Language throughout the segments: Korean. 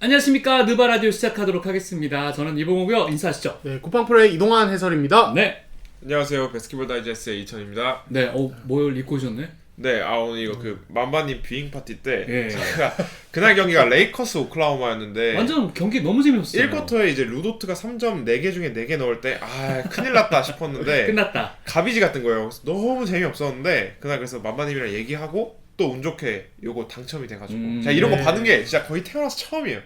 안녕하십니까. 느바라디오 시작하도록 하겠습니다. 저는 이봉호고요. 인사하시죠. 네, 쿠팡프로의 이동환 해설입니다. 네. 안녕하세요. 바스켓볼 다이제스트의 이천입니다. 네, 뭘 입고 오셨네? 네, 오늘 이거 만바님 뷰잉 파티 때 예. 제가 그날 경기가 레이커스 오클라호마였는데 완전 경기 너무 재미없었어요. 1쿼터에 이제 루도트가 3점 4개 중에 4개 넣을 때 큰일 났다 싶었는데 끝났다. 가비지 같은 거예요. 그래서 너무 재미없었는데 그날 그래서 만바님이랑 얘기하고 또 운 좋게 요거 당첨이 돼가지고 제가 이런 거 받은 게 진짜 거의 태어나서 처음이에요.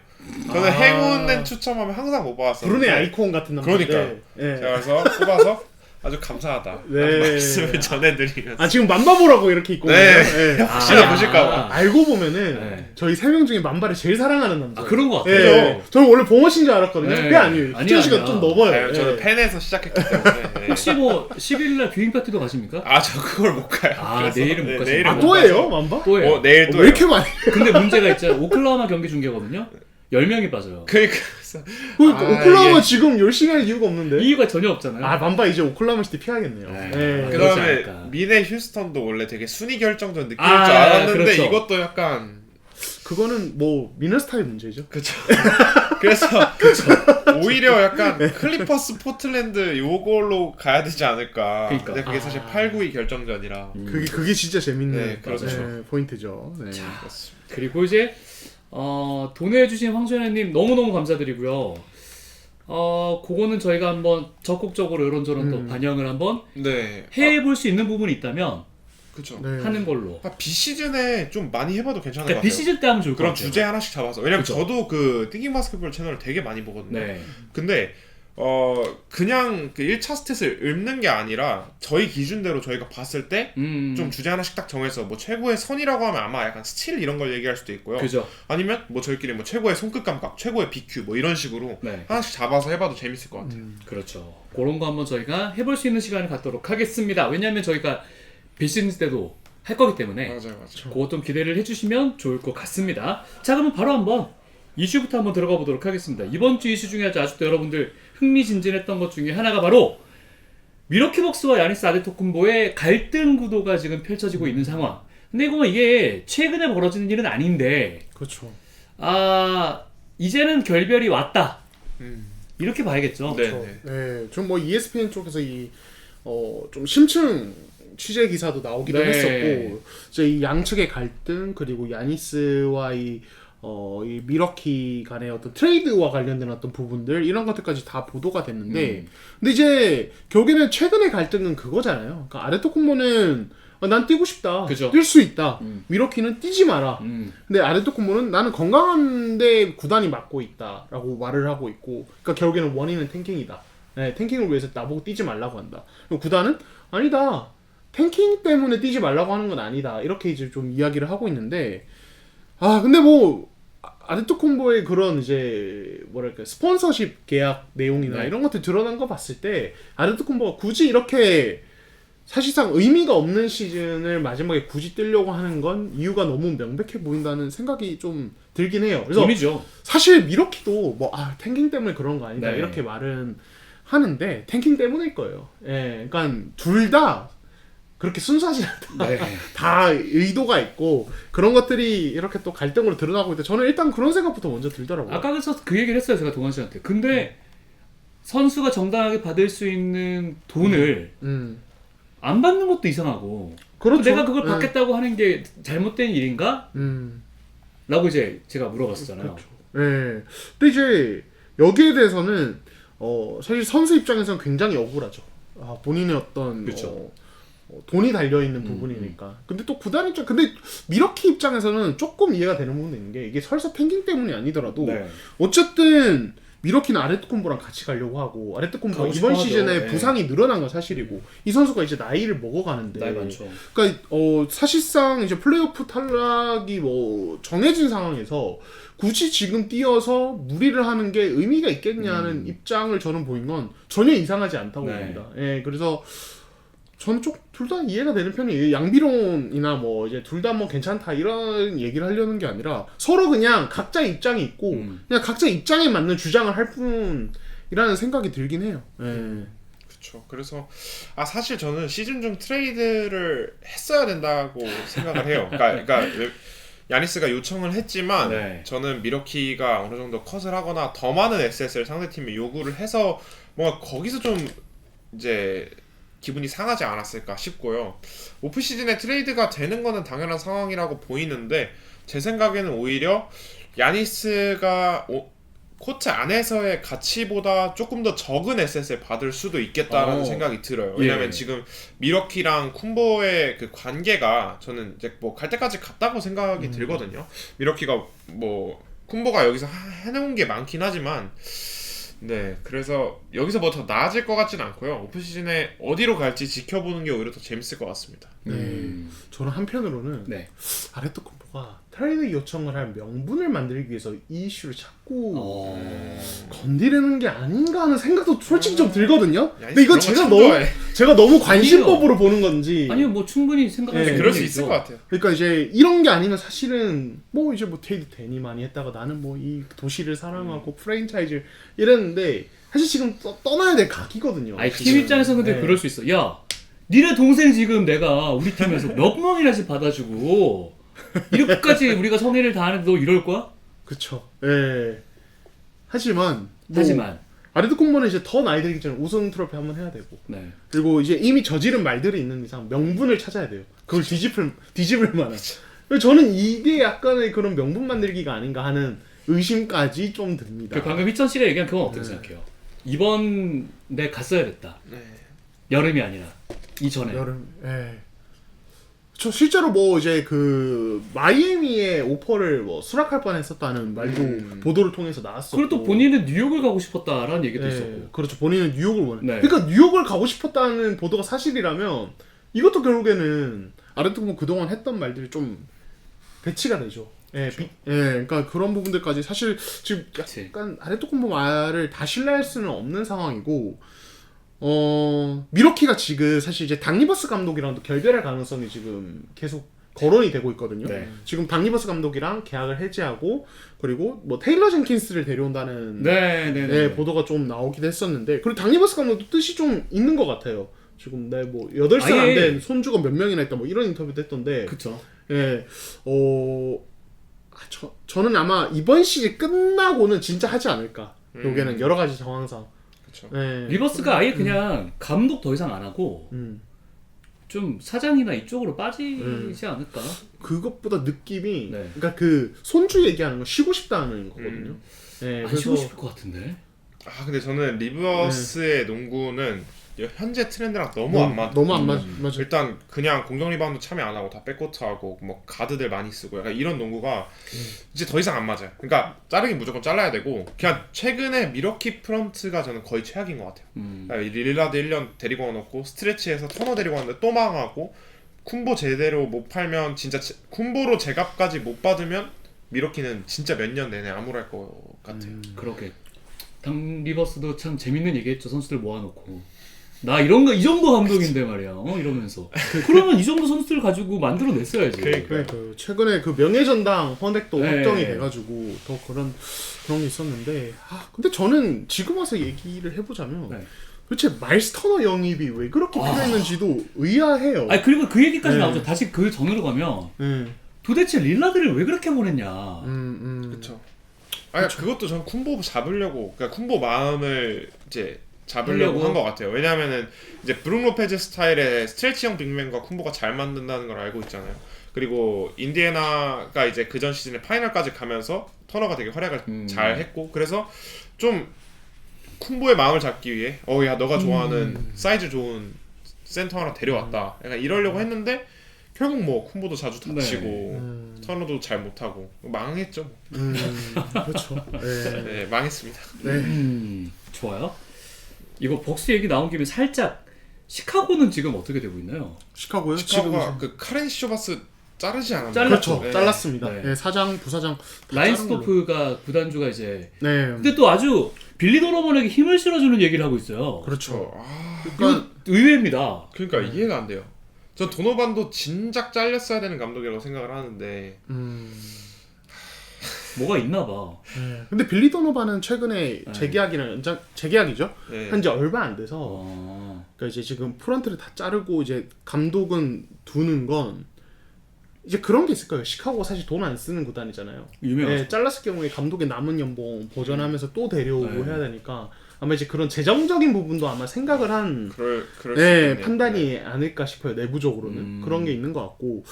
저는 행운된 추첨하면 항상 못 받았어요. 브루네 아이콘 같은 남자인데. 그러니까요. 네. 제가 그래서 뽑아서 아주 감사하다 네. 말씀을 전해드리면서 아 지금 만바보라고 이렇게 입고 네. 있네요. 네. 혹시나 보실까봐. 알고 보면은 네. 저희 3명 중에 만바를 제일 사랑하는 남자. 그런 것 같아요. 네. 저는 원래 봉호 씨인 줄 알았거든요. 네. 그게 아니에요. 아니야, 희준 씨가 아니야. 좀 넘어요. 저는 네. 팬에서 시작했기 때문에. 네. 혹시 뭐 11일날 뷰잉 파티도 가십니까? 저 그걸 못 가요. 그래서, 내일은 못 가시나요? 내일은 아 못 또예요 만바? 또예요. 내일 또 왜 이렇게 많이? 근데 문제가 있잖아요. 오클라호마 경기 중계거든요. 10명이 빠져요. 그러니까 오클라호마 이게... 지금 열심히 할 이유가 없는데. 이유가 전혀 없잖아요. 만바 이제 오클라호마 시티 피하겠네요. 네. 네. 그 그러지 다음에 않을까. 미네 휴스턴도 원래 되게 순위 결정전 느낌일 줄 아, 알았는데 그렇죠. 이것도 약간 그거는 뭐 미네스타의 문제죠. 그쵸. 그래서 오히려 약간 클리퍼스 포틀랜드 요걸로 가야 되지 않을까. 그러니까. 근데 그게 사실 8, 9위 결정전이라. 그게 진짜 재밌는 네, 그렇죠. 포인트죠. 네. 그리고 이제 돈해주신 황소연님 너무너무 감사드리고요. 그거는 저희가 한번 적극적으로 이런저런 또 반영을 한번 네. 해볼 수 있는 부분이 있다면 그쵸. 네. 하는 걸로. 비시즌에 좀 많이 해봐도 괜찮을 것 그러니까 같아요. 비시즌 때 하면 좋을 것 그런 같아요. 주제 하나씩 잡아서. 왜냐면 그쵸. 저도 그 띵킹 바스켓볼 채널을 되게 많이 보거든요. 네. 근데 그냥 그 1차 스탯을 읊는 게 아니라 저희 기준대로 저희가 봤을 때 좀 주제 하나씩 딱 정해서 뭐 최고의 선이라고 하면 아마 약간 스틸 이런 걸 얘기할 수도 있고요. 그죠. 아니면 뭐 저희끼리 뭐 최고의 손끝 감각, 최고의 BQ 뭐 이런 식으로 네. 하나씩 잡아서 해봐도 재밌을 것 같아요. 그렇죠. 그런 거 한번 저희가 해볼 수 있는 시간을 갖도록 하겠습니다. 왜냐하면 저희가 비시즌 때도 할 거기 때문에 맞아요. 그것 좀 기대를 해주시면 좋을 것 같습니다. 자, 그러면 바로 한번 이슈부터 한번 들어가 보도록 하겠습니다. 이번 주 이슈 중에 아직도 여러분들 흥미진진했던 것 중에 하나가 바로 미러키 벅스와 야니스 아데토쿤보의 갈등 구도가 지금 펼쳐지고 있는 상황. 근데 이게 최근에 벌어지는 일은 아닌데 그렇죠. 이제는 결별이 왔다. 이렇게 봐야겠죠. 네. 네, 좀 뭐 ESPN 쪽에서 좀 심층 취재 기사도 나오기도 네. 했었고, 이제 이 양측의 갈등 그리고 야니스와 이 미러키 간의 어떤 트레이드와 관련된 어떤 부분들 이런 것들까지 다 보도가 됐는데, 근데 이제 결국에는 최근의 갈등은 그거잖아요. 그러니까 아데토쿤보는 난 뛰고 싶다, 그죠. 뛸 수 있다. 미러키는 뛰지 마라. 근데 아데토쿤보는 나는 건강한데 구단이 맡고 있다라고 말을 하고 있고, 그러니까 결국에는 원인은 탱킹이다. 네, 탱킹을 위해서 나보고 뛰지 말라고 한다. 그리고 구단은 아니다. 탱킹 때문에 뛰지 말라고 하는 건 아니다. 이렇게 이제 좀 이야기를 하고 있는데, 근데 뭐 아데토쿤보의 그런 이제 뭐랄까 스폰서십 계약 내용이나 네. 이런 것들 드러난 거 봤을 때 아데토쿤보가 굳이 이렇게 사실상 의미가 없는 시즌을 마지막에 굳이 뛰려고 하는 건 이유가 너무 명백해 보인다는 생각이 좀 들긴 해요. 그래서 돈이죠. 사실 미러키도 탱킹 때문에 그런 거 아니다 네. 이렇게 말은 하는데 탱킹 때문일 거예요. 예, 그러니까 둘 다 그렇게 순수하지 않다. 네. 다 의도가 있고 그런 것들이 이렇게 또 갈등으로 드러나고 있는데 저는 일단 그런 생각부터 먼저 들더라고요. 아까 그래서 그 얘기를 했어요. 제가 동환 씨한테. 근데 선수가 정당하게 받을 수 있는 돈을 안 받는 것도 이상하고. 그렇죠. 내가 그걸 네. 받겠다고 하는 게 잘못된 일인가? 라고 이제 제가 물어봤었잖아요. 그렇죠. 네. 근데 이제 여기에 대해서는 사실 선수 입장에서는 굉장히 억울하죠. 본인의 어떤 그렇죠. 돈이 달려있는 부분이니까. 근데 또 구단 입장, 근데 미러키 입장에서는 조금 이해가 되는 부분이 있는 게 이게 설사 탱킹 때문이 아니더라도 네. 어쨌든 미러키는 아데토쿤보랑 같이 가려고 하고 아데토쿤보가 가고 이번 싶어 시즌에 하죠. 네. 부상이 늘어난 건 사실이고 이 선수가 이제 나이를 먹어가는데 나이 많죠. 그러니까 사실상 이제 플레이오프 탈락이 뭐 정해진 상황에서 굳이 지금 뛰어서 무리를 하는 게 의미가 있겠냐는 입장을 저는 보인 건 전혀 이상하지 않다고 네. 봅니다. 예, 그래서 저는 둘 다 이해가 되는 편이에요. 양비론이나 뭐 이제 둘 다 뭐 괜찮다 이런 얘기를 하려는 게 아니라 서로 그냥 각자 입장이 있고 그냥 각자 입장에 맞는 주장을 할 뿐이라는 생각이 들긴 해요. 예. 그렇죠. 그래서 사실 저는 시즌 중 트레이드를 했어야 된다고 생각을 해요. 그러니까 야니스가 요청을 했지만 네. 저는 미러키가 어느 정도 컷을 하거나 더 많은 에셋을 상대팀에 요구를 해서 뭔가 거기서 좀 이제 기분이 상하지 않았을까 싶고요. 오프 시즌에 트레이드가 되는 거는 당연한 상황이라고 보이는데 제 생각에는 오히려 야니스가 코트 안에서의 가치보다 조금 더 적은 에셋을 받을 수도 있겠다라는 생각이 들어요. 왜냐면 예. 지금 미러키랑 쿤보의 그 관계가 저는 이제 뭐 갈 때까지 갔다고 생각이 들거든요. 미러키가 뭐 쿤보가 여기서 해놓은 게 많긴 하지만 네, 그래서 여기서 뭐 더 나아질 것 같진 않고요. 오프 시즌에 어디로 갈지 지켜보는 게 오히려 더 재밌을 것 같습니다. 저는 한편으로는 네. 아레토쿤보가 트레이드 요청을 할 명분을 만들기 위해서 이 이슈를 자꾸 건드리는 게 아닌가 하는 생각도 솔직히 좀 들거든요. 근데 이건 제가 너무 관심법으로 보는 건지. 아니요, 뭐 충분히 생각할 수 네, 있는 그럴 수 얘기죠. 있을 것 같아요. 그러니까 이제 이런 게 아니면 사실은 뭐 이제 뭐 트레이드 괜히 많이 했다가 나는 뭐 이 도시를 사랑하고 프랜차이즈 이랬는데 사실 지금 떠나야 될 각이거든요. 아니 팀 입장에서 근데 네. 그럴 수 있어. 야, 니네 동생 지금 내가 우리 팀에서 몇 명이나씩 받아주고 이렇게까지 우리가 성의를 다하는데 너 이럴 거야? 그쵸. 예. 하지만 아레토쿤보는 이제 더 나이 들기 전에 우승 트로피 한번 해야 되고. 네. 그리고 이제 이미 저지른 말들이 있는 이상 명분을 찾아야 돼요. 그걸 뒤집을 만한. 저는 이게 약간의 그런 명분 만들기가 아닌가 하는 의심까지 좀 듭니다. 그 방금 희천 씨가 얘기한 그건 어떻게 생각해요? 이번 내 갔어야 됐다. 네. 여름이 아니라 이전에. 여름. 예. 저 실제로 뭐 이제 그 마이애미의 오퍼를 뭐 수락할 뻔했었다는 말도 보도를 통해서 나왔었고. 그리고 또 본인은 뉴욕을 가고 싶었다라는 얘기도 예, 있었고. 그렇죠. 본인은 뉴욕을 원해. 네. 그러니까 뉴욕을 가고 싶었다는 보도가 사실이라면 이것도 결국에는 아레토쿤보 그동안 했던 말들이 좀 배치가 되죠. 예, 그러니까 그런 부분들까지 사실 지금 약간 아레토쿤보 말을 다 신뢰할 수는 없는 상황이고, 미러키가 지금 사실 이제 닥 리버스 감독이랑도 결별할 가능성이 지금 계속 거론이 되고 있거든요. 네. 지금 닥 리버스 감독이랑 계약을 해지하고 그리고 뭐 테일러 젠킨스를 데려온다는 네. 보도가 좀 나오기도 했었는데, 그리고 닥 리버스 감독도 뜻이 좀 있는 것 같아요. 지금 뭐 8살 안 된 손주가 몇 명이나 있다 뭐 이런 인터뷰도 했던데. 그쵸. 예, 저는 아마 이번 시즌 끝나고는 진짜 하지 않을까. 요게는 여러 가지 상황상. 그렇죠. 예. 리버스가 아예 그냥 감독 더 이상 안 하고 좀 사장이나 이쪽으로 빠지지 않을까? 그것보다 느낌이 네. 그러니까 그 손주 얘기하는 거 쉬고 싶다는 거거든요. 예, 안 쉬고 싶을 것 같은데. 아 근데 저는 리버스의 농구는 현재 트렌드랑 너무 안 맞아. 너무 안 맞아. 일단 그냥 공격 리바운드 참여 안 하고 다 백코트하고 뭐 가드들 많이 쓰고 약간 이런 농구가 이제 더 이상 안 맞아요. 그러니까 자르긴 무조건 잘라야 되고, 그냥 최근에 미러키 프런트가 저는 거의 최악인 것 같아요. 그러니까 릴라드 1년 데리고 와놓고 스트레치에서 터너 데리고 왔는데 또 망하고, 쿤보 제대로 못 팔면 진짜 쿤보로 제값까지 못 받으면 미러키는 진짜 몇 년 내내 암울할 것 같아요. 그러게. 닥 리버스도 참 재밌는 얘기했죠. 선수들 모아놓고. 나 이런 거 이 정도 감독인데 말이야. 이러면서. 그러면 이 정도 선수들 가지고 만들어냈어야지. 그러니까 최근에 그 명예전당 헌액도 네. 확정이 돼가지고 더 그런 게 있었는데, 근데 저는 지금 와서 얘기를 해보자면 네. 도대체 마일스 터너 영입이 왜 그렇게 필요했는지도 의아해요. 아니 그리고 그 얘기까지 네. 나오죠. 다시 그 전으로 가면 네. 도대체 릴라드를 왜 그렇게 보냈냐. 그렇죠. 아니 그것도 전 쿤보 잡으려고, 그러니까 쿤보 마음을 이제 잡으려고 한 것 같아요. 왜냐하면은 이제 브룩 로페즈 스타일의 스트레치형 빅맨과 쿤보가 잘 만든다는 걸 알고 있잖아요. 그리고 인디애나가 이제 그전 시즌에 파이널까지 가면서 터너가 되게 활약을 잘 했고, 그래서 좀 쿤보의 마음을 잡기 위해 야 너가 좋아하는 사이즈 좋은 센터 하나 데려왔다, 약간 이러려고 했는데 결국 뭐 쿤보도 자주 다치고 터너도 잘 못하고 망했죠. 그렇죠. 네, 망했습니다. 좋아요. 이거 벅스 얘기 나온 김에 살짝 시카고는 지금 어떻게 되고 있나요? 시카고요? 시카고가 그 카렌 시조바스 자르지 않았나요? 잘랐죠. 그렇죠. 잘랐습니다. 네. 네, 사장, 부사장 라인스토프가 구단주가 이제 네. 근데 또 아주 빌리 도노번에게 힘을 실어주는 얘기를 하고 있어요. 그렇죠. 이거 의외입니다. 그러니까 이해가 안 돼요. 전 도노반도 진작 잘렸어야 되는 감독이라고 생각을 하는데 뭐가 있나 봐. 네. 근데 빌리 도노반은 최근에 재계약이죠. 네. 한지 얼마 안 돼서 그러니까 이제 지금 프런트를 다 자르고 이제 감독은 두는 건 이제 그런 게 있을 거예요. 시카고가 사실 돈 안 쓰는 구단이잖아요. 유명하죠. 네, 잘랐을 경우에 감독의 남은 연봉 보전하면서 또 데려오고 네. 해야 되니까 아마 이제 그런 재정적인 부분도 아마 생각을 한 그럴 수 네, 있겠네요. 판단이 아닐까 싶어요. 내부적으로는 그런 게 있는 것 같고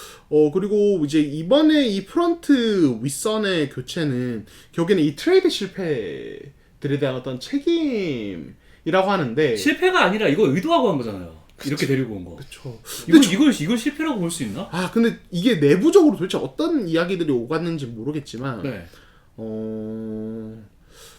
그리고 이제 이번에 이 프런트 윗선의 교체는 결국에는 이 트레이드 실패들에 대한 어떤 책임이라고 하는데 실패가 아니라 이거 의도하고 한 거잖아요. 이렇게 데리고 온 거. 그쵸. 이걸 실패라고 볼 수 있나? 근데 이게 내부적으로 도대체 어떤 이야기들이 오갔는지 모르겠지만 네.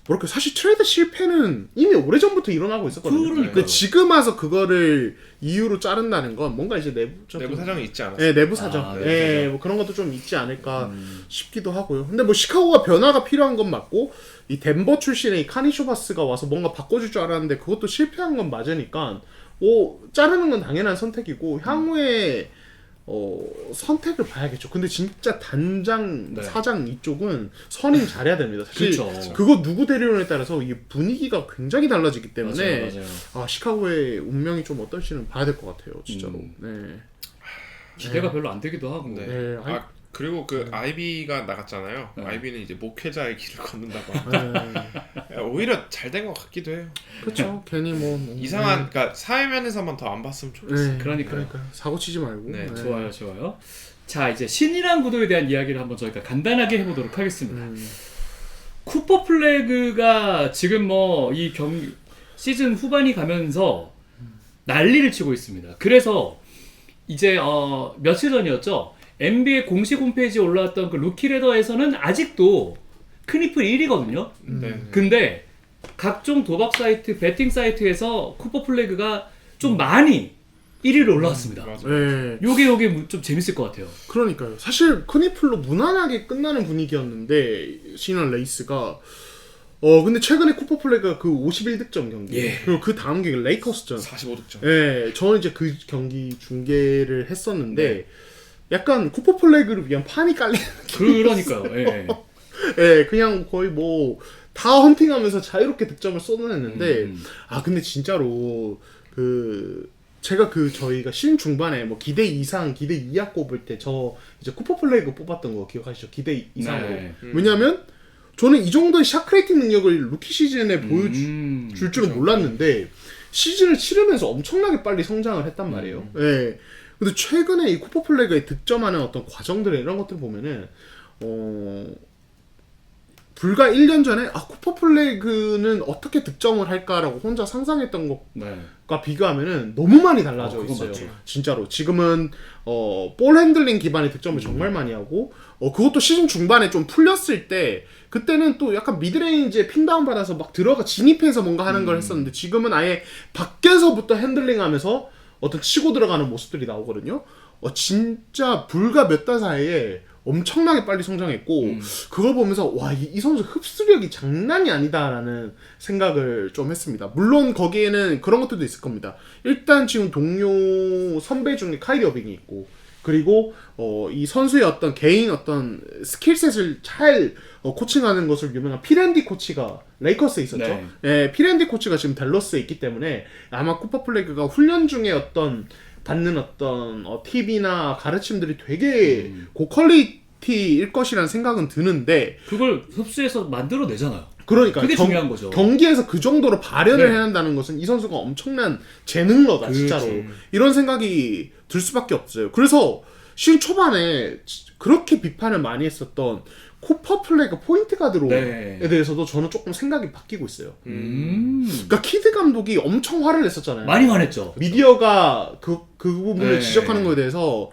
뭐랄까 사실 트레이드 실패는 이미 오래전부터 일어나고 있었거든요. 그러니까요. 근데 지금 와서 그거를 이유로 자른다는 건 뭔가 이제 내부 사정이 있지 않았어요. 네, 내부 사정. 내부 예, 사정. 뭐 그런 것도 좀 있지 않을까 싶기도 하고요. 근데 뭐 시카고가 변화가 필요한 건 맞고 이 덴버 출신의 이 카니 쇼바스가 와서 뭔가 바꿔줄 줄 알았는데 그것도 실패한 건 맞으니까 자르는 건 당연한 선택이고 향후에 선택을 봐야겠죠. 근데 진짜 단장, 네. 사장 이쪽은 선임 잘해야 됩니다. 사실 그렇죠. 그거 누구 데려오느냐에 따라서 이 분위기가 굉장히 달라지기 때문에 맞아요. 시카고의 운명이 좀 어떨지는 봐야 될 것 같아요. 진짜로. 네. 기대가 별로 안 되기도 하고. 네. 네. 그리고 그 아이비가 나갔잖아요. 네. 아이비는 이제 목회자의 길을 걷는다고. 네. 오히려 잘 된 것 같기도 해요. 그렇죠. 괜히 뭐 이상한, 그러니까 사회면에서만 더 안 봤으면 좋겠어요. 네. 그러니까요. 사고 치지 말고. 네, 좋아요. 자, 이제 신이란 구도에 대한 이야기를 한번 저희가 간단하게 해보도록 하겠습니다. 쿠퍼 플래그가 지금 뭐 이 시즌 후반이 가면서 난리를 치고 있습니다. 그래서 이제 며칠 전이었죠. NBA 공식 홈페이지에 올라왔던 그 루키 레더에서는 아직도 크니플 1위거든요. 네. 근데 각종 도박 사이트, 베팅 사이트에서 쿠퍼 플래그가 좀 많이 1위로 올라왔습니다. 맞아요. 네. 요게 좀 재밌을 것 같아요. 그러니까요. 사실 크니플로 무난하게 끝나는 분위기였는데 시즌 레이스가 근데 최근에 쿠퍼 플래그가 그 51득점 경기 예. 그리고 그 다음 경기 레이커스전 45득점. 예, 저는 이제 그 경기 중계를 했었는데 네. 약간 쿠퍼 플래그를 위한 판이 깔리는 그러니까요. 예. 예, 그냥 거의 뭐 다 헌팅하면서 자유롭게 득점을 쏟아냈는데 근데 진짜로 제가 저희가 시즌 중반에 뭐 기대 이상, 기대 이하 꼽을 때 저 이제 쿠퍼 플래그 뽑았던 거 기억하시죠? 기대 이상으로. 네. 왜냐면 저는 이 정도의 샤크레이팅 능력을 루키 시즌에 보여줄 줄은 몰랐는데 시즌을 치르면서 엄청나게 빨리 성장을 했단 말이에요. 예. 근데 최근에 이 쿠퍼 플래그의 득점하는 어떤 과정들 이런 것들 보면은 불과 1년 전에 쿠퍼 플래그는 어떻게 득점을 할까라고 혼자 상상했던 것과 네. 비교하면은 너무 많이 달라져 그건 있어요. 맞죠. 진짜로 지금은 볼 핸들링 기반의 득점을 정말 많이 하고 그것도 시즌 중반에 좀 풀렸을 때 그때는 또 약간 미드레인지에 핀다운 받아서 막 들어가 진입해서 뭔가 하는 걸 했었는데 지금은 아예 밖에서부터 핸들링하면서 어떤 치고 들어가는 모습들이 나오거든요. 진짜 불과 몇 달 사이에 엄청나게 빨리 성장했고 그걸 보면서 와, 이 선수 흡수력이 장난이 아니다라는 생각을 좀 했습니다. 물론 거기에는 그런 것들도 있을 겁니다. 일단 지금 동료 선배 중에 카이리 어빙이 있고 그리고 이 선수의 어떤 개인 어떤 스킬셋을 잘 코칭하는 것을 유명한 피렌디 코치가 레이커스에 있었죠. 네. 예, 피렌디 코치가 지금 댈러스에 있기 때문에 아마 쿠퍼 플래그가 훈련 중에 받는 어떤 팁이나 가르침들이 되게 고퀄리티일 것이라는 생각은 드는데 그걸 흡수해서 만들어내잖아요. 그러니까 그게 중요한 거죠. 경기에서 그 정도로 발현을 네. 해야 한다는 것은 이 선수가 엄청난 재능러다 진짜로. 이런 생각이 들 수밖에 없어요. 그래서 시즌 초반에 그렇게 비판을 많이 했었던 쿠퍼 플래그 포인트 가드로에 대해서도 저는 조금 생각이 바뀌고 있어요. 그러니까 키드 감독이 엄청 화를 냈었잖아요. 많이 화냈죠. 미디어가 그 부분을 네. 지적하는 거에 대해서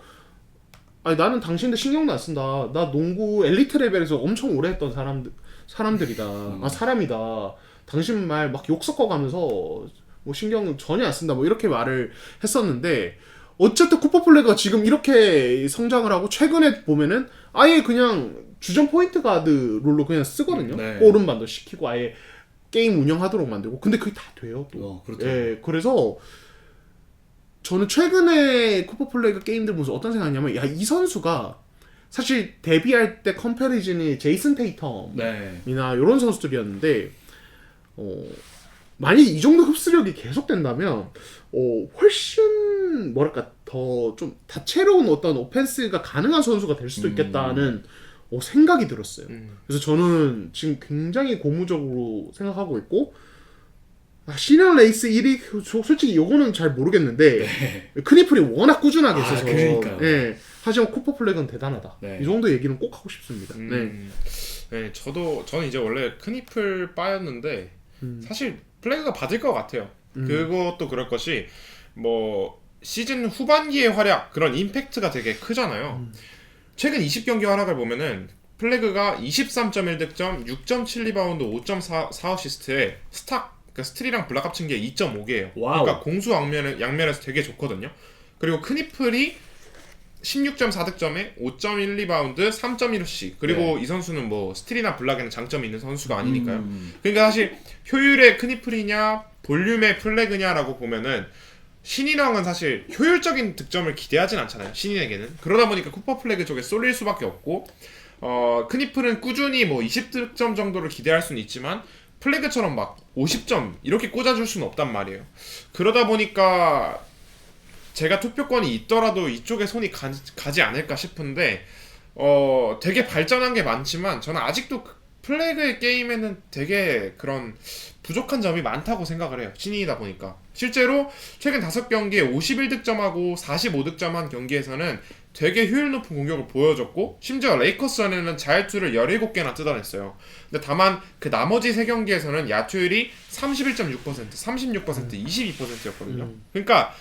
나는 당신들 신경도 안 쓴다. 나 농구 엘리트 레벨에서 엄청 오래 했던 사람들이다. 사람이다. 당신 말 막 욕 섞어가면서 뭐 신경 전혀 안 쓴다. 뭐 이렇게 말을 했었는데 어쨌든 쿠퍼 플래그가 지금 이렇게 성장을 하고 최근에 보면은 아예 그냥 주전 포인트 가드 롤로 그냥 쓰거든요. 네. 오른반도 시키고 아예 게임 운영하도록 만들고. 근데 그게 다 돼요. 또. 그렇죠. 예, 그래서 저는 최근에 쿠퍼 플래그 게임들 보면서 어떤 생각이냐면 이 선수가 사실 데뷔할 때 컴패리즌이 제이슨 테이텀이나 네. 이런 선수들이었는데 만약 이 정도 흡수력이 계속된다면 훨씬 큰 뭐랄까 더 좀 다채로운 어떤 오펜스가 가능한 선수가 될 수도 있겠다는 생각이 들었어요. 그래서 저는 지금 굉장히 고무적으로 생각하고 있고 시니어 레이스 1위 솔직히 요거는 잘 모르겠는데 크니플이 워낙 꾸준하게 있어서 그러니까요. 예. 하지만 쿠퍼 플렉은 대단하다. 네. 이 정도 얘기는 꼭 하고 싶습니다. 네. 네, 저는 이제 원래 크니플 빠였는데 사실 플래그가 받을 것 같아요. 그것도 그럴 것이 뭐 시즌 후반기의 활약 그런 임팩트가 되게 크잖아요. 최근 20경기 활약을 보면은 플래그가 23.1득점, 6.7 리바운드, 5.4 어시스트에 그러니까 스틸이랑 블락 합친 게 2.5개예요. 와우. 그러니까 공수 양면에서 되게 좋거든요. 그리고 크니플이 16.4득점에 5.1 리바운드, 3.1씩 그리고 이 선수는 뭐 스틸이나 블락에는 장점이 있는 선수가 아니니까요. 그러니까 사실 효율의 크니플이냐 볼륨의 플래그냐라고 보면은 신인왕은 사실 효율적인 득점을 기대하진 않잖아요. 신인에게는. 그러다 보니까 쿠퍼 플래그 쪽에 쏠릴 수밖에 없고 크니플은 꾸준히 뭐 20득점 정도를 기대할 수는 있지만 플래그처럼 막 50점 이렇게 꽂아줄 수는 없단 말이에요. 그러다 보니까 제가 투표권이 있더라도 이쪽에 손이 가지 않을까 싶은데 되게 발전한 게 많지만 저는 아직도 플래그의 게임에는 되게 그런 부족한 점이 많다고 생각을 해요. 신인이다 보니까. 실제로 최근 5경기에 51득점하고 45득점한 경기에서는 되게 효율 높은 공격을 보여줬고 심지어 레이커스전에는 자유투를 17개나 뜯어냈어요. 근데 다만 그 나머지 3경기에서는 야투율이 31.6%, 36%, 22%였거든요. 그러니까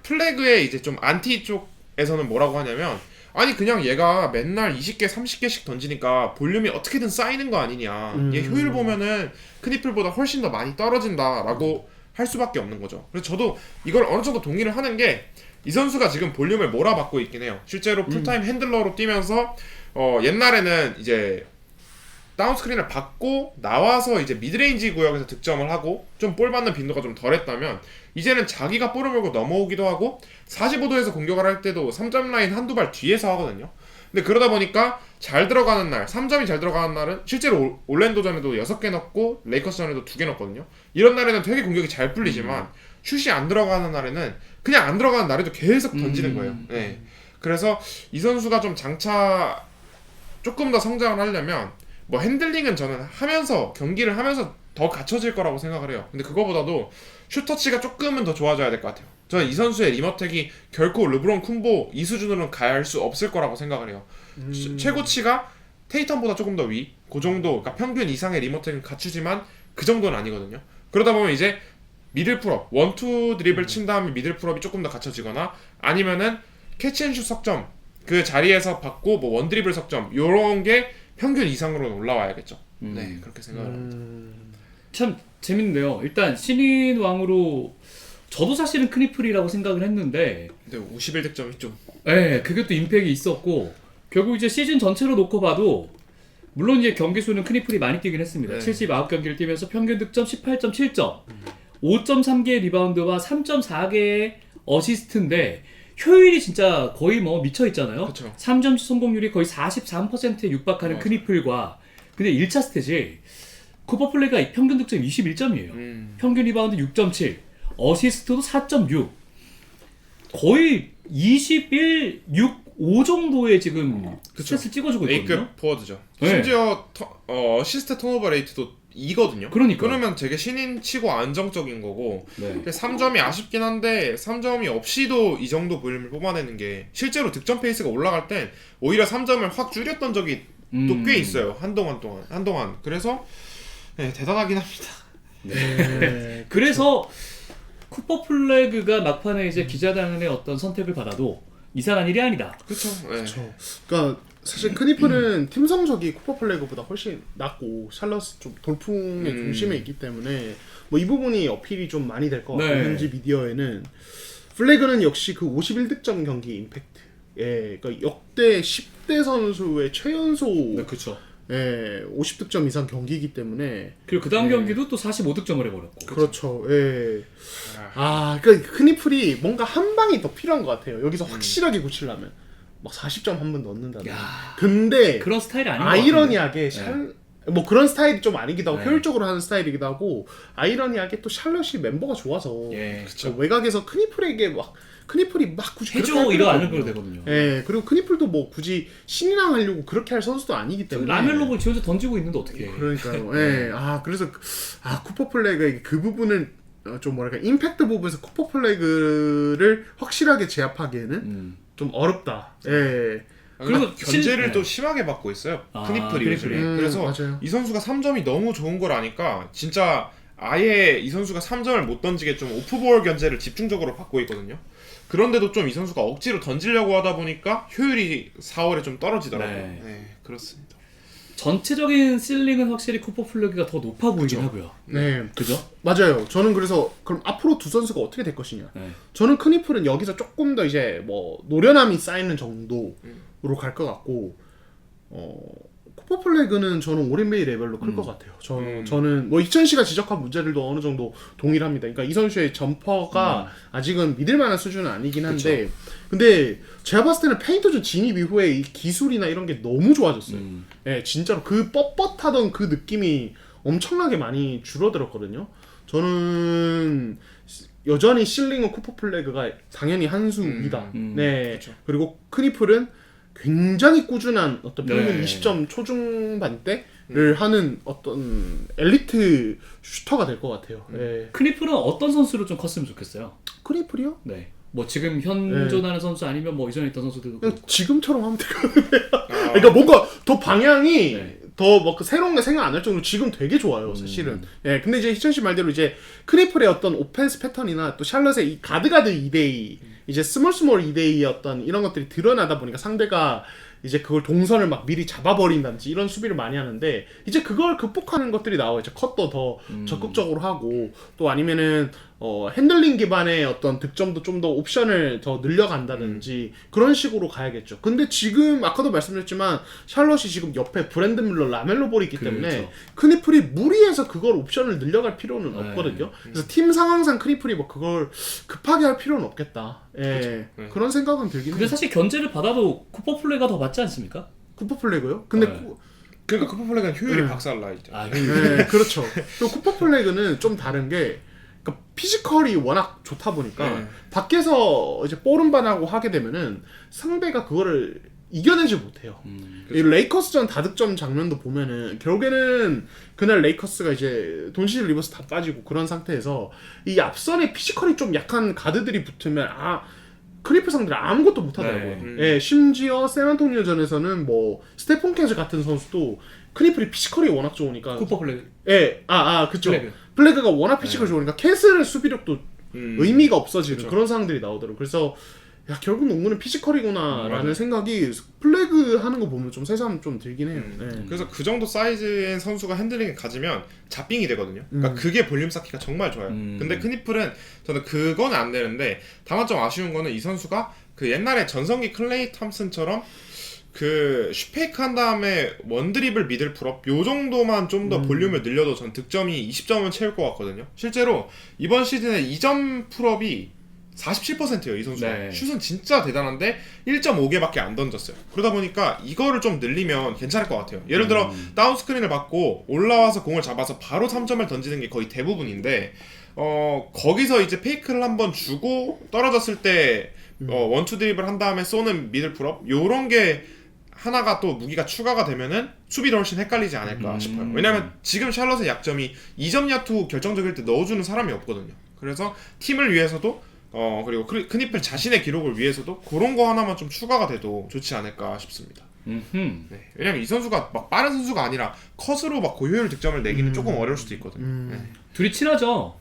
플래그의 이제 좀 안티 쪽에서는 뭐라고 하냐면 아니 그냥 얘가 맨날 20개 30개씩 던지니까 볼륨이 어떻게든 쌓이는 거 아니냐 얘 효율 보면은 크니플보다 훨씬 더 많이 떨어진다라고 할 수밖에 없는 거죠. 그래서 저도 이걸 어느 정도 동의를 하는 게 이 선수가 지금 볼륨을 몰아받고 있긴 해요. 실제로 풀타임 핸들러로 뛰면서 옛날에는 이제 다운스크린을 받고 나와서 이제 미드레인지 구역에서 득점을 하고 좀 볼 받는 빈도가 좀 덜했다면 이제는 자기가 볼을 몰고 넘어오기도 하고 45도에서 공격을 할 때도 3점 라인 한두 발 뒤에서 하거든요. 근데 그러다 보니까 잘 들어가는 날, 3점이 잘 들어가는 날은 실제로 올랜도전에도 6개 넣고 레이커스전에도 2개 넣었거든요. 이런 날에는 되게 공격이 잘 풀리지만 슛이 안 들어가는 날에는 그냥 안 들어가는 날에도 계속 던지는 거예요. 네. 그래서 이 선수가 좀 장차 조금 더 성장을 하려면 뭐 핸들링은 저는 하면서 경기를 하면서 더 갖춰질 거라고 생각을 해요. 근데 그거보다도 슛터치가 조금은 더 좋아져야 될 것 같아요. 저는 이 선수의 리머텍이 결코 르브론 쿤보 이 수준으로는 갈 수 없을 거라고 생각을 해요. 최고치가 테이텀보다 조금 더 위, 그 정도, 그러니까 평균 이상의 리머텍은 갖추지만 그 정도는 아니거든요. 그러다 보면 이제 미들 풀업, 원투 드립을 친 다음에 미들 풀업이 조금 더 갖춰지거나 아니면은 캐치앤슛 석점 그 자리에서 받고 뭐 원드리블 석점 요런 게 평균 이상으로는 올라와야겠죠. 네, 그렇게 생각을 합니다. 참 재밌네요. 일단 신인 왕으로 저도 사실은 크니플이라고 생각을 했는데 근데 51득점이 좀 네, 그게 또 임팩이 있었고 결국 이제 시즌 전체로 놓고 봐도 물론 이제 경기 수는 크니플이 많이 뛰긴 했습니다. 네. 79경기를 뛰면서 평균 득점 18.7점 5.3개의 리바운드와 3.4개의 어시스트인데 효율이 진짜 거의 뭐 미쳐 있잖아요. 그쵸. 3점 성공률이 거의 43%에 육박하는 크니플과 근데 1차 스탯이 쿠퍼 플레이가 평균 득점 21점이에요. 평균 리바운드 6.7, 어시스트도 4.6. 거의 21, 6, 5 정도의 지금 스탯을 찍어주고 있거든요. A급 포워드죠. 네. 심지어 어시스트 턴오버 레이트도 2거든요. 그러니까요. 그러면 되게 신인치고 안정적인 거고 네. 3점이 아쉽긴 한데 3점이 없이도 이 정도 볼륨을 뽑아내는 게 실제로 득점 페이스가 올라갈 땐 오히려 3점을 확 줄였던 적이 또 꽤 있어요. 한동안. 그래서 네, 대단하긴 합니다. 네. 그래서 쿠퍼 플래그가 막판에 이제 기자단의 어떤 선택을 받아도 이상한 일이 아니다. 그렇죠. 네. 그러니까 사실 크니플은 팀 성적이 쿠퍼 플래그보다 훨씬 낮고 샬럿이 좀 돌풍의 중심에 있기 때문에 뭐 이 부분이 어필이 좀 많이 될 것 같고 네. 현지 미디어에는 플래그는 역시 그 51득점 경기 임팩트 그러니까 역대 10대 선수의 최연소 네, 그렇죠. 50득점 이상 경기이기 때문에 그리고 그 다음 경기도 또 45득점을 해버렸고. 그렇죠. 그러니까 크니플이 뭔가 한 방이 더 필요한 것 같아요. 여기서 확실하게 굳히려면 막 40점 한 번 넣는다든지. 야, 근데 그런 스타일이 아닌 것 아이러니하게 같은데. 뭐 그런 스타일이 좀 아니기도 하고 네. 효율적으로 하는 스타일이기도 하고 아이러니하게 또 샬럿이 멤버가 좋아서 예. 그쵸. 외곽에서 크니플에게 막 크니플이 막 굳이 그렇게 해줘 할 이거 필요가 안 없거든요. 해도 되거든요. 예, 그리고 크니플도 뭐 굳이 신이랑 하려고 그렇게 할 선수도 아니기 때문에 라멜로볼 지원자 던지고 있는데 어떻게? 그러니까요. 예. 그래서 쿠퍼 플래그 그 부분은 좀 뭐랄까 임팩트 부분에서 쿠퍼 플래그를 확실하게 제압하기에는 좀 어렵다. 예. 그리고 그리고 견제를 실- 또 심하게 받고 있어요. 아, 크니플이 요즘에. 크니플이. 그래서 맞아요. 이 선수가 3점이 너무 좋은 걸 아니까 진짜 아예 이 선수가 3점을 못 던지게 좀 오프볼 견제를 집중적으로 받고 있거든요. 그런데도 좀 이 선수가 억지로 던지려고 하다 보니까 효율이 4월에 좀 떨어지더라고요. 네. 네, 그렇습니다. 전체적인 실링은 확실히 쿠퍼 플래그가 더 높아 보이긴 하고요. 네. 그죠? 맞아요. 저는 그래서 그럼 앞으로 두 선수가 어떻게 될 것이냐. 네. 저는 크니플은 여기서 조금 더 이제 뭐 노련함이 쌓이는 정도로 갈 것 같고 쿠퍼 플래그는 저는 오렌베이 레벨로 클 것 같아요. 저는 뭐 이천 씨가 지적한 문제들도 어느 정도 동일합니다. 그러니까 이 선수의 점퍼가 아직은 믿을 만한 수준은 아니긴 한데 근데 제가 봤을 때는 페인트존 진입 이후에 이 기술이나 이런 게 너무 좋아졌어요. 예, 진짜로 그 뻣뻣하던 그 느낌이 엄청나게 많이 줄어들었거든요. 저는 여전히 실링은 쿠퍼 플래그가 당연히 한 수 위다. 네. 그쵸. 그리고 크니플은 굉장히 꾸준한 어떤 평균 네. 20점 초중반대를 하는 어떤 엘리트 슈터가 될 것 같아요. 예. 크니플은 어떤 선수로 좀 컸으면 좋겠어요? 크니플이요? 네. 뭐 지금 현존하는 선수 아니면 뭐 이전에 있던 선수들도 그냥 그렇고. 지금처럼 하면 되거든요. 그러니까 뭔가 더 방향이 네. 더 막 새로운 게 생각 안 할 정도로 지금 되게 좋아요, 사실은. 예, 근데 이제 희천 씨 말대로 이제 크니플의 어떤 오펜스 패턴이나 또 샬럿의 이 가드가드 2대2, 이제 스몰 2대2의 어떤 이런 것들이 드러나다 보니까 상대가 이제 그걸 동선을 막 미리 잡아버린다든지 이런 수비를 많이 하는데 이제 그걸 극복하는 것들이 나와요. 이제 컷도 더 적극적으로 하고 또 아니면은 핸들링 기반의 어떤 득점도 좀 더 옵션을 더 늘려간다든지 그런 식으로 가야겠죠. 근데 지금 아까도 말씀드렸지만 샬럿이 지금 옆에 브랜든 밀러, 라멜로 볼이 있기 때문에 그렇죠. 크니플이 무리해서 그걸 옵션을 늘려갈 필요는 네. 없거든요. 그래서 팀 상황상 크니플이 뭐 그걸 급하게 할 필요는 없겠다. 예, 네. 그런 생각은 들긴 근데 해요. 사실 견제를 받아도 쿠퍼 플레이가 더 맞지 않습니까? 쿠퍼 플래그요? 근데 네. 그러니까 쿠퍼 플래그는 효율이 네. 박살나 있죠. 아, 네, 그렇죠. 그리고 쿠퍼 플래그는 좀 다른 게 그러니까 피지컬이 워낙 좋다 보니까 네. 밖에서 이제 볼음반하고 하게 되면은 상대가 그거를 이겨내지 못해요. 이 레이커스전 다득점 장면도 보면은 결국에는 그날 레이커스가 이제 돈시드 리버스 다 빠지고 그런 상태에서 이 앞선에 피지컬이 좀 약한 가드들이 붙으면 크리프 상대를 아무것도 못하더라고요. 네. 예, 심지어 샌안토니오전에서는 뭐 스테폰 캐즈 같은 선수도 크리플이 피지컬이 워낙 좋으니까 쿠퍼 플레이. 예, 그쵸. 플래그. 플래그가 워낙 피지컬이 좋으니까 캐슬의 수비력도 의미가 없어지는 그쵸. 그런 상황들이 나오더라고요. 그래서 야 결국 농구는 피지컬이구나라는 맞아요. 생각이 플래그 하는 거 보면 좀 새삼 좀 들긴 해요. 예. 그래서 그 정도 사이즈의 선수가 핸들링을 가지면 잡빙이 되거든요. 그러니까 그게 볼륨 쌓기가 정말 좋아요. 근데 크니플은 저는 그건 안 되는데 다만 좀 아쉬운 거는 이 선수가 그 옛날에 전성기 클레이 탐슨처럼 그 슈페이크 한 다음에 원드리블 미들 풀업 요 정도만 좀 더 볼륨을 늘려도 전 득점이 20점은 채울 것 같거든요. 실제로 이번 시즌에 2점 풀업이 47%예요 이 선수가. 네. 슛은 진짜 대단한데 1.5개밖에 안 던졌어요. 그러다 보니까 이거를 좀 늘리면 괜찮을 것 같아요. 예를 들어 다운 스크린을 받고 올라와서 공을 잡아서 바로 3점을 던지는 게 거의 대부분인데 거기서 이제 페이크를 한번 주고 떨어졌을 때 원투 드립을 한 다음에 쏘는 미들 풀업 요런 게 하나가 또 무기가 추가가 되면은 수비도 훨씬 헷갈리지 않을까 싶어요. 왜냐면 지금 샬럿의 약점이 2점 야투 결정적일 때 넣어주는 사람이 없거든요. 그래서 팀을 위해서도 그리고 크니플 자신의 기록을 위해서도 그런 거 하나만 좀 추가가 돼도 좋지 않을까 싶습니다. 네. 왜냐면 이 선수가 막 빠른 선수가 아니라 컷으로 막 고효율 득점을 내기는 조금 어려울 수도 있거든요. 네. 둘이 친하죠.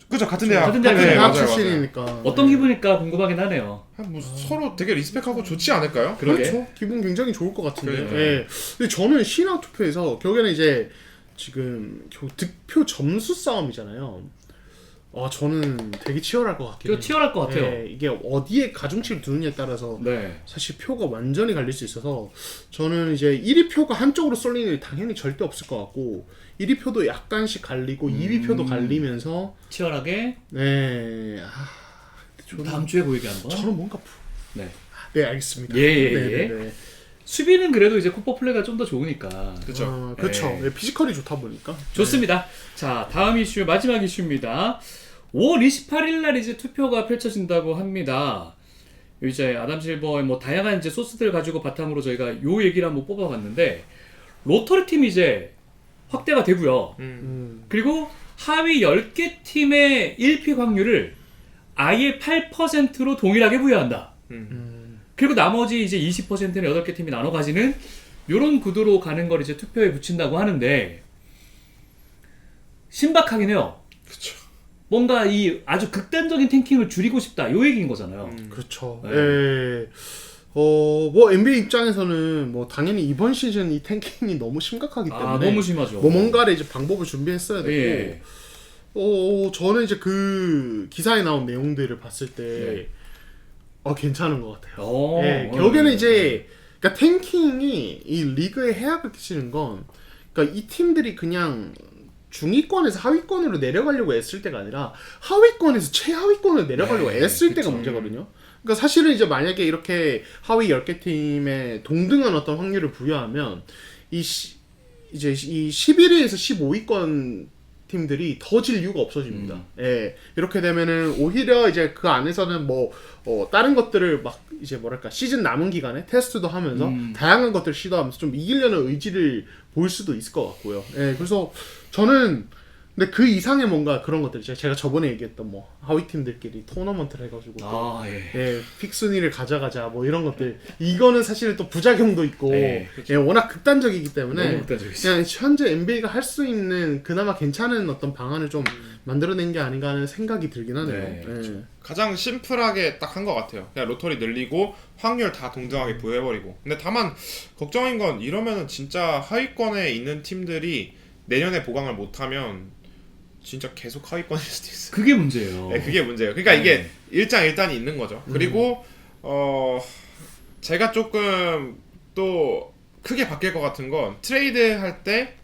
그죠 같은 대학 같은 대학이에요. 대학 맞아요, 출신이니까 어떤 기분일까 궁금하긴 하네요. 뭐 서로 되게 리스펙하고 좋지 않을까요? 그러게. 그렇죠. 기분 굉장히 좋을 것 같은데. 그러니까요. 예. 근데 저는 신학 투표에서 결국에는 이제 지금 득표 점수 싸움이잖아요. 저는 되게 치열할 것 같긴 이거 해요. 치열할 것 같아요. 예, 이게 어디에 가중치를 두느냐에 따라서 네. 사실 표가 완전히 갈릴 수 있어서 저는 이제 1위 표가 한쪽으로 쏠리는 일이 당연히 절대 없을 것 같고 1위 표도 약간씩 갈리고 2위 표도 갈리면서 치열하게 네. 다음 주에 보이게 한번. 저는 뭔가 네. 네 알겠습니다. 예. 네. 수비는 그래도 이제 쿠퍼 플레이가 좀 더 좋으니까. 그렇죠. 그렇죠. 네. 네, 피지컬이 좋다 보니까. 좋습니다. 자, 다음 이슈, 마지막 이슈입니다. 5월 28일 날 이제 투표가 펼쳐진다고 합니다. 이제 아담 실버의 뭐 다양한 이제 소스들 가지고 바탕으로 저희가 요 얘기를 한번 뽑아봤는데, 로터리 팀이 이제 확대가 되고요. 그리고 하위 10개 팀의 1픽 확률을 아예 8%로 동일하게 부여한다. 그리고 나머지 이제 20%는 8개 팀이 나눠 가지는 요런 구도로 가는 걸 이제 투표에 붙인다고 하는데, 신박하긴 해요. 그쵸. 뭔가 이 아주 극단적인 탱킹을 줄이고 싶다, 요 얘기인 거잖아요. 그렇죠. 네. 예. 뭐 NBA 입장에서는 뭐 당연히 이번 시즌 이 탱킹이 너무 심각하기 때문에 아, 너무 심하죠. 뭐 뭔가를 이제 방법을 준비했어야 됐고 예. 저는 이제 그 기사에 나온 내용들을 봤을 때 네. 괜찮은 것 같아요. 어, 결국에는 이제 그러니까 탱킹이 이 리그에 해악을 끼치는 건 그러니까 이 팀들이 그냥 중위권에서 하위권으로 내려가려고 애쓸 때가 아니라 하위권에서 최하위권으로 내려가려고 네, 애쓸 그쵸. 때가 문제거든요. 그러니까 사실은 이제 만약에 이렇게 하위 10개 팀에 동등한 어떤 확률을 부여하면 이제 이 11위에서 15위권 팀들이 더 질 이유가 없어집니다. 예. 이렇게 되면은 오히려 이제 그 안에서는 뭐 다른 것들을 막 이제 뭐랄까 시즌 남은 기간에 테스트도 하면서 다양한 것들을 시도하면서 좀 이기려는 의지를 보일 수도 있을 것 같고요. 예. 그래서 저는 근데 그 이상의 뭔가 그런 것들 제가 저번에 얘기했던 뭐 하위 팀들끼리 토너먼트를 해가지고 또 예. 픽 순위를 가져가자 뭐 이런 것들 이거는 사실은 또 부작용도 있고 네, 워낙 극단적이기 때문에 너무 극단적이지. 그냥 현재 NBA가 할 수 있는 그나마 괜찮은 어떤 방안을 좀 만들어낸 게 아닌가 하는 생각이 들긴 하네요. 네, 예. 가장 심플하게 딱 한 것 같아요. 그냥 로터리 늘리고 확률 다 동등하게 부여해버리고. 근데 다만 걱정인 건 이러면은 진짜 하위권에 있는 팀들이 내년에 보강을 못하면 진짜 계속 하위권일 수도 있어요. 그게 문제예요. 네, 그게 문제예요. 그러니까 이게 일장일단이 있는 거죠. 그리고 제가 조금 또 크게 바뀔 것 같은 건 트레이드 할 때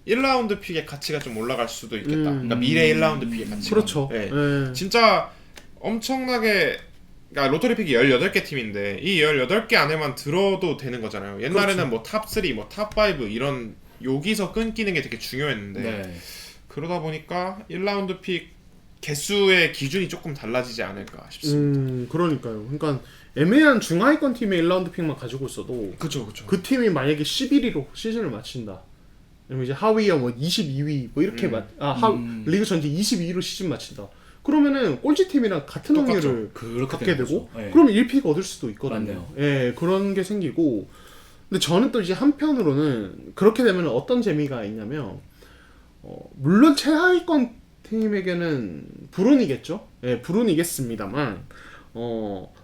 1라운드 픽의 가치가 좀 올라갈 수도 있겠다. 그러니까 미래 1라운드 픽의 가치가. 그렇죠. 네. 예. 진짜 엄청나게 그러니까 로터리 픽이 18개 팀인데 이 18개 안에만 들어도 되는 거잖아요. 옛날에는 그렇죠. 뭐 탑 3, 뭐 탑 5 이런 여기서 끊기는 게 되게 중요했는데 네. 그러다 보니까 1라운드 픽 개수의 기준이 조금 달라지지 않을까 싶습니다. 그러니까요. 그러니까 애매한 중하위권 팀의 1라운드 픽만 가지고 있어도 그쵸. 그 팀이 만약에 11위로 시즌을 마친다. 그러면 이제 하위야 뭐 22위 뭐 이렇게 리그 전체 22위로 시즌 마친다. 그러면은 꼴찌 팀이랑 같은 똑같죠. 확률을 그렇게 갖게 되는 되고 거죠. 예. 그러면 1픽 얻을 수도 있거든요. 맞네요. 예, 그런 게 생기고 근데 저는 또 이제 한편으로는 그렇게 되면 어떤 재미가 있냐면 물론 최하위권 팀에게는 불운이겠죠. 예, 불운이겠습니다만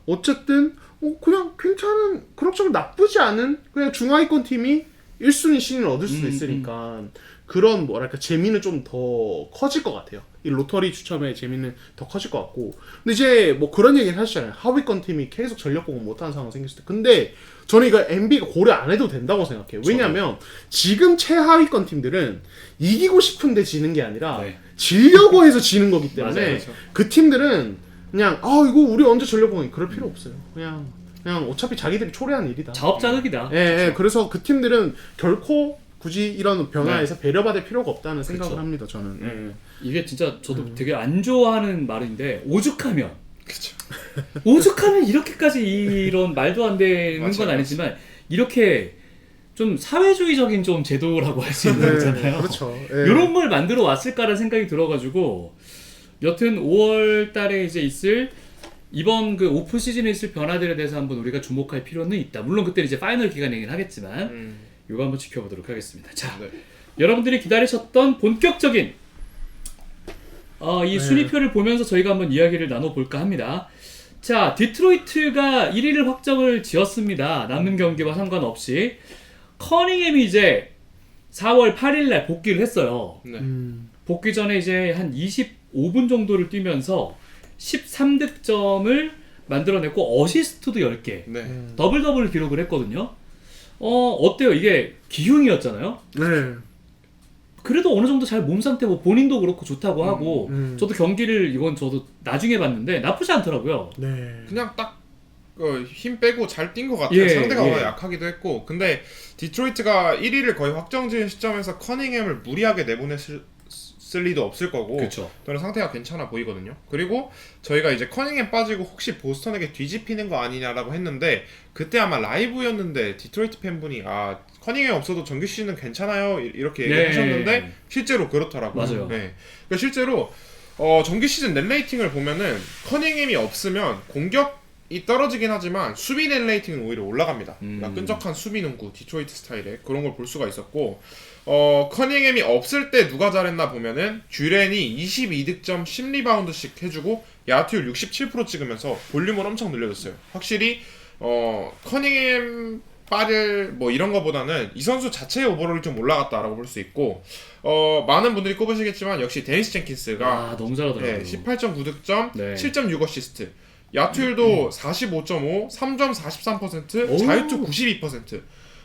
어쨌든 그냥 괜찮은 그럭저럭 나쁘지 않은 그냥 중하위권 팀이 1순위 신인을 얻을 수도 있으니까 그런 뭐랄까 재미는 좀 더 커질 것 같아요. 이 로터리 추첨의 재미는 더 커질 것 같고 근데 이제 뭐 그런 얘기를 하시잖아요. 하위권 팀이 계속 전력 공급 못하는 상황 생겼을 때 근데 저는 이거 NBA가 고려 안 해도 된다고 생각해요. 왜냐면 지금 최하위권 팀들은 이기고 싶은데 지는 게 아니라 네. 지려고 해서 지는 거기 때문에 맞아요, 그렇죠. 그 팀들은 그냥 이거 우리 언제 전력 공급 그럴 필요 없어요. 그냥 어차피 자기들이 초래한 일이다. 자업자득이다. 예, 그래서 그 팀들은 결코 굳이 이런 변화에서 배려받을 필요가 없다는 생각을 그쵸. 합니다. 저는. 이게 진짜 저도 되게 안 좋아하는 말인데 오죽하면 그쵸. 오죽하면 이렇게까지 이런 말도 안 되는 건 맞아요. 아니지만 이렇게 좀 사회주의적인 좀 제도라고 할 수 있는 거잖아요. 그렇죠. 이런 걸 만들어 왔을까라는 생각이 들어가지고 여튼 5월 달에 이제 있을 이번 그 오프 시즌에 있을 변화들에 대해서 한번 우리가 주목할 필요는 있다. 물론 그때는 이제 파이널 기간이긴 하겠지만 이거 한번 지켜보도록 하겠습니다. 자, 네. 여러분들이 기다리셨던 본격적인 이 순위표를 보면서 저희가 한번 이야기를 나눠볼까 합니다. 자, 디트로이트가 1위를 확정을 지었습니다. 남은 경기와 상관없이. 커닝햄이 이제 4월 8일날 복귀를 했어요. 네. 복귀 전에 이제 한 25분 정도를 뛰면서 13득점을 만들어냈고 어시스트도 10개. 네. 더블 기록을 했거든요. 어때요? 이게 기흉이었잖아요. 네. 그래도 어느 정도 잘 몸 상태 뭐 본인도 그렇고 좋다고 하고 저도 경기를 이건 저도 나중에 봤는데 나쁘지 않더라고요. 네. 그냥 딱 힘 빼고 잘 뛴 것 같아요. 예, 상대가 예. 워낙 약하기도 했고. 근데 디트로이트가 1위를 거의 확정 지은 시점에서 커닝햄을 무리하게 내보냈을 리도 없을 거고 그렇죠. 저는 상태가 괜찮아 보이거든요. 그리고 저희가 이제 커닝햄 빠지고 혹시 보스턴에게 뒤집히는 거 아니냐라고 했는데 그때 아마 라이브였는데 디트로이트 팬분이 커닝햄 없어도 정규 시즌은 괜찮아요 이렇게 얘기하셨는데 실제로 그렇더라고요. 맞아요. 네. 그러니까 실제로 정규 시즌 넷 레이팅을 보면은 커닝햄이 없으면 공격이 떨어지긴 하지만 수비 넷 레이팅은 오히려 올라갑니다. 그러니까 끈적한 수비 농구 디트로이트 스타일의 그런 걸 볼 수가 있었고 커닝햄이 없을 때 누가 잘했나 보면은 듀렌이 22득점 10리바운드씩 해주고 야투율 67% 찍으면서 볼륨을 엄청 늘려줬어요. 확실히 커닝햄 빠를 뭐 이런 거보다는 이 선수 자체의 오버롤이 좀 올라갔다라고 볼 수 있고 많은 분들이 꼽으시겠지만 역시 데니스 젠킨스가 너무 잘하더라고요. 18.9득점 네. 7.6 어시스트 야투율도 45.5 3점 43% 오. 자유투 92%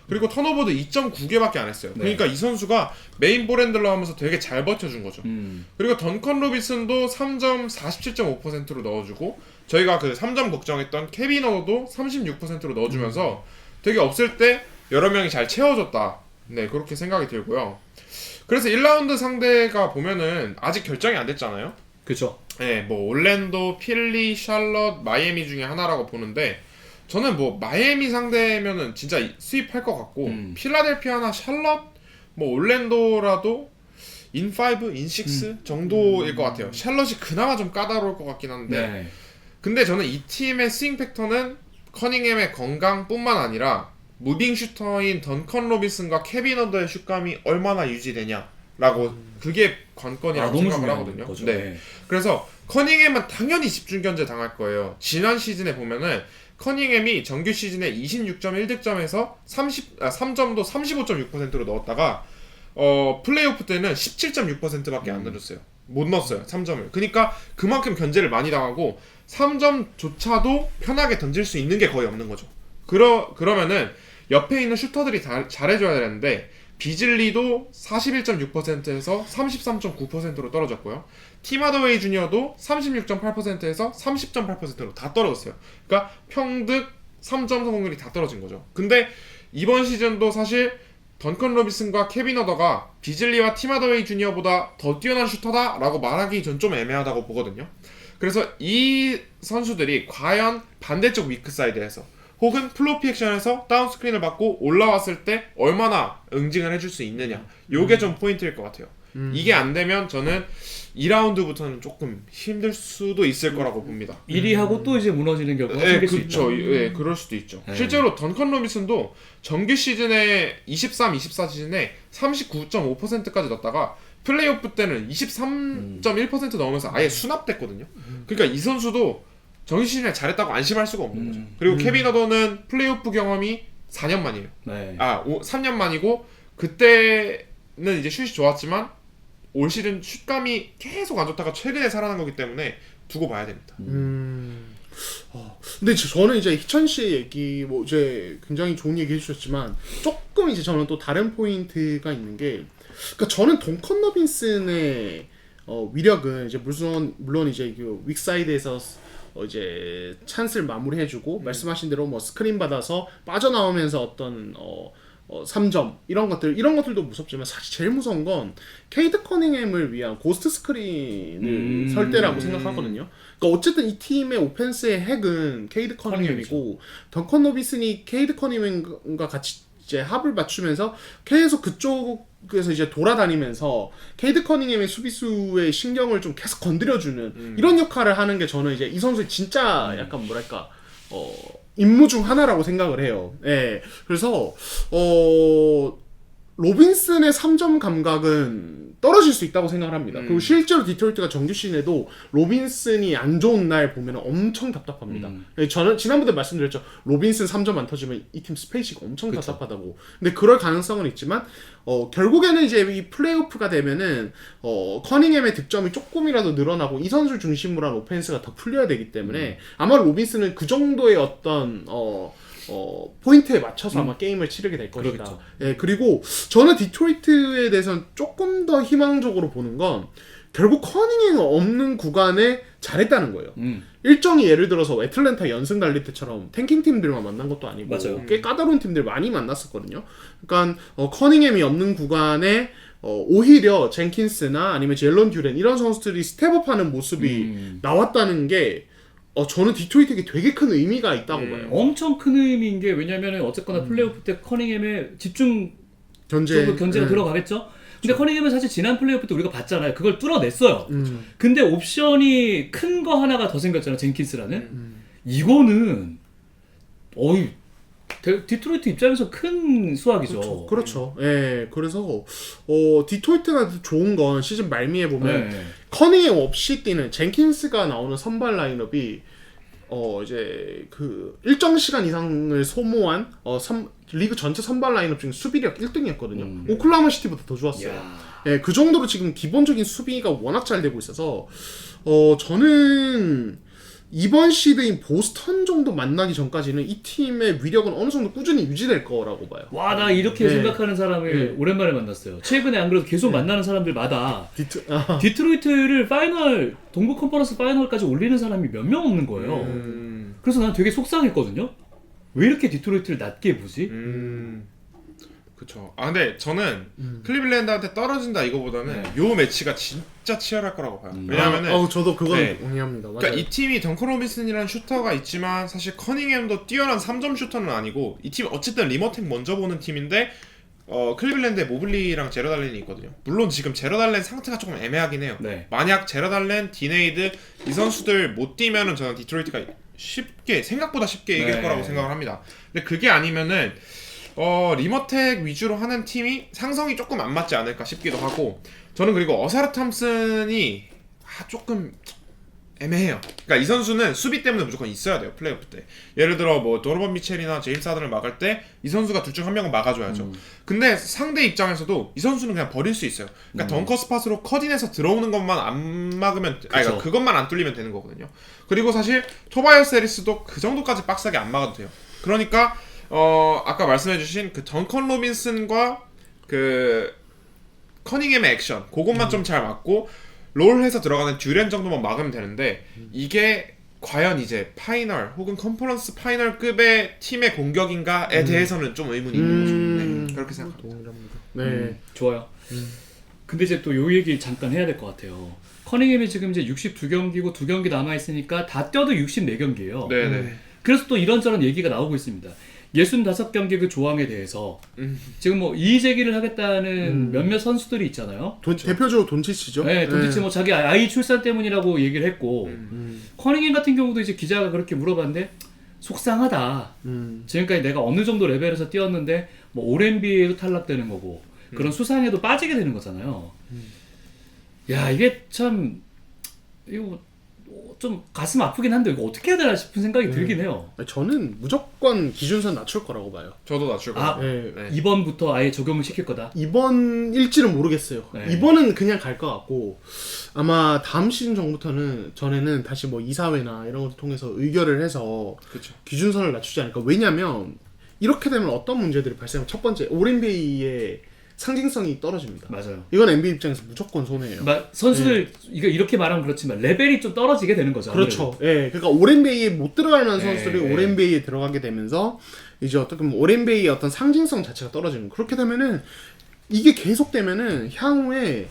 그리고 턴오버도 2.9개밖에 안 했어요. 네. 그러니까 이 선수가 메인 볼 핸들러 하면서 되게 잘 버텨준 거죠. 그리고 던컨 로빈슨도 3점 47.5%로 넣어주고 저희가 그 3점 걱정했던 케빈 어도 36%로 넣어주면서 되게 없을 때 여러 명이 잘 채워줬다. 네, 그렇게 생각이 들고요. 그래서 1라운드 상대가 보면은 아직 결정이 안 됐잖아요. 그렇죠. 네, 뭐 올랜도, 필리, 샬럿, 마이애미 중에 하나라고 보는데 저는 뭐 마이애미 상대면은 진짜 수입할 것 같고 필라델피아나 샬럿, 뭐 올랜도라도 인5, 인6 정도일 것 같아요. 샬럿이 그나마 좀 까다로울 것 같긴 한데 네. 근데 근데 저는 이 팀의 스윙 팩터는 커닝햄의 건강뿐만 아니라 무빙 슈터인 던컨 로빈슨과 케빈 어더의 슛감이 얼마나 유지되냐라고 그게 관건이라고 너무 생각을 중요한 하거든요. 거죠. 네. 그래서 커닝햄은 당연히 집중 견제 당할 거예요. 지난 시즌에 보면은 커닝햄이 정규 시즌에 26.1득점에서 3점도 35.6%로 넣었다가 플레이오프 때는 17.6%밖에 안 넣었어요. 못 넣었어요. 3점을. 그러니까 그만큼 견제를 많이 당하고 3점조차도 편하게 던질 수 있는 게 거의 없는 거죠. 그러면은 옆에 있는 슈터들이 잘해줘야 되는데 비즐리도 41.6%에서 33.9%로 떨어졌고요. 팀 하더웨이 주니어도 36.8%에서 30.8%로 다 떨어졌어요. 그러니까 평득 3점 성공률이 다 떨어진 거죠. 근데 이번 시즌도 사실 던컨 로빈슨과 케빈 어더가 비즐리와 팀 하더웨이 주니어보다 더 뛰어난 슈터다라고 말하기 전 좀 애매하다고 보거든요. 그래서 이 선수들이 과연 반대쪽 위크사이드에서 혹은 플로피 액션에서 다운 스크린을 받고 올라왔을 때 얼마나 응징을 해줄 수 있느냐 요게 좀 포인트일 것 같아요. 이게 안 되면 저는 2라운드부터는 조금 힘들 수도 있을 거라고 봅니다. 1위하고 또 이제 무너지는 결과가 네, 생길 수 있다. 그렇죠. 예, 그럴 수도 있죠. 네. 실제로 던컨 로빈슨도 정규 시즌에 24 시즌에 39.5%까지 넣었다가 플레이오프 때는 23.1% 넣으면서 아예 수납됐거든요. 그러니까 이 선수도 정규 시즌에 잘했다고 안심할 수가 없는 거죠. 그리고 케빈 어더는 플레이오프 경험이 4년 만이에요. 네. 3년 만이고 그때는 이제 슛이 좋았지만 올 시즌 슛감이 계속 안 좋다가 최근에 살아난 거기 때문에 두고 봐야 됩니다. 근데 저는 이제 희천 씨의 얘기 뭐 이제 굉장히 좋은 얘기 해주셨지만 조금 이제 저는 또 다른 포인트가 있는 게 그러니까 저는 던컨 로빈슨의 위력은 이제 물론 이제 그 윅사이드에서 이제 찬스를 마무리해주고 말씀하신 대로 뭐 스크린 받아서 빠져나오면서 어떤 3점 이런 것들도 무섭지만 사실 제일 무서운 건 케이드 커닝햄을 위한 고스트 스크린을 설 때라고 생각하거든요. 그러니까 어쨌든 이 팀의 오펜스의 핵은 케이드 커닝햄이고 던컨 로빈슨이 케이드 커닝햄과 같이 이제 합을 맞추면서 계속 그쪽에서 이제 돌아다니면서 케이드 커닝햄의 수비수의 신경을 좀 계속 건드려주는 이런 역할을 하는 게 저는 이제 이 선수의 진짜 약간 뭐랄까 임무 중 하나라고 생각을 해요. 예. 그래서 로빈슨의 3점 감각은 떨어질 수 있다고 생각을 합니다. 그리고 실제로 디트로이트가 정규 시즌에도 로빈슨이 안 좋은 날 보면 엄청 답답합니다. 저는 지난번에 말씀드렸죠. 로빈슨 3점 안 터지면 이 팀 스페이시가 엄청 답답하다고. 근데 그럴 가능성은 있지만 결국에는 이제 이 플레이오프가 되면은 커닝햄의 득점이 조금이라도 늘어나고 이 선수를 중심으로 한 오펜스가 더 풀려야 되기 때문에 아마 로빈슨은 그 정도의 어떤 포인트에 맞춰서 아마 게임을 치르게 될 것이다. 그렇죠. 예, 그리고 저는 디트로이트에 대해서는 조금 더 희망적으로 보는 건 결국 커닝햄 없는 구간에 잘했다는 거예요. 일정이 예를 들어서 애틀랜타 연승 달릴 때처럼 탱킹 팀들만 만난 것도 아니고 맞아요. 꽤 까다로운 팀들 많이 만났었거든요. 그러니까 커닝햄이 없는 구간에 오히려 젠킨스나 아니면 젤런 듀렌 이런 선수들이 스텝업하는 모습이 나왔다는 게 저는 디트로이트에게 되게 큰 의미가 있다고 봐요. 엄청 큰 의미인 게 왜냐면은 어쨌거나 플레이오프 때 커닝햄의 집중 견제 견제가 들어가겠죠. 근데 커닝햄은 사실 지난 플레이오프 때 우리가 봤잖아요. 그걸 뚫어냈어요. 근데 옵션이 큰 거 하나가 더 생겼잖아요. 젠킨스라는. 이거는 디트로이트 입장에서 큰 수확이죠. 그렇죠. 예. 그래서 디트로이트가 좋은 건 시즌 말미에 보면 네. 커닝햄 없이 뛰는 젠킨스가 나오는 선발 라인업이 이제 그 일정 시간 이상을 소모한 리그 전체 선발 라인업 중에 수비력 1등이었거든요. 오클라호마 시티보다 더 좋았어요. 예, 그 정도로 지금 기본적인 수비가 워낙 잘 되고 있어서 저는 이번 시드인 보스턴 정도 만나기 전까지는 이 팀의 위력은 어느 정도 꾸준히 유지될 거라고 봐요. 와, 나 이렇게 생각하는 사람을 오랜만에 만났어요. 최근에 안 그래도 계속 만나는 사람들마다 디트로이트를 동부 컨퍼런스 파이널까지 올리는 사람이 몇 명 없는 거예요. 그래서 난 되게 속상했거든요. 왜 이렇게 디트로이트를 낮게 보지? 그쵸. 근데 저는 클리블랜드한테 떨어진다 이거보다는 요 매치가 진짜 치열할 거라고 봐요. 왜냐면은 저도 그건 네. 동의합니다. 맞아요. 그러니까 이 팀이 덩컨 로빈슨이라는 슈터가 있지만 사실 커닝햄도 뛰어난 3점 슈터는 아니고 이 팀 어쨌든 리머텍 먼저 보는 팀인데 클리블랜드에 모블리랑 제러 달렌이 있거든요. 물론 지금 제러 달렌 상태가 조금 애매하긴 해요. 네. 만약 제러 달렌, 디네이드 이 선수들 못 뛰면은 저는 디트로이트가 생각보다 쉽게 이길 거라고 생각을 합니다. 근데 그게 아니면은 리머텍 위주로 하는 팀이 상성이 조금 안 맞지 않을까 싶기도 하고 저는 그리고 어사르 탐슨이 조금 애매해요. 그러니까 이 선수는 수비 때문에 무조건 있어야 돼요. 플레이오프 때. 예를 들어 뭐 도노반 미첼이나 제임스 하든을 막을 때 이 선수가 둘 중 한 명은 막아줘야죠. 근데 상대 입장에서도 이 선수는 그냥 버릴 수 있어요. 그러니까 덩커 스팟으로 컷인해서 들어오는 것만 안 막으면 그러니까 그것만 안 뚫리면 되는 거거든요. 그리고 사실 토바이어스 해리스도 그 정도까지 빡세게 안 막아도 돼요. 그러니까 아까 말씀해주신 그 덩컨 로빈슨과 그 커닝햄의 액션 그것만 좀 잘 맞고 롤해서 들어가는 듀렌 정도만 막으면 되는데 이게 과연 이제 파이널 혹은 컨퍼런스 파이널급의 팀의 공격인가에 대해서는 좀 의문이 있는 거죠. 네, 그렇게 생각합니다. 네. 좋아요. 근데 이제 또 요 얘기 잠깐 해야 될 것 같아요. 커닝햄이 지금 이제 62경기고 2경기 남아있으니까 다 뛰어도 64경기예요. 네네. 그래서 또 이런저런 얘기가 나오고 있습니다. 65경기 그 조항에 대해서 지금 뭐 이의 제기를 하겠다는 몇몇 선수들이 있잖아요. 대표적으로 돈치치죠. 네, 돈치치 뭐 자기 아이 출산 때문이라고 얘기를 했고 커닝햄 같은 경우도 이제 기자가 그렇게 물어봤는데 속상하다. 지금까지 내가 어느 정도 레벨에서 뛰었는데 뭐 올 NBA도 탈락되는 거고 그런 수상에도 빠지게 되는 거잖아요. 야, 이게 참 이거 좀 가슴 아프긴 한데 이거 어떻게 해야 되나 싶은 생각이 들긴 해요. 저는 무조건 기준선 낮출 거라고 봐요. 저도 낮출 거예요. 네. 이번부터 아예 적용을 시킬 거다. 이번일지는 모르겠어요. 네. 이번은 그냥 갈 것 같고 아마 다음 시즌 전부터는 다시 뭐 이사회나 이런 것을 통해서 의결을 해서 그쵸. 기준선을 낮추지 않을까. 왜냐면 이렇게 되면 어떤 문제들이 발생하면 첫 번째 올 NBA의 상징성이 떨어집니다. 맞아요. 이건 NBA 입장에서 무조건 손해예요. 선수들 이거 이렇게 말하면 그렇지만 레벨이 좀 떨어지게 되는 거죠. 그렇죠. 예, 그러니까 올 NBA에 못 들어갈 만한 네. 선수들이 올 NBA에 들어가게 되면서 이제 어떻게 보면 올 NBA의 어떤 상징성 자체가 떨어지는 거예요. 그렇게 되면은 이게 계속되면은 향후에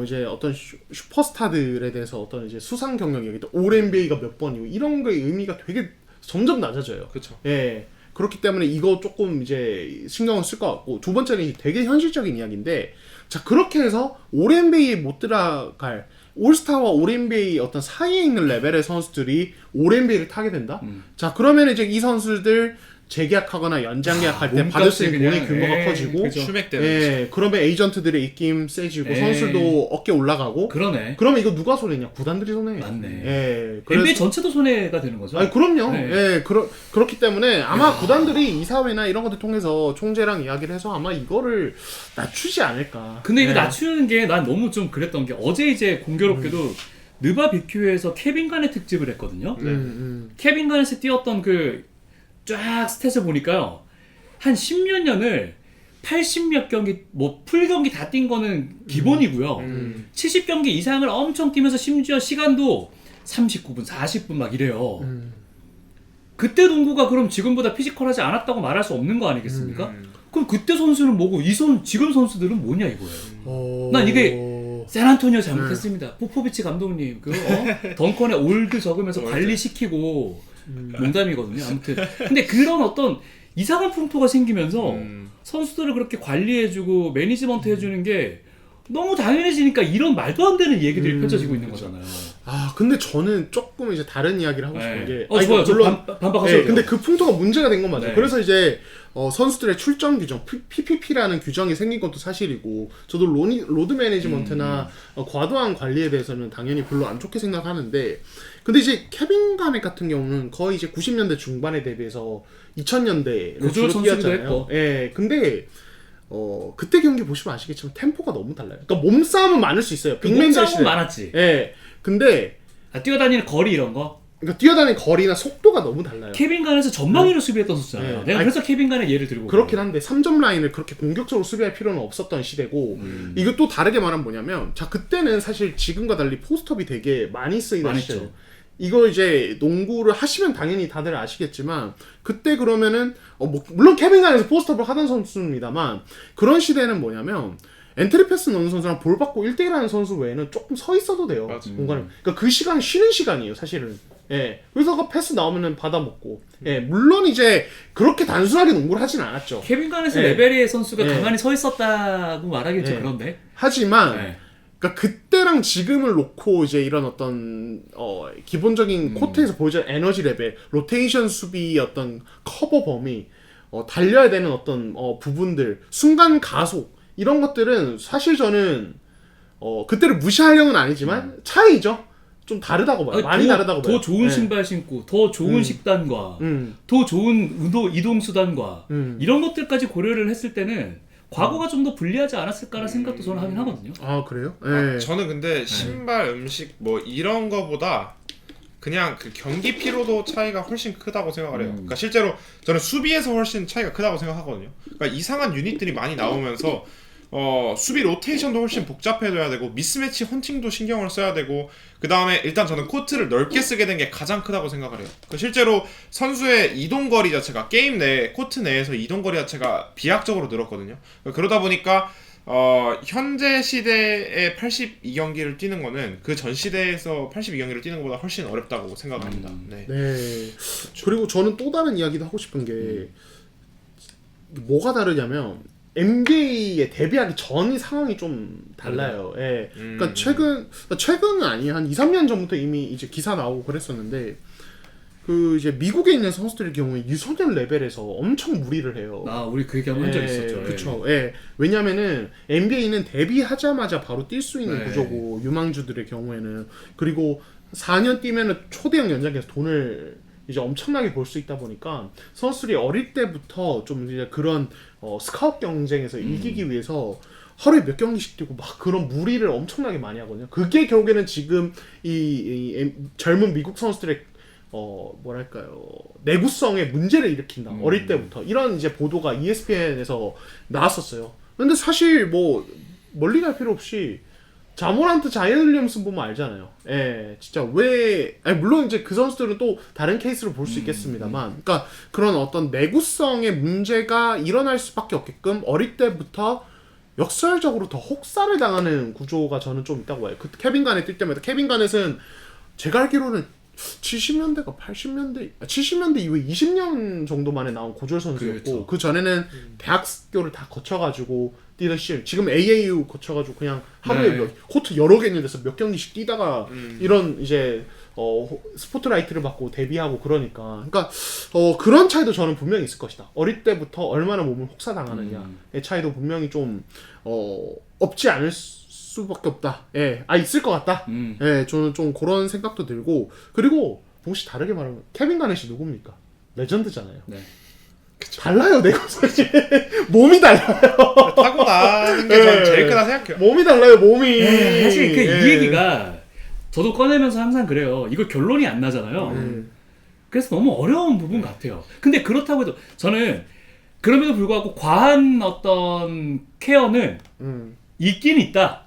이제 어떤 슈퍼스타들에 대해서 어떤 이제 수상 경력이 올 NBA가 몇 번이고 이런 거의 의미가 되게 점점 낮아져요. 그렇죠. 예. 그렇기 때문에 이거 조금 이제 신경을 쓸 것 같고 두 번째는 되게 현실적인 이야기인데 자 그렇게 해서 올 NBA에 못 들어갈 올스타와 올 NBA 어떤 사이에 있는 레벨의 선수들이 올 NBA를 타게 된다? 자 그러면 이제 이 선수들 재계약하거나 연장계약할 때 받을 수 있는 돈의 규모가 커지고 그죠. 슈맥 때문에 예, 그러면 에이전트들의 입김 세지고 선수들도 어깨 올라가고 그러네. 그러면 이거 누가 손해냐? 구단들이 손해예요. 맞네. 예, NBA 전체도 손해가 되는 거죠. 아니 그럼요. 네. 예, 그렇기 때문에 아마 구단들이 이사회나 이런 것들 통해서 총재랑 이야기를 해서 아마 이거를 낮추지 않을까. 근데 이거 예. 낮추는 게 난 너무 좀 그랬던 게 어제 이제 공교롭게도 느바 BQ에서 케빈 가넷 특집을 했거든요. 케빈 가넷이 뛰었던 그 쫙 스탯을 보니까요. 한 10몇 년을 80몇 경기 뭐 풀 경기 다 뛴 거는 기본이고요. 70경기 이상을 엄청 뛰면서 심지어 시간도 39분, 40분 막 이래요. 그때 농구가 그럼 지금보다 피지컬하지 않았다고 말할 수 없는 거 아니겠습니까? 그럼 그때 선수는 뭐고 지금 선수들은 뭐냐 이거예요. 난 이게 샌안토니오 잘못했습니다. 포포비치 감독님 덩컨에 올드 적으면서 관리시키고 농담이거든요. 아무튼 근데 그런 어떤 이상한 풍토가 생기면서 선수들을 그렇게 관리해주고 매니지먼트 해주는 게 너무 당연해지니까 이런 말도 안 되는 얘기들이 펼쳐지고 있는 거잖아요. 아 근데 저는 조금 이제 다른 이야기를 하고 싶은 게 좋아요. 물론 반박하셔도 돼요. 근데 그 풍토가 문제가 된 건 맞아요. 네. 그래서 이제 선수들의 출전 규정 PPP라는 규정이 생긴 것도 사실이고 저도 로드 매니지먼트나 과도한 관리에 대해서는 당연히 별로 안 좋게 생각하는데 근데 이제 케빈 가넷 같은 경우는 거의 이제 90년대 중반에 대비해서 2000년대로 고졸 주로 선수기도 뛰었잖아요. 했고. 예, 근데 그때 경기 보시면 아시겠지만 템포가 너무 달라요. 그러니까 몸싸움은 많을 수 있어요. 빅맨들 몸싸움은 시대. 많았지. 예. 근데 뛰어다니는 거리 이런 거. 그러니까 뛰어다니는 거리나 속도가 너무 달라요. 케빈 간에서 전방위로 수비했던 선수잖아요. 네. 내가 그래서 케빈 간의 예를 들고 그렇긴 한데 3점 라인을 그렇게 공격적으로 수비할 필요는 없었던 시대고 이거 또 다르게 말하면 뭐냐면 자 그때는 사실 지금과 달리 포스트업이 되게 많이 쓰이던 많이 시대예요. 했죠. 이거 이제 농구를 하시면 당연히 다들 아시겠지만 그때 그러면은 뭐 물론 케빈 간에서 포스트업을 하던 선수입니다만 그런 시대는 뭐냐면 엔트리 패스 넣는 선수랑 볼 받고 1대1 하는 선수 외에는 조금 서 있어도 돼요. 맞아. 공간을. 그러니까 그 시간은 쉬는 시간이에요, 사실은. 예. 그래서 그 패스 나오면은 받아 먹고. 예. 물론 이제 그렇게 단순하게 농구를 하진 않았죠. 케빈 간에서 네. 레베리의 선수가 네. 가만히 서 있었다고 말하긴 좀 네. 그런데. 하지만 네. 그러니까 그때랑 지금을 놓고 이제 이런 어떤 기본적인 코트에서 보여준 에너지 레벨, 로테이션 수비 어떤 커버 범위, 달려야 되는 어떤 부분들, 순간 가속 이런 것들은 사실 저는 그때를 무시하려는 아니지만 차이죠. 좀 다르다고 봐요. 많이 다르다고 봐요. 더 좋은 네. 신발 신고, 더 좋은 식단과, 음. 더 좋은 이동 수단과 이런 것들까지 고려를 했을 때는 과거가 좀 더 불리하지 않았을까라는 생각도 저는 하긴 하거든요. 아 그래요? 네. 저는 근데 신발, 음식 뭐 이런 거보다 그냥 그 경기 피로도 차이가 훨씬 크다고 생각을 해요. 그러니까 실제로 저는 수비에서 훨씬 차이가 크다고 생각하거든요. 그러니까 이상한 유닛들이 많이 나오면서 수비 로테이션도 훨씬 복잡해져야 되고 미스매치 헌팅도 신경을 써야 되고 그 다음에 일단 저는 코트를 넓게 쓰게 된 게 가장 크다고 생각을 해요. 실제로 선수의 이동거리 자체가 게임 내 코트 내에서 이동거리 자체가 비약적으로 늘었거든요. 그러다 보니까 현재 시대에 82경기를 뛰는 거는 그 전 시대에서 82경기를 뛰는 것보다 훨씬 어렵다고 생각합니다. 네. 네. 그리고 저는 또 다른 이야기도 하고 싶은 게 뭐가 다르냐면 NBA에 데뷔하기 전이 상황이 좀 달라요. 예. 그러니까 최근은 아니에요. 한 2, 3년 전부터 이미 이제 기사 나오고 그랬었는데 그 이제 미국에 있는 선수들의 경우에 유소년 레벨에서 엄청 무리를 해요. 우리 그 얘기 한번 한 적 있었죠. 그렇죠. 예. 왜냐면은 NBA는 데뷔하자마자 바로 뛸 수 있는 네. 구조고 유망주들의 경우에는 그리고 4년 뛰면은 초대형 연장에서 돈을 이제 엄청나게 벌 수 있다 보니까 선수들이 어릴 때부터 좀 이제 그런 스카웃 경쟁에서 이기기 위해서 하루에 몇 경기씩 뛰고 막 그런 무리를 엄청나게 많이 하거든요. 그게 결국에는 지금 이 젊은 미국 선수들의 뭐랄까요 내구성에 문제를 일으킨다. 어릴 때부터 이런 이제 보도가 ESPN에서 나왔었어요. 근데 사실 뭐 멀리 갈 필요 없이 자모란트, 자이언 윌리엄슨 보면 알잖아요. 예, 진짜 물론 이제 그 선수들은 또 다른 케이스로 볼 수 있겠습니다만, 그러니까 그런 어떤 내구성의 문제가 일어날 수밖에 없게끔 어릴 때부터 역설적으로 더 혹사를 당하는 구조가 저는 좀 있다고 봐요. 그 케빈 가넷 뛸 때마다 케빈 가넷은 제가 알기로는 70년대가 70년대 이후에 20년 정도 만에 나온 고졸 선수였고 그렇죠. 그 전에는 대학교를 다 거쳐가지고 뛰던 시절 지금 AAU 거쳐가지고 그냥 하루에 네. 코트 여러 개 있는 데서 몇 경기씩 뛰다가 이런 이제 스포트라이트를 받고 데뷔하고 그러니까 그런 차이도 저는 분명히 있을 것이다. 어릴 때부터 얼마나 몸을 혹사당하느냐의 차이도 분명히 좀 없지 않을 수밖에 없다. 예, 있을 것 같다. 예, 저는 좀 그런 생각도 들고 그리고 혹시 다르게 말하면 케빈 가넷이 누굽니까? 레전드잖아요. 네. 달라요, 내구성이. 몸이 달라요. 타고나는 게 저는 제일 크다 생각해요. 몸이 달라요, 몸이. 사실 이 예. 얘기가 저도 꺼내면서 항상 그래요. 이거 결론이 안 나잖아요. 그래서 너무 어려운 부분 같아요. 근데 그렇다고 해도 저는 그럼에도 불구하고 과한 어떤 케어는 있긴 있다.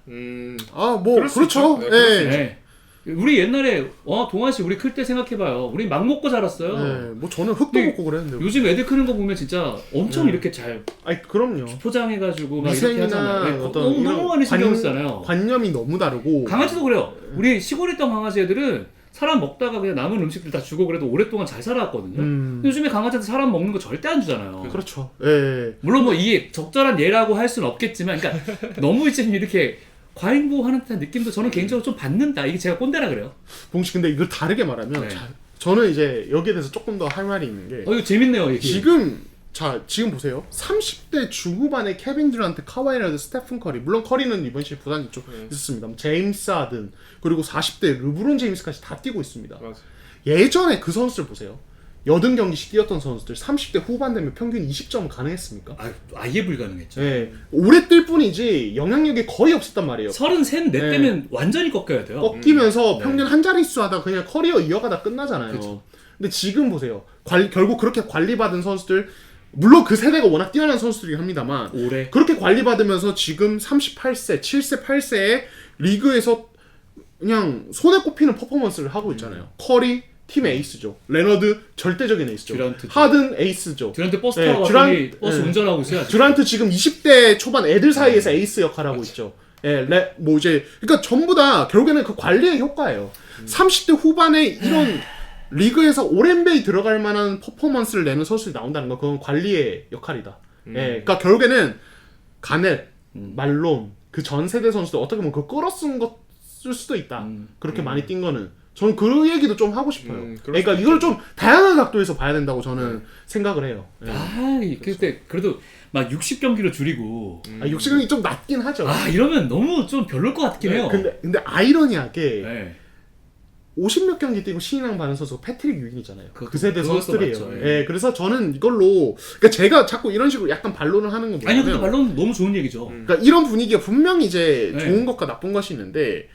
아, 뭐 그럴 수 그렇죠. 있죠. 네, 그럴 수 예. 있죠. 네. 우리 옛날에 동환 씨 우리 클 때 생각해봐요. 우리 막 먹고 자랐어요. 네, 뭐 저는 흙도 근데 먹고 그랬는데. 요즘 애들 크는 거 보면 진짜 엄청 이렇게 잘 아니 그럼요. 포장해가지고 막 이렇게 위생이나 하잖아요. 네, 어떤 너무 이런 너무 많이 신경 쓰잖아요. 관념이 너무 다르고. 강아지도 그래요. 우리 시골에 있던 강아지 애들은 사람 먹다가 그냥 남은 음식들 다 주고 그래도 오랫동안 잘 살아왔거든요. 근데 요즘에 강아지한테 사람 먹는 거 절대 안 주잖아요. 그렇죠. 예. 물론 뭐 이게 적절한 예라고 할 수는 없겠지만, 그러니까 너무 이제 이렇게 과잉보호하는 듯한 느낌도 저는 개인적으로 좀 받는다. 이게 제가 꼰대라 그래요. 봉씨 근데 이걸 다르게 말하면 네. 저는 이제 여기에 대해서 조금 더 할 말이 있는 게 이거 재밌네요. 얘기. 지금 보세요. 30대 중후반에 케빈 듀란트, 카와이 레너드, 스테픈 커리, 물론 커리는 이번 시즌 부상이 좀 있었습니다. 제임스 하든, 그리고 40대 르브론 제임스까지 다 뛰고 있습니다. 맞아. 예전에 그 선수들 보세요. 80경기씩 뛰었던 선수들 30대 후반 되면 평균 20점 가능했습니까? 아예 불가능했죠. 네. 오래 뛸 뿐이지 영향력이 거의 없었단 말이에요. 33, 4 네. 때면 완전히 꺾여야 돼요. 꺾이면서 네. 평균 한 자릿수 하다 그냥 커리어 이어가다 끝나잖아요. 그쵸. 근데 지금 보세요. 결국 그렇게 관리받은 선수들, 물론 그 세대가 워낙 뛰어난 선수들이긴 합니다만 올해 그렇게 관리받으면서 지금 38세, 7세, 8세에 리그에서 그냥 손에 꼽히는 퍼포먼스를 하고 있잖아요. 커리 팀 에이스죠. 레너드 절대적인 에이스죠. 듀란트. 하든 에이스죠. 듀란트 버스 네, 타고 왔더니 버스 네. 운전하고 있어요. 아직. 듀란트 지금 20대 초반 애들 사이에서 에이스 역할을 하고 있죠. 예, 뭐 이제 그러니까 전부 다 결국에는 그 관리의 효과예요. 30대 후반에 이런 리그에서 오랜베이 들어갈 만한 퍼포먼스를 내는 선수들이 나온다는 건 그건 관리의 역할이다. 예, 그러니까 결국에는 가넷, 말론 그 전 세대 선수들 어떻게 보면 그 끌어쓴 것일 수도 있다. 그렇게 많이 뛴 거는. 저는 그 얘기도 좀 하고 싶어요. 그럴 그러니까 수도 이걸 좀 다양한 각도에서 봐야 된다고 저는 생각을 해요. 예. 그때 그래도 막 60경기로 줄이고 60경기 좀 낮긴 하죠. 이러면 너무 좀 별로일 것 같긴 해요. 근데 아이러니하게 네. 50몇 경기 뛰고 신인왕 받은 선수가 패트릭 유인이잖아요. 그 세대 그것도 선수들이에요. 맞죠, 예, 그래서 저는 이걸로 그러니까 제가 자꾸 이런 식으로 약간 반론을 하는 건 아니요, 뭐냐면 근데 말로는 너무 좋은 얘기죠. 그러니까 이런 분위기가 분명히 이제 네. 좋은 것과 나쁜 것이 있는데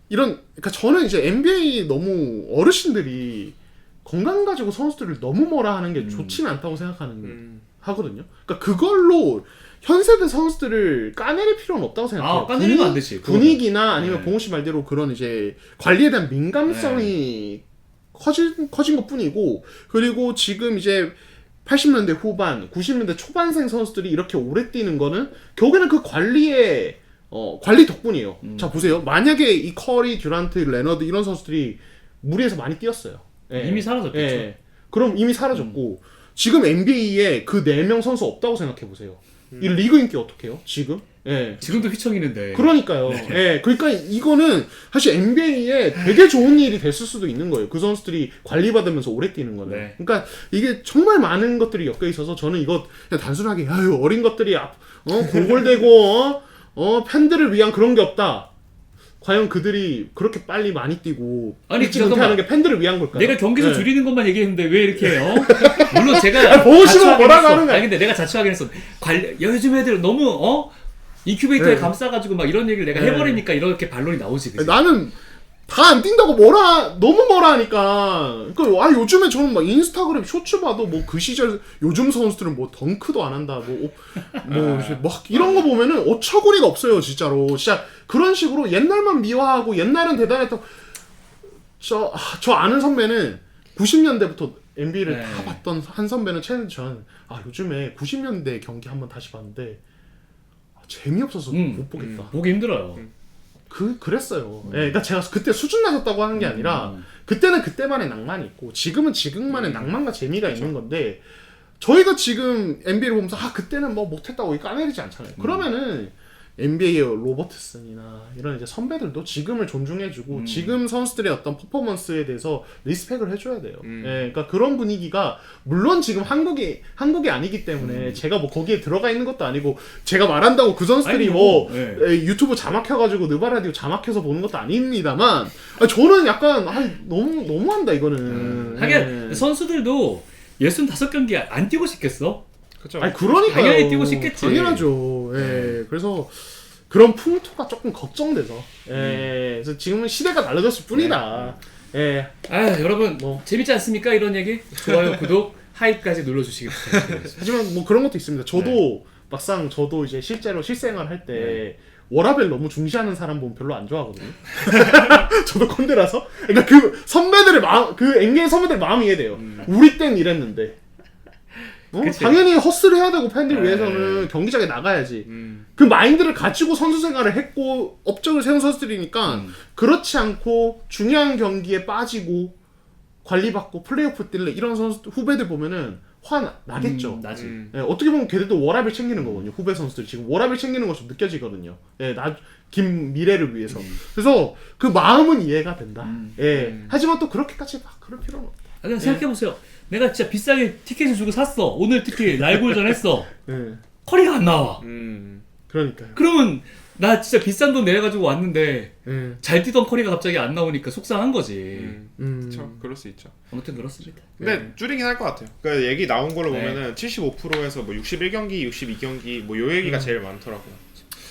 그러니까 저는 이제 NBA 너무 어르신들이 건강 가지고 선수들을 너무 뭐라 하는 게 좋지는 않다고 생각하는 하거든요. 그러니까 그걸로 현 세대 선수들을 까내릴 필요는 없다고 생각해요. 까내리면 안 되지. 분위기나 아니면 네. 봉호 씨 말대로 그런 이제 관리에 대한 민감성이 커진 것뿐이고, 그리고 지금 이제 80년대 후반, 90년대 초반생 선수들이 이렇게 오래 뛰는 거는 결국에는 그 관리 덕분이에요. 자 보세요. 만약에 이 커리, 듀란트, 레너드 이런 선수들이 무리해서 많이 뛰었어요. 예. 이미 사라졌겠죠. 예. 그럼 이미 사라졌고 지금 NBA에 그 4명 선수 없다고 생각해 보세요. 이 리그 인기 어떻게 해요? 지금? 예. 지금도 휘청이는데. 그러니까요. 네. 예. 그러니까 이거는 사실 NBA에 되게 좋은 일이 됐을 수도 있는 거예요. 그 선수들이 관리받으면서 오래 뛰는 거는. 네. 그러니까 이게 정말 많은 것들이 엮여 있어서 저는 이거 그냥 단순하게 아유 어린 것들이 골골대고 팬들을 위한 그런 게 없다. 과연 그들이 그렇게 빨리 많이 뛰고 아니, 일찍 은퇴하는 게 팬들을 위한 걸까요? 내가 경기수 네. 줄이는 것만 얘기했는데 왜 이렇게 물론 제가 보시면 자초하긴 뭐라고 했어. 하는 거야. 아니 근데 내가 자초하긴 했어. 요즘 애들 너무 인큐베이터에 네. 감싸가지고 막 이런 얘기를 내가 네. 해버리니까 이렇게 반론이 나오지. 그치? 나는 다 안 뛴다고 너무 뭐라 하니까. 그러니까 요즘에 저는 막 인스타그램 쇼츠 봐도 뭐 그 시절 요즘 선수들은 뭐 덩크도 안 한다 막 이런 거 보면은 어처구니가 없어요 진짜로. 진짜 그런 식으로 옛날만 미화하고 옛날은 대단했던 저 아는 선배는 90년대부터 NBA를 네. 다 봤던 한 선배는 저는 요즘에 90년대 경기 한번 다시 봤는데 재미없어서 못 보겠다. 보기 힘들어요. 그랬어요. 예, 그러니까 제가 그때 수준 낮았다고 하는 게 아니라 그때는 그때만의 낭만이 있고 지금은 지금만의 낭만과 재미가 있는 건데 저희가 지금 NBA를 보면서 그때는 뭐 못했다고 까내리지 않잖아요. 그러면은 NBA의 로버트슨이나 이런 이제 선배들도 지금을 존중해주고 지금 선수들의 어떤 퍼포먼스에 대해서 리스펙을 해줘야 돼요. 예, 그러니까 그런 분위기가 물론 지금 한국이 아니기 때문에 제가 뭐 거기에 들어가 있는 것도 아니고 제가 말한다고 그 선수들이 유튜브 자막혀가지고 느바라디오 자막해서 보는 것도 아닙니다만 저는 약간 너무한다 이거는. 하긴 선수들도 65경기 안 뛰고 싶겠어? 그쵸. 그러니까요. 당연히 뛰고 싶겠지. 당연하죠. 예. 그래서 그런 풍토가 조금 걱정돼서. 예. 그래서 지금은 시대가 달라졌을 뿐이다. 예. 여러분 재밌지 않습니까? 이런 얘기? 좋아요, 구독 하이까지 눌러주시기 부탁드리겠습니다. 하지만 뭐 그런 것도 있습니다. 저도 막상 저도 이제 실제로 실생활 할 때 워라벨 너무 중시하는 사람 보면 별로 안 좋아하거든요. 저도 꼰대라서. 그러니까 그 선배들의 마음, 그 NBA 선배들 마음이 이해돼요. 우리 땐 이랬는데. 그치. 당연히 헛스를 해야 되고 팬들 네. 위해서는 경기장에 나가야지. 그 마인드를 가지고 선수 생활을 했고 업적을 세운 선수들이니까 그렇지 않고 중요한 경기에 빠지고 관리받고 플레이오프 뛸래 이런 선수 후배들 보면은 화 나겠죠. 나지. 예, 어떻게 보면 걔들도 워라벨 챙기는 거거든요. 후배 선수들 지금 워라벨 챙기는 것 좀 느껴지거든요. 예, 긴 미래를 위해서. 그래서 그 마음은 이해가 된다. 예. 하지만 또 그렇게까지 막 그럴 필요는 없다. 그냥 생각해보세요. 내가 진짜 비싸게 티켓을 주고 샀어. 오늘 특히 날골전 했어. 예. 커리가 안 나와. 그러니까요. 그러면 나 진짜 비싼 돈 내가지고 왔는데 예. 잘 뛰던 커리가 갑자기 안 나오니까 속상한 거지. 그렇죠. 그럴 수 있죠. 아무튼 그렇습니다. 근데 줄이긴 할 것 같아요. 그러니까 얘기 나온 걸로 네. 보면은 75%에서 뭐 61경기, 62경기 뭐 요 얘기가 제일 많더라고요.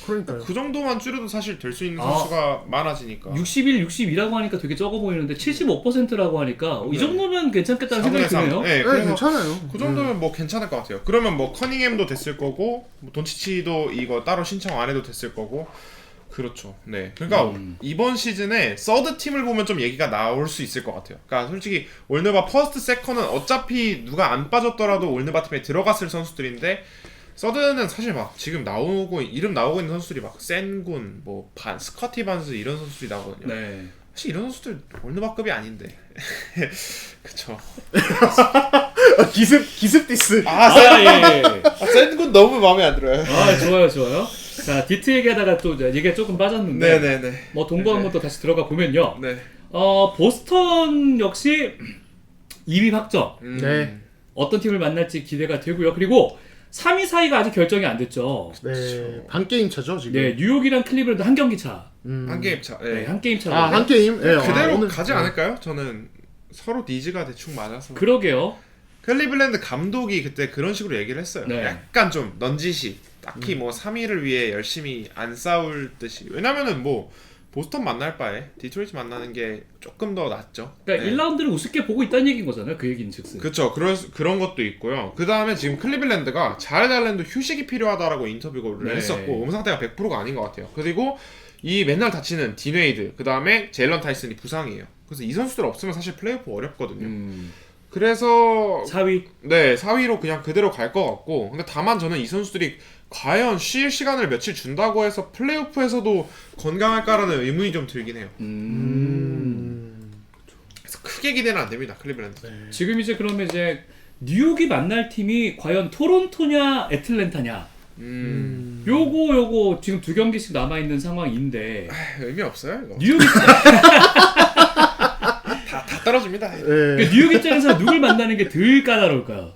그러니까요. 그 정도만 줄여도 사실 될 수 있는 아. 선수가 많아지니까. 61, 62라고 하니까 되게 적어 보이는데 75%라고 하니까 이 정도면 괜찮겠다는 생각이 4분의 3. 드네요. 네, 네, 그래서 괜찮아요. 그 정도면 뭐 괜찮을 것 같아요. 그러면 뭐 커닝햄도 됐을 거고, 뭐 돈치치도 이거 따로 신청 안 해도 됐을 거고. 그렇죠. 네. 그러니까 이번 시즌에 서드 팀을 보면 좀 얘기가 나올 수 있을 것 같아요. 그러니까 솔직히 올드바 퍼스트, 세컨은 어차피 누가 안 빠졌더라도 올드바 팀에 들어갔을 선수들인데 서드는 사실 막 지금 이름 나오고 있는 선수들이 막 센군, 뭐 스커티 반스 이런 선수들이 나오거든요. 네. 사실 이런 선수들 올드바급이 아닌데. 그쵸. 기습 디스. 센군 너무 마음에 안 들어요. 좋아요, 좋아요. 자, 디트 얘기하다가 또 얘기가 조금 빠졌는데, 네네네. 뭐 동거 한번 또 다시 들어가 보면요. 네. 보스턴 역시 2위 확정. 네. 어떤 팀을 만날지 기대가 되고요. 그리고 3위 사이가 아직 결정이 안 됐죠. 네. 반 게임 차죠 지금. 네, 뉴욕이랑 클리브랜드 한 경기 차. 한 게임 차. 네, 네. 한 게임 차. 한 게임. 네. 그대로 오늘 가지 않을까요? 저는 서로 니즈가 대충 맞아서. 그러게요. 클리블랜드 감독이 그때 그런 식으로 얘기를 했어요. 네. 약간 좀 넌지시. 딱히 뭐 3위를 위해 열심히 안 싸울 듯이. 왜냐면은 뭐 보스턴 만날 바에 디트로이트 만나는 게 조금 더 낫죠. 그러니까 네. 1라운드를 우습게 보고 있다는 얘기인 거잖아요. 그 얘기는 즉슨. 그렇죠. 그런 것도 있고요. 그 다음에 지금 클리블랜드가 자렛 알렌도 휴식이 필요하다라고 인터뷰를 네. 했었고 상태가 100%가 아닌 것 같아요. 그리고 이 맨날 다치는 디웨이드, 그 다음에 제일런 타이슨이 부상이에요. 그래서 이 선수들 없으면 사실 플레이오프 어렵거든요. 그래서 4위. 네 4위로 그냥 그대로 갈 것 같고, 근데 다만 저는 이 선수들이 과연 쉴 시간을 며칠 준다고 해서 플레이오프에서도 건강할까라는 의문이 좀 들긴 해요. 그래서 크게 기대는 안 됩니다, 클리블랜드. 네. 지금 이제 그러면 이제 뉴욕이 만날 팀이 과연 토론토냐 애틀랜타냐. 요거 지금 2경기씩 남아 있는 상황인데 의미 없어요 이거. 뉴욕 다 떨어집니다. 그 네. 뉴욕 입장에서 누굴 만나는 게 덜 까다로울까요?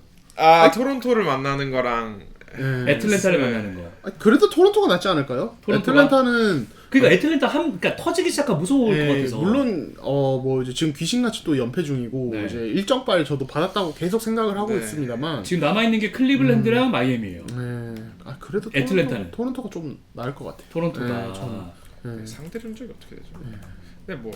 토론토를 만나는 거랑 애틀랜타를 네. 만나는 거. 그래도 토론토가 낫지 않을까요? 토론토가? 애틀랜타는 그러니까 애틀랜타 그러니까 터지기 시작하면 무서울 것 같아서. 물론 뭐 이제 지금 귀신같이 또 연패 중이고 네. 이제 일정빨 저도 받았다고 계속 생각을 하고 네. 있습니다만. 지금 남아 있는 게 클리블랜드랑 마이애미예요. 네. 그래도 애틀랜타는? 토론토가 좀 나을 것 같아요. 토론토가. 네, 저는. 네. 상대 전적이 어떻게 되죠? 근데 뭐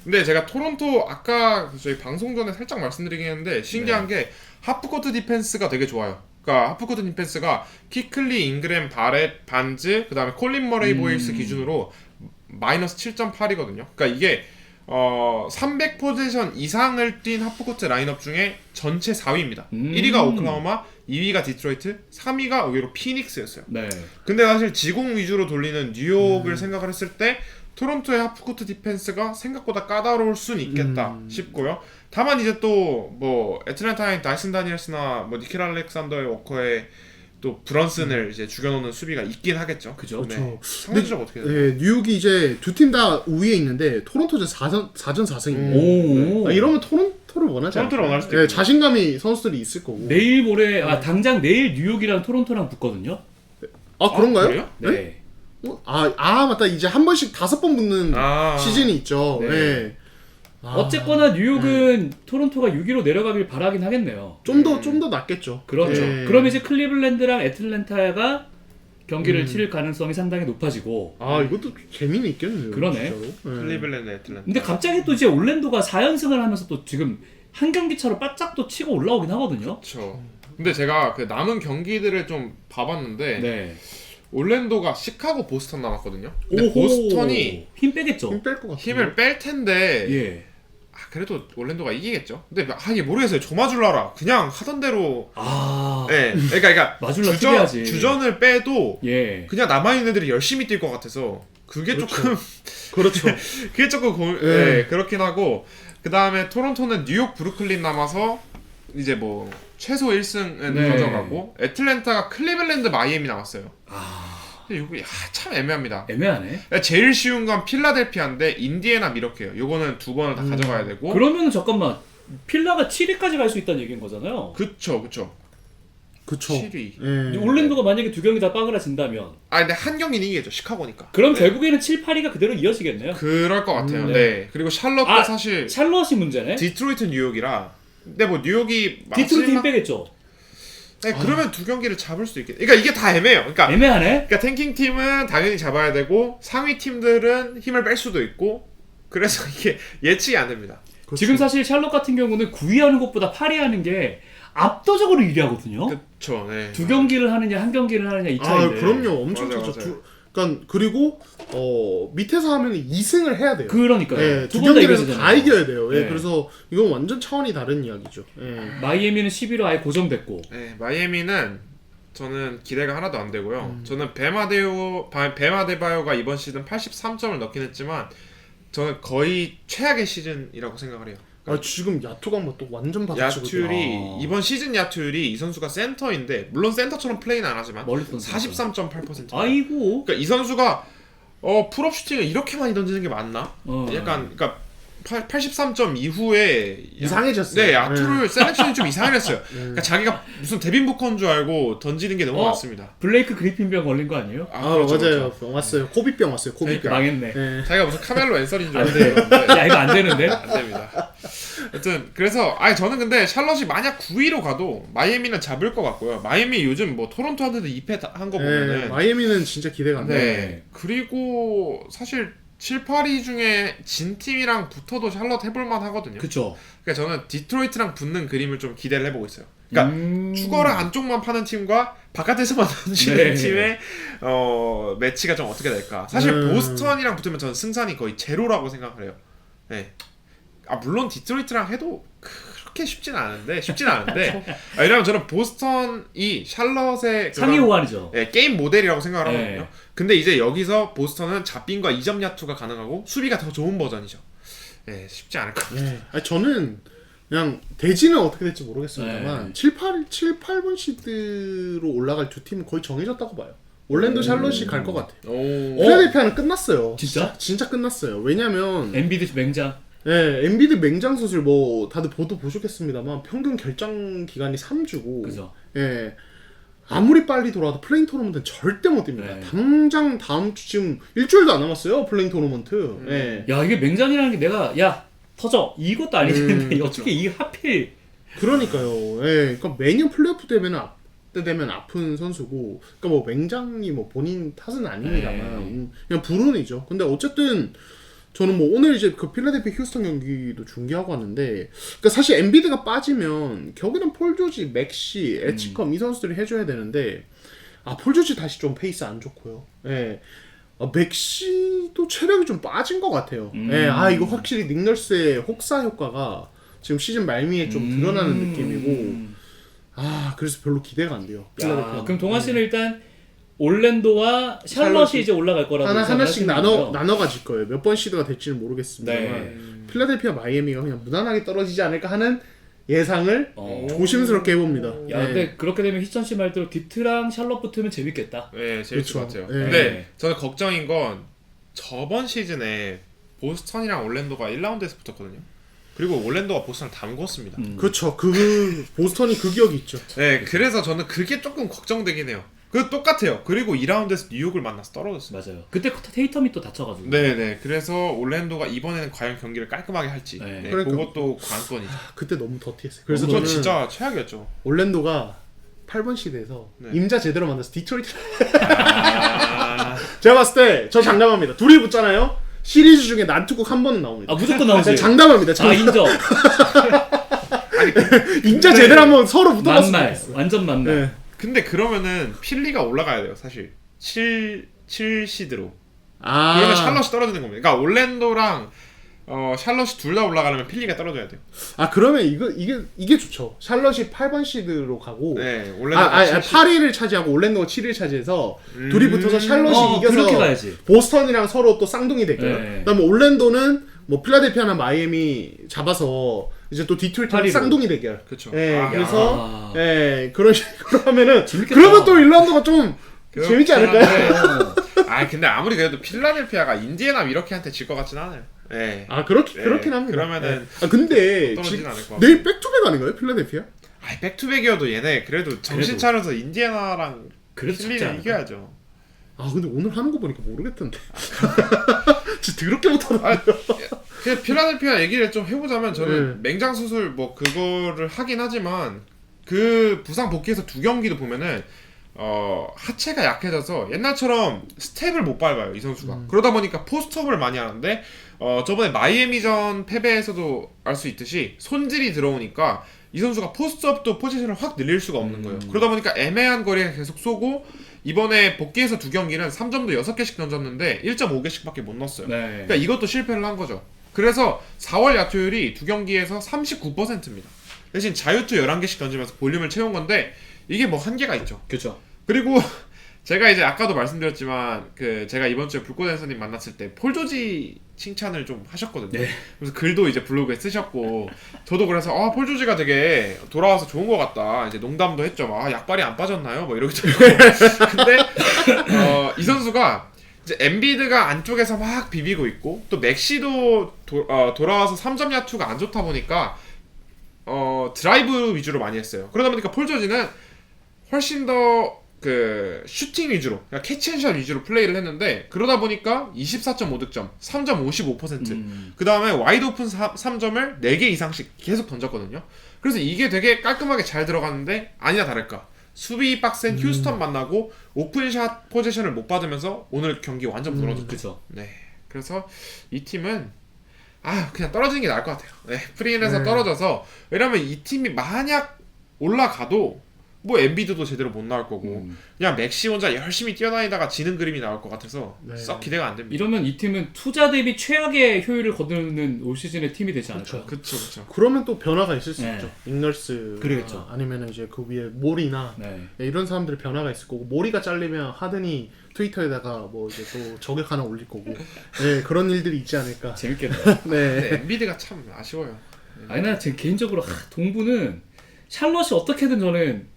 근데 제가 토론토 아까 저희 방송 전에 살짝 말씀드리긴 했는데 신기한 게 하프코트 디펜스가 되게 좋아요. 그러니까 하프코트 디펜스가 키클리, 잉그램, 바렛, 반즈, 그다음에 콜린 머레이 보일스 기준으로 마이너스 7.8이거든요. 그러니까 이게 300포지션 이상을 뛴 하프코트 라인업 중에 전체 4위입니다. 1위가 오클라호마, 2위가 디트로이트, 3위가 의외로 피닉스였어요. 네. 근데 사실 지공 위주로 돌리는 뉴욕을 생각을 했을 때 토론토의 하프코트 디펜스가 생각보다 까다로울 순 있겠다 싶고요. 다만 이제 또 뭐 애틀랜타인 다이슨 다니엘스나 뭐 니켈 알렉산더의 워커의 또 브런슨을 이제 죽여놓는 수비가 있긴 하겠죠. 그죠. 네. 상대적 어떻게 돼요? 네, 뉴욕이 이제 두 팀 다 우위에 있는데 토론토는 4전 4승입니다. 오. 이러면 토론토를 원하지 않아요. 토론토를 원할 수도 네, 있고. 자신감이 선수들이 있을 거고. 내일 모레 당장 내일 뉴욕이랑 토론토랑 붙거든요. 그런가요? 그래요? 네. 맞다. 이제 한 번씩 5번 붙는 아. 시즌이 있죠. 네. 네. 어쨌거나 뉴욕은 토론토가 6위로 내려가길 바라긴 하겠네요. 좀 더 낫겠죠. 그렇죠. 네. 그럼 이제 클리블랜드랑 애틀랜타가 경기를 치를 가능성이 상당히 높아지고. 이것도 재미는 있겠네요. 그러네. 진짜로. 네. 클리블랜드 애틀랜타. 근데 갑자기 또 이제 올랜도가 4연승을 하면서 또 지금 한 경기 차로 바짝 또 치고 올라오긴 하거든요. 그렇죠. 근데 제가 그 남은 경기들을 좀 봐봤는데 네. 올랜도가 시카고 보스턴 남았거든요. 근데 오호. 보스턴이 힘 빼겠죠. 힘 뺄 것 같아. 힘을 뺄 텐데 예. 그래도 올랜도가 이기겠죠. 근데 이게 모르겠어요. 조마줄라라 그냥 하던 대로. 아. 네. 그러니까 마줄라 특이하지. 주전을 빼도 예. 그냥 남아있는 애들이 열심히 뛸 것 같아서 그게 그렇죠. 조금 그렇죠. 그게 조금 네. 그렇긴 하고, 그 다음에 토론토는 뉴욕 브루클린 남아서 이제 뭐 최소 1승은 네. 가져가고, 애틀랜타가 클리블랜드 마이애미 남았어요. 아. 근데 이거 참 애매합니다. 애매하네. 제일 쉬운 건 필라델피아인데 인디애나 미러키예요. 요거는 두 번을 다 가져가야 되고. 그러면 잠깐만. 필라가 7위까지 갈 수 있다는 얘기인 거잖아요. 그쵸. 그쵸. 7위. 예. 올랜도가 만약에 두 경기 다 빠그라진다면 근데 한 경기는 이기겠죠. 시카고니까. 그럼 네. 결국에는 7, 8위가 그대로 이어지겠네요. 그럴 것 같아요. 네. 네. 그리고 샬럿도 아, 사실 샬럿이 문제네. 디트로이트 뉴욕이라. 근데 뭐 뉴욕이 디트로이트 힘 빼겠죠. 네, 그러면 두 경기를 잡을 수 있겠. 그러니까 이게 다 애매해요. 그러니까 애매하네. 탱킹 팀은 당연히 잡아야 되고 상위 팀들은 힘을 뺄 수도 있고, 그래서 이게 예측이 안 됩니다. 그렇죠. 지금 사실 샬럿 같은 경우는 9위 하는 것보다 8위 하는 게 압도적으로 유리하거든요. 그렇죠. 네. 두 경기를 하느냐 한 경기를 하느냐 이 아, 차이인데. 그럼요. 엄청 맞아요, 차죠. 맞아요. 그러니까 그리고 밑에서 하면 2승을 해야 돼요. 그러니까요. 예, 두 두 번 다 경기를 이겨야 다 이겨야 돼요. 예, 네. 그래서 이건 완전 차원이 다른 이야기죠. 예. 마이애미는 11위 아예 고정됐고. 네, 마이애미는 저는 기대가 하나도 안 되고요. 저는 베마데바요가 이번 시즌 83점을 넣긴 했지만 저는 거의 최악의 시즌이라고 생각을 해요. 아, 지금 야투가 뭐 또 완전 바닥치고 야투율이 아. 이번 시즌 야투율이 이 선수가 센터인데, 물론 센터처럼 플레이는 안 하지만 멀리 던지니까. 43.8%. 아이고. 그러니까 이 선수가 풀업 슈팅을 이렇게 많이 던지는 게 맞나? 약간 그러니까 83점 이후에 이상해졌어요. 네, 야투를 셀렉션이 좀 이상했어요. 예. 그러니까 자기가 무슨 데빈 부커인 줄 알고 던지는 게 너무 많습니다. 블레이크 그리핀병 걸린 거 아니에요? 그렇죠, 맞아요. 그렇죠. 병 왔어요. 코비병 왔어요. 코비병. 망했네. 예. 자기가 무슨 카멜로 앤서리인 줄 안 알고. 돼요. 야 이거 안 되는데? 안 됩니다. 하여튼 그래서 저는 근데 샬럿이 만약 9위로 가도 마이애미는 잡을 것 같고요. 마이애미 요즘 뭐 토론토한테도 2패 한 거 예, 보면은 마이애미는 진짜 기대가 안 돼. 네. 그리고 사실 7, 8위 중에 진 팀이랑 붙어도 샬럿 해볼만 하거든요. 그쵸. 그러니까 저는 디트로이트랑 붙는 그림을 좀 기대를 해보고 있어요. 그러니까 추가를 안쪽만 파는 팀과 바깥에서만 던지는 네. 팀의 매치가 좀 어떻게 될까. 사실 보스턴이랑 붙으면 저는 승산이 거의 제로라고 생각을 해요. 네. 물론 디트로이트랑 해도 그렇게 쉽진 않은데 왜냐면 저는 보스턴이 샬럿의 상위 그런, 호환이죠. 게임 모델이라고 생각을 하거든요. 네. 근데 이제 여기서 보스턴은 잡빈과 2점 야투가 가능하고 수비가 더 좋은 버전이죠. 네, 쉽지 않을 것 같아요. 예. 아니, 저는 그냥 대지는 어떻게 될지 모르겠습니다만 네. 7, 8번 시드로 올라갈 두 팀은 거의 정해졌다고 봐요. 올랜도 샬럿이 갈 것 같아요. 필라델피아는 끝났어요. 진짜 끝났어요. 왜냐면 엔비드 맹장. 예, 엔비드 맹장 수술 뭐 다들 보셨겠습니다만 평균 결정 기간이 3주고 그죠. 예. 아무리 빨리 돌아와도 플레잉 토너먼트는 절대 못 뜁니다. 네. 당장 다음 주 지금 일주일도 안 남았어요. 플레잉 토너먼트. 예. 야 이게 맹장이라는 게 내가 야 터져 이것도 아니는데 어떻게 이게 하필. 그러니까요. 예. 그러니까 매년 플레이오프 때 되면 아픈 선수고, 그러니까 뭐 맹장이 뭐 본인 탓은 아닙니다만 그냥 불운이죠. 근데 어쨌든 저는 뭐 오늘 이제 그 필라델피아 휴스턴 경기도 중계하고 왔는데, 그러니까 사실 엔비드가 빠지면 결국에는 폴 조지, 맥시, 에치컴 이 선수들이 해줘야 되는데, 폴 조지 다시 좀 페이스 안 좋고요. 예. 맥시도 체력이 좀 빠진 것 같아요. 예. 이거 확실히 닉널스의 혹사 효과가 지금 시즌 말미에 좀 드러나는 느낌이고, 그래서 별로 기대가 안 돼요. 야, 그럼 동환 씨는 일단 올랜도와 샬럿이 이제 올라갈 거라고 하나씩 거죠? 나눠가질 거예요. 몇 번 시드가 될지는 모르겠습니다만 네. 필라델피아 마이애미가 그냥 무난하게 떨어지지 않을까 하는 예상을 어. 조심스럽게 해봅니다. 야 네. 근데 그렇게 되면 희천 씨 말대로 디트랑 샬럿 붙으면 재밌겠다. 네, 재밌을 것 그렇죠. 같아요. 네. 근데 저는 걱정인 건 저번 시즌에 보스턴이랑 올랜도가 1라운드에서 붙었거든요. 그리고 올랜도가 보스턴을 다 먹었습니다. 그렇죠. 보스턴이 그 기억이 있죠. 네, 그래서 저는 그게 조금 걱정되긴 해요. 그 똑같아요. 그리고 2라운드에서 뉴욕을 만나서 떨어졌어요. 맞아요. 그때 테이텀이 또 다쳐가지고. 네네. 그래서 올랜도가 이번에는 과연 경기를 깔끔하게 할지. 네. 네, 그러니까. 그것도 관건이죠. 그때 너무 더티했어요. 그래서 그건 저는 진짜 최악이었죠. 올랜도가 8번 시대에서 네. 임자 제대로 만나서 디트로이트 아... 제가 봤을 때 저 장담합니다. 둘이 붙잖아요. 시리즈 중에 난투극 한 번은 나옵니다. 무조건 나오지. 장담합니다. 인정. 인자 근데- 제대로 한번 서로 붙어봤으면 만말, 좋겠어. 완전 만말. 네. 근데 그러면은 필리가 올라가야 돼요 사실 7시드로 아 그러면 샬럿이 떨어지는 겁니다. 그러니까 올랜도랑 샬럿이 둘 다 올라가려면 필리가 떨어져야 돼요. 아 그러면 이게 좋죠. 샬럿이 8번 시드로 가고 네, 올랜도가 8위를 차지하고 올랜도가 7위를 차지해서 둘이 붙어서 샬럿이 그렇게 이겨서 가야지. 보스턴이랑 서로 또 쌍둥이 대결. 네. 그다음에 올랜도는 뭐 필라델피아나 마이애미 잡아서 이제 또 디트로이트랑 파리로. 쌍둥이 대결. 그렇죠. 예, 아, 그래서 야. 예, 그런 식으로 하면은 재밌겠다. 그러면 또 일란드가 좀 재밌지 않을까요? 아 근데 아무리 그래도 필라델피아가 인디애나 이렇게한테 질 것 같진 않아요. 네. 아 그렇긴 합니다. 그러면은 아 근데 떨어지진 않을 것 같고. 내일 백투백 아닌가요, 필라델피아? 아 백투백이어도 얘네 그래도 정신 그래도. 차려서 인디애나랑 그래도 쉽지 필리는 않을까? 이겨야죠. 아 근데 오늘 하는 거 보니까 모르겠던데. 진짜 더럽게 못하는. 아, 그냥 필라델피아 얘기를 좀 해보자면 저는 네. 맹장 수술 뭐 그거를 하긴 하지만 그 부상 복귀해서 2경기도 보면은 하체가 약해져서 옛날처럼 스텝을 못 밟아요 이 선수가. 그러다 보니까 포스트업을 많이 하는데 저번에 마이애미전 패배에서도 알 수 있듯이 손질이 들어오니까 이 선수가 포스트업도 포지션을 확 늘릴 수가 없는 거예요. 그러다 보니까 애매한 거리에 계속 쏘고 이번에 복귀해서 2경기는 3점도 6개씩 던졌는데 1.5개씩밖에 못 넣었어요. 네. 그러니까 이것도 실패를 한 거죠. 그래서 4월 야투율이 2경기에서 39%입니다. 대신 자유투 11개씩 던지면서 볼륨을 채운 건데 이게 뭐 한계가 있죠. 그렇죠. 그리고 제가 이제 아까도 말씀드렸지만 그 제가 이번 주에 불꽃댄서님 만났을 때 폴 조지 칭찬을 좀 하셨거든요. 네. 그래서 글도 이제 블로그에 쓰셨고 저도 그래서 폴 조지가 되게 돌아와서 좋은 것 같다. 이제 농담도 했죠. 약발이 안 빠졌나요? 뭐 이렇게 근데 이 선수가 이제 엔비드가 안쪽에서 막 비비고 있고 또 맥시도 돌아와서 3점 야투가 안 좋다 보니까 드라이브 위주로 많이 했어요. 그러다 보니까 폴 조지는 훨씬 더 그 슈팅 위주로, 그러니까 캐치앤샷 위주로 플레이를 했는데 그러다 보니까 24.5득점, 3점 55%. 그 다음에 와이드 오픈 3점을 4개 이상씩 계속 던졌거든요. 그래서 이게 되게 깔끔하게 잘 들어갔는데 아니나 다를까 수비 빡센 휴스턴 만나고 오픈샷 포지션을 못 받으면서 오늘 경기 완전 무너졌죠. 그렇죠. 네, 그래서 이 팀은 그냥 떨어지는 게 나을 것 같아요. 네, 프리인에서 떨어져서 왜냐면 이 팀이 만약 올라가도 뭐 엔비드도 제대로 못 나올 거고 그냥 맥시 혼자 열심히 뛰어다니다가 지는 그림이 나올 것 같아서 네. 썩 기대가 안 됩니다. 이러면 이 팀은 투자 대비 최악의 효율을 거두는 올 시즌의 팀이 되지 않을까? 그쵸. 그러면 또 변화가 있을 수 네. 있죠. 잉널스 그러겠죠. 아니면 이제 그 위에 몰이나 네. 이런 사람들의 변화가 있을 거고 몰이가 잘리면 하든이 트위터에다가 뭐 이제 또 저격 하나 올릴 거고 네, 그런 일들이 있지 않을까. 재밌겠다. 네. 근데 엔비드가 참 아쉬워요. 아니 나 지금 개인적으로 동부는 샬럿이 어떻게든 저는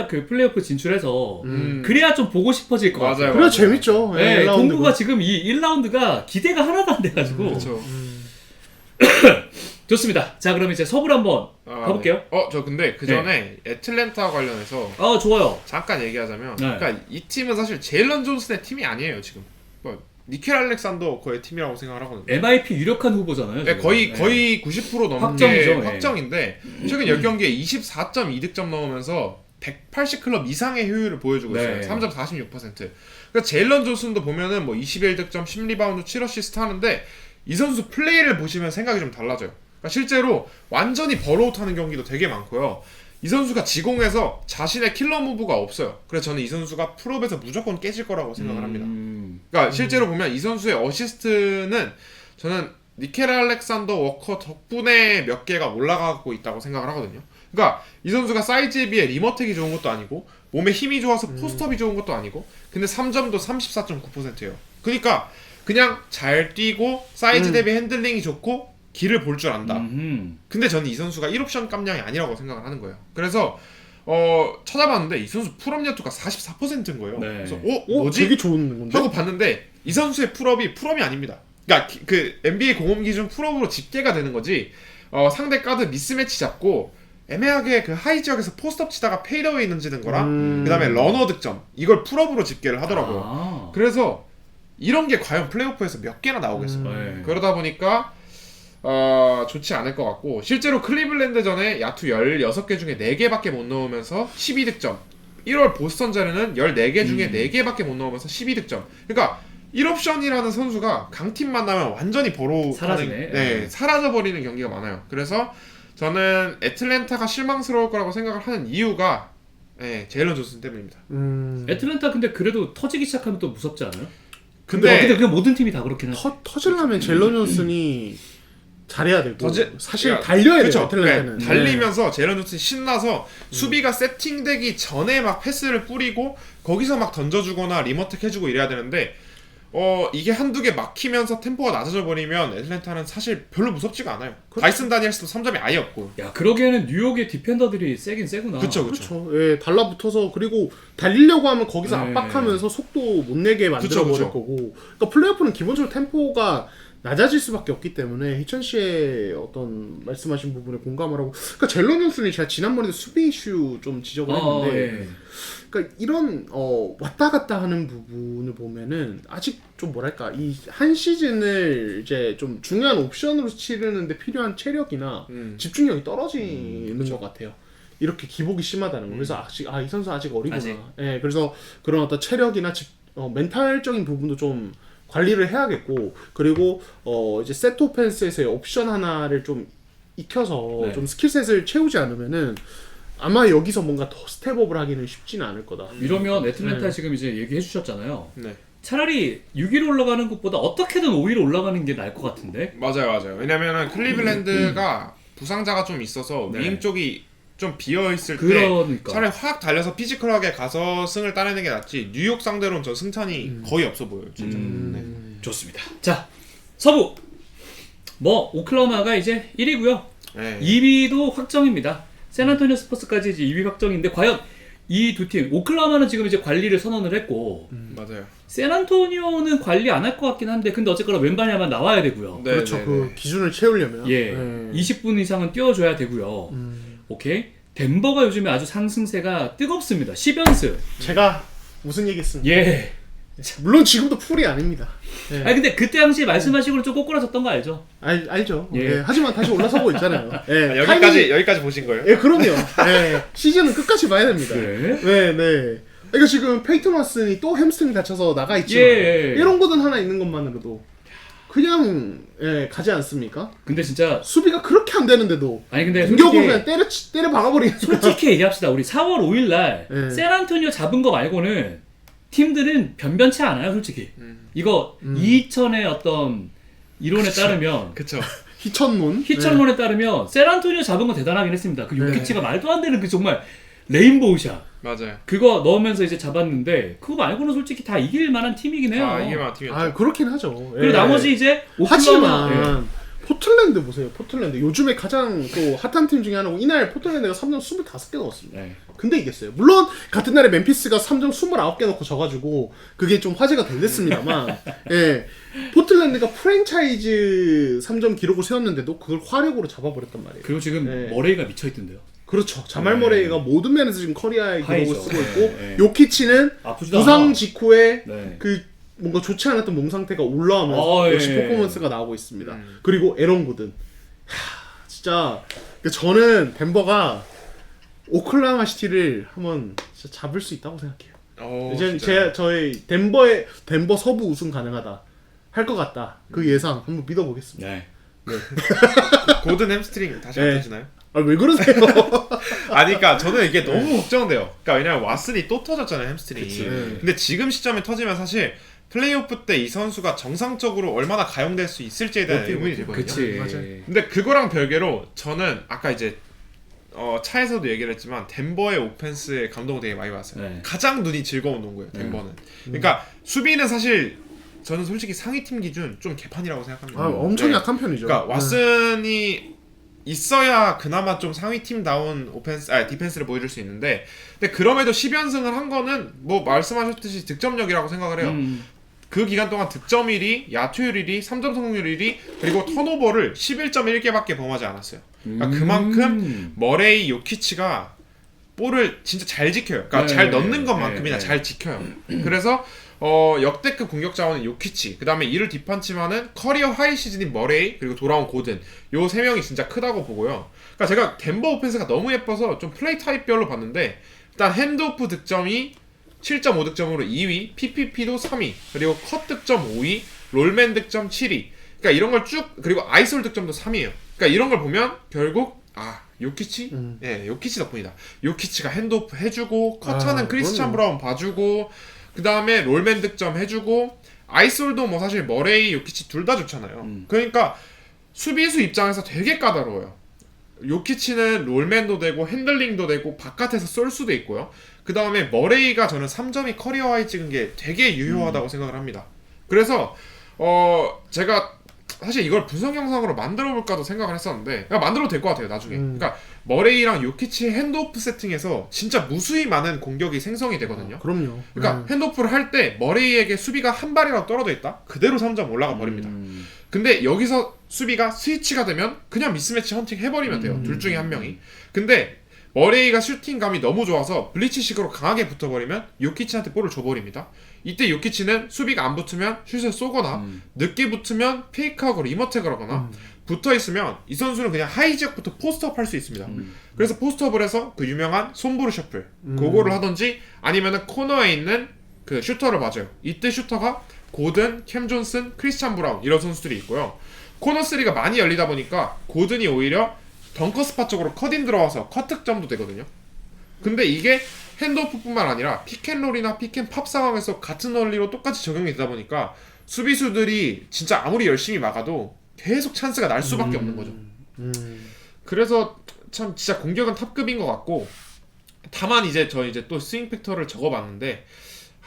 그 플레이오프 진출해서 그래야 좀 보고 싶어질 것 맞아요. 같아요. 그래 재밌죠. 네, 1라운드가. 동부가 지금 이 1라운드가 기대가 하나도 안 돼가지고 그렇죠. 좋습니다. 자 그럼 이제 서부를 한번 가볼게요. 네. 저 근데 그 전에 애틀랜타 관련해서 좋아요. 잠깐 얘기하자면, 네. 그러니까 이 팀은 사실 제일런 존슨의 팀이 아니에요 지금. 뭐, 니켈 알렉산더 거의 팀이라고 생각을 하거든요. MIP 유력한 후보잖아요. 네, 지금. 거의 90% 넘는 확정이죠, 게 네. 확정인데 최근 10경기에 24.2득점 넣으면서 180클럽 이상의 효율을 보여주고 있어요. 네. 3.46%. 그러니까 제일런 존슨도 보면은 뭐 21득점, 10리바운드, 7어시스트 하는데 이 선수 플레이를 보시면 생각이 좀 달라져요. 그러니까 실제로 완전히 버로우트하는 경기도 되게 많고요. 이 선수가 지공에서 자신의 킬러 무브가 없어요. 그래서 저는 이 선수가 프로에서 무조건 깨질 거라고 생각을 합니다. 그러니까 실제로 보면 이 선수의 어시스트는 저는 니켈 알렉산더 워커 덕분에 몇 개가 올라가고 있다고 생각을 하거든요. 그러니까 이 선수가 사이즈에 비해 리머텍이 좋은 것도 아니고 몸에 힘이 좋아서 포스트업이 좋은 것도 아니고 근데 3점도 34.9%예요. 그러니까 그냥 잘 뛰고 사이즈 대비 핸들링이 좋고 길을 볼 줄 안다. 근데 저는 이 선수가 1옵션 깜냥이 아니라고 생각을 하는 거예요. 그래서 찾아봤는데 이 선수 풀업 야투가 44%인 거예요. 네. 그래서 뭐지? 되게 좋은 건데. 하고 봤는데 이 선수의 풀업이 아닙니다. 그러니까 그 NBA 공홈 기준 풀업으로 집계가 되는 거지. 상대 가드 미스매치 잡고 애매하게 그 하이 지역에서 포스트업 치다가 페이더웨이 던지는 거랑 그다음에 러너 득점 이걸 풀업으로 집계를 하더라고요. 그래서 이런 게 과연 플레이오프에서 몇 개나 나오겠어요. 네. 그러다 보니까 좋지 않을 것 같고 실제로 클리블랜드전에 야투 16개 중에 4개밖에 못 넣으면서 12득점 1월 보스턴전에는 14개 중에 4개밖에 못 넣으면서 12득점 그러니까 1옵션이라는 선수가 강팀 만나면 완전히 버로우 사라지네. 사라져버리는 경기가 많아요. 그래서 저는 애틀랜타가 실망스러울 거라고 생각을 하는 이유가 제일런 존슨 때문입니다. 애틀랜타 근데 그래도 터지기 시작하면 또 무섭지 않아요? 근데 근데 그게 모든 팀이 다 그렇긴 하지. 터질라면 젤런 존슨이 잘해야 되고 사실 야, 달려야 돼요. 그쵸? 애틀랜타는. 네, 달리면서 제일런 존슨이 신나서 수비가 세팅되기 전에 막 패스를 뿌리고 거기서 막 던져주거나 리머텍 해주고 이래야 되는데 이게 한두 개 막히면서 템포가 낮아져 버리면 애틀랜타는 사실 별로 무섭지가 않아요. 다이슨 다니엘스도 3점이 아예 없고. 야 그러기에는 뉴욕의 디펜더들이 세긴 세구나. 그쵸. 그렇죠. 예, 달라붙어서 그리고 달리려고 하면 거기서 네. 압박하면서 속도 못 내게 만들어 버릴 거고. 그러니까 플레이오프는 기본적으로 템포가 낮아질 수밖에 없기 때문에 희천 씨의 어떤 말씀하신 부분에 공감을 하고. 그러니까 젤런 존슨이 제가 지난번에도 수비 이슈 좀 지적을 했는데. 예. 그러니까 이런 왔다 갔다 하는 부분을 보면은 아직 좀 뭐랄까 이 한 시즌을 이제 좀 중요한 옵션으로 치르는데 필요한 체력이나 집중력이 떨어지는 것 같아요. 이렇게 기복이 심하다는 거. 그래서 아직 이 선수 아직 어리구나. 아직. 예, 그래서 그런 어떤 체력이나 멘탈적인 부분도 좀 관리를 해야겠고, 그리고 이제 세트 오펜스에서의 옵션 하나를 좀 익혀서 네. 좀 스킬셋을 채우지 않으면은. 아마 여기서 뭔가 더 스텝업을 하기는 쉽지는 않을 거다. 이러면 애틀랜타 네. 지금 이제 얘기해 주셨잖아요. 네. 차라리 6위로 올라가는 것보다 어떻게든 5위로 올라가는 게 나을 것 같은데. 맞아요. 왜냐면은 클리블랜드가 부상자가 좀 있어서 네. 윙 쪽이 좀 비어 있을 때 그러니까. 차라리 확 달려서 피지컬하게 가서 승을 따내는 게 낫지. 뉴욕 상대로는 저 승산이 거의 없어 보여요, 진짜. 네. 좋습니다. 자 서부 뭐 오클라호마가 이제 1위고요. 네. 2위도 확정입니다. 샌안토니오 스퍼스까지 이제 2위 확정인데 과연 이 두 팀 오클라호마는 지금 이제 관리를 선언을 했고 맞아요. 샌안토니오는 관리 안 할 것 같긴 한데 근데 어쨌거나 웬만하면 나와야 되고요. 네, 그렇죠. 네, 그 네. 기준을 채우려면. 예, 네. 20분 이상은 뛰어줘야 되고요. 오케이. 덴버가 요즘에 아주 상승세가 뜨겁습니다. 10연승. 제가 무슨 얘기했습니까? 예. 물론 지금도 풀이 아닙니다. 예. 아니 근데 그때 당시 말씀하시고는 좀 꼬꾸라졌던 거 알죠? 알죠. 예. 예. 하지만 다시 올라서고 있잖아요. 예. 여기까지 보신 거예요? 예, 그럼요. 예. 시즌은 끝까지 봐야 됩니다. 그래? 네, 네. 그러니까 지금 페이턴 왓슨이 또 햄스트링 다쳐서 나가 있지만 예. 이런 거든 하나 있는 것만으로도 그냥 가지 않습니까? 근데 진짜 수비가 그렇게 안 되는데도 아니 근데 공격으로 솔직히 그냥 때려 박아버리니까. 솔직히 얘기합시다. 우리 4월 5일 날 예. 샌안토니오 잡은 거 말고는 팀들은 변변치 않아요, 솔직히. 이거 이천의 어떤 이론에 따르면 그쵸. 희천문. 희천론에 따르면 샌안토니오 잡은 건 대단하긴 했습니다. 그 요키치가 말도 안 되는 그 정말 레인보우샷 맞아요. 그거 넣으면서 이제 잡았는데 그거 말고는 솔직히 다 이길 만한 팀이긴 해요. 이게 막 팀이었죠. 아, 그렇긴 하죠. 그리고 예. 나머지 이제 오클라호마, 하지만 포틀랜드 보세요. 포틀랜드 요즘에 가장 또 핫한 팀 중에 하나고 이날 포틀랜드가 3점 25개 넣었습니다. 네. 근데 이겼어요. 물론 같은 날에 멤피스가 3점 29개 넣고 져가지고 그게 좀 화제가 덜 됐습니다만 예, 포틀랜드가 프랜차이즈 3점 기록을 세웠는데도 그걸 화력으로 잡아버렸단 말이에요. 그리고 지금 네. 머레이가 미쳐있던데요. 그렇죠. 자말 머레이가 모든 면에서 지금 커리어의 기록을 하이죠. 쓰고 있고 네. 요키치는 아프지도 부상 않아. 직후에 네. 그 뭔가 좋지 않았던 몸 상태가 올라오면서 역시 예. 퍼포먼스가 나오고 있습니다. 그리고 에런 고든. 진짜 저는 덴버가 오클라호마 시티를 한번 진짜 잡을 수 있다고 생각해요. 이제 저희 덴버 서부 우승 가능하다 할 것 같다. 그 예상 한번 믿어보겠습니다. 네. 고든 햄스트링 다시 네. 안 터지나요? 아, 왜 그러세요? 그러니까 저는 이게 너무 걱정돼요. 그러니까 왜냐면 왓슨이 또 터졌잖아요, 햄스트링이. 그치. 네. 근데 지금 시점에 터지면 사실 플레이오프 때 이 선수가 정상적으로 얼마나 가용될 수 있을지에 대한 의문이 들거든요. 그치. 맞아요. 근데 그거랑 별개로 저는 아까 이제 차에서도 얘기를 했지만 덴버의 오펜스에 감동을 되게 많이 받았어요. 네. 가장 눈이 즐거운 농구예요, 덴버는. 그러니까 수비는 사실 저는 솔직히 상위팀 기준 좀 개판이라고 생각합니다. 아, 엄청 네. 약한 편이죠. 그러니까 왓슨이 있어야 그나마 좀 상위팀다운 디펜스를 보여줄 수 있는데, 근데 그럼에도 10연승을 한 거는 뭐 말씀하셨듯이 득점력이라고 생각을 해요. 그 기간 동안 득점 1위, 야투율 1위, 3점 성공률 1위, 그리고 턴오버를 11.1개밖에 범하지 않았어요. 그러니까 그만큼 머레이, 요키치가 볼을 진짜 잘 지켜요. 그러니까 네, 잘 넣는 것만큼이나 네, 네. 잘 지켜요. 그래서 역대급 공격 자원은 요키치, 그 다음에 이를 뒷받침하는 커리어 하이 시즌인 머레이, 그리고 돌아온 고든, 요 세 명이 진짜 크다고 보고요. 그러니까 제가 덴버 오펜스가 너무 예뻐서 좀 플레이 타입별로 봤는데, 일단 핸드오프 득점이 7.5득점으로 2위, PPP도 3위, 그리고 컷 득점 5위, 롤맨 득점 7위. 그러니까 이런 걸 쭉, 그리고 아이솔 득점도 3위예요. 그러니까 이런 걸 보면 결국 요키치? 음. 예, 요키치 덕분이다. 요키치가 핸드오프 해주고 커차는 아, 크리스찬 그럼요. 브라운 봐주고 그 다음에 롤맨 득점 해주고 아이솔도 뭐 사실 머레이, 요키치 둘 다 좋잖아요. 그러니까 수비수 입장에서 되게 까다로워요. 요키치는 롤맨도 되고 핸들링도 되고 바깥에서 쏠 수도 있고요. 그 다음에 머레이가 저는 3점이 커리어 하이 찍은 게 되게 유효하다고 생각을 합니다. 그래서 제가 사실 이걸 분석 영상으로 만들어 볼까도 생각을 했었는데 만들어도 될 것 같아요 나중에. 그러니까 머레이랑 요키치 핸드오프 세팅에서 진짜 무수히 많은 공격이 생성이 되거든요. 그럼요. 그러니까 핸드오프를 할 때 머레이에게 수비가 한 발이라도 떨어져 있다? 그대로 3점 올라가 버립니다. 근데 여기서 수비가 스위치가 되면 그냥 미스매치 헌팅 해버리면 돼요. 둘 중에 한 명이. 근데 머레이가 슈팅감이 너무 좋아서 블리치식으로 강하게 붙어버리면 요키치한테 볼을 줘버립니다. 이때 요키치는 수비가 안 붙으면 슛을 쏘거나 늦게 붙으면 페이크하고 리머텍을 하거나 붙어있으면 이 선수는 그냥 하이 지역부터 포스트업 할 수 있습니다. 그래서 포스트업을 해서 그 유명한 손브루 셔플 그거를 하던지 아니면은 코너에 있는 그 슈터를 맞아요. 이때 슈터가 고든, 캠 존슨, 크리스찬 브라운 이런 선수들이 있고요. 코너 3가 많이 열리다 보니까 고든이 오히려 덩커 스팟 쪽으로 컷인 들어와서 컷 득점도 되거든요. 근데 이게 핸드오프뿐만 아니라 픽앤롤이나 픽앤팝 상황에서 같은 원리로 똑같이 적용이 되다 보니까 수비수들이 진짜 아무리 열심히 막아도 계속 찬스가 날 수밖에 없는 거죠. 그래서 참 진짜 공격은 탑급인 것 같고 다만 이제 저 이제 또 스윙 팩터를 적어봤는데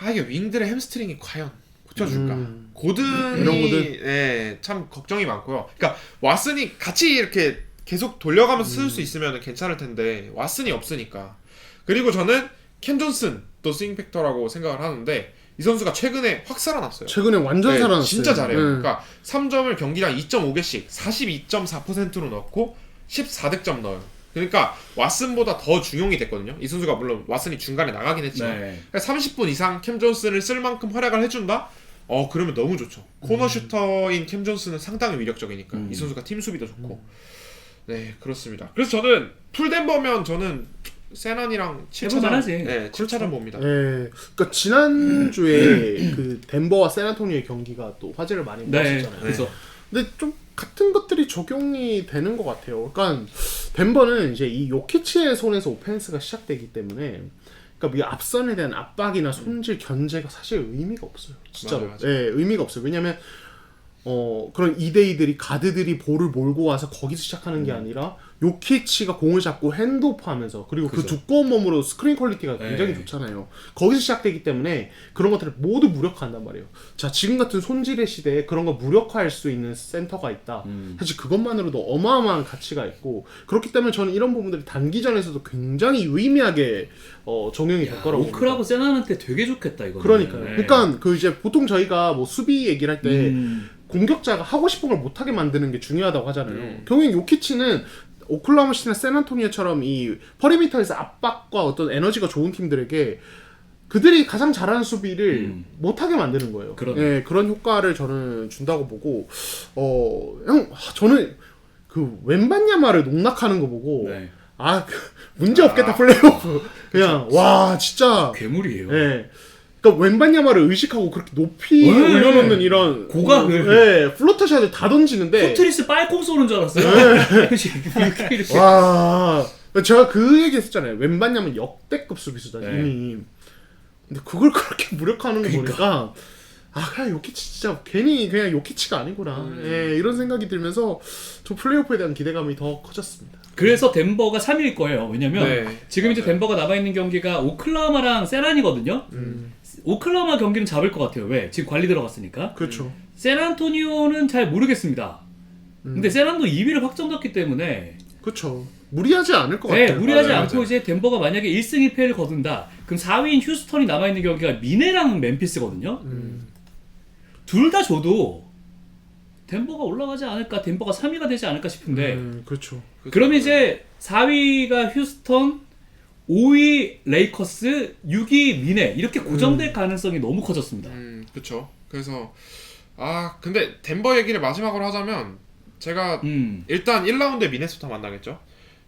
이게 윙들의 햄스트링이 과연 고쳐줄까? 고든이 이런 고든. 예, 참 걱정이 많고요. 그러니까 왓슨이 같이 이렇게 계속 돌려가면서 쓸 수 있으면 괜찮을 텐데 왓슨이 없으니까. 그리고 저는 캠 존슨 또 스윙 팩터라고 생각을 하는데 이 선수가 최근에 확 살아났어요. 최근에 완전 네, 살아났어요. 진짜 잘해요. 네. 그러니까 3점을 경기당 2.5개씩 42.4%로 넣고 14득점 넣어요. 그러니까 왓슨보다 더 중용이 됐거든요. 이 선수가 물론 왓슨이 중간에 나가긴 했지만 네. 그러니까 30분 이상 캠 존슨을 쓸 만큼 활약을 해준다? 그러면 너무 좋죠. 코너 슈터인 캠 존슨은 상당히 위력적이니까 이 선수가 팀 수비도 좋고 네 그렇습니다. 그래서 저는 풀덴버면 저는 세난이랑 7차전 해볼만하지. 네, 7차전 봅니다. 예. 그러니까 지난주에 그 덴버와 샌안토니오의 경기가 또 화제를 많이 네. 모았잖아요. 그래서 근데 좀 같은 것들이 적용이 되는 것 같아요. 그러니까 덴버는 이제 이 요키치의 손에서 오펜스가 시작되기 때문에 그러니까 이 앞선에 대한 압박이나 손질 견제가 사실 의미가 없어요. 진짜로. 맞아요. 예, 의미가 없어요. 왜냐면 그런 2대2들이 가드들이 볼을 몰고 와서 거기서 시작하는 게 아니라 요키치가 공을 잡고 핸드오프 하면서 그리고 그 그죠. 두꺼운 몸으로 스크린 퀄리티가 굉장히 네. 좋잖아요. 거기서 시작되기 때문에 그런 것들을 모두 무력화한단 말이에요. 자, 지금 같은 손질의 시대에 그런 거 무력화할 수 있는 센터가 있다. 사실 그것만으로도 어마어마한 가치가 있고 그렇기 때문에 저는 이런 부분들이 단기전에서도 굉장히 유의미하게 적용이 될 거라고 오크라고 세난한테 되게 좋겠다 이거. 그러니까요. 그러니까 그 이제 보통 저희가 뭐 수비 얘기를 할 때 공격자가 하고 싶은 걸 못하게 만드는 게 중요하다고 하잖아요. 결국엔 요키치는 오클라호마 시티나 샌안토니오처럼 이 퍼리미터에서 압박과 어떤 에너지가 좋은 팀들에게 그들이 가장 잘하는 수비를 못하게 만드는 거예요. 그러네. 예, 그런 효과를 저는 준다고 보고 저는 그 웬반야마를 농락하는 거 보고 네. 문제 없겠다 플레이오프 그냥 와 진짜 괴물이에요. 예. 그러니까 웬반야마를 의식하고 그렇게 높이 네. 올려놓는 이런 고각을. 예, 플로터샷을 다 던지는데 포트리스 빨콩 쏘는 줄 알았어요. 이렇게. 와 제가 그 얘기 했었잖아요. 웬반야마 역대급 수비수다 네. 이미. 근데 그걸 그렇게 무력화하는 거 보니까 그냥 요키치 진짜 괜히 그냥 요키치가 아니구나. 예, 이런 생각이 들면서 저 플레이오프에 대한 기대감이 더 커졌습니다. 그래서 덴버가 3위일 거예요. 왜냐면 네, 지금 이제 맞아요. 덴버가 남아있는 경기가 오클라호마랑 세난이거든요. 오클라호마 경기는 잡을 것 같아요. 왜? 지금 관리 들어갔으니까. 그렇죠. 샌안토니오는 잘 모르겠습니다. 근데 세난도 2위를 확정졌기 때문에 그렇죠. 무리하지 않을 것 네, 같아요. 무리하지 맞아요, 않고 맞아요. 이제 덴버가 만약에 1승 1패를 거둔다. 그럼 4위인 휴스턴이 남아있는 경기가 미네랑 멤피스거든요. 둘 다 줘도 덴버가 올라가지 않을까, 덴버가 3위가 되지 않을까 싶은데 그렇죠. 그러면 이제 4위가 휴스턴, 5위 레이커스, 6위 미네 이렇게 고정될 가능성이 너무 커졌습니다. 그렇죠. 그래서 근데 덴버 얘기를 마지막으로 하자면 제가 일단 1라운드에 미네소타 만나겠죠.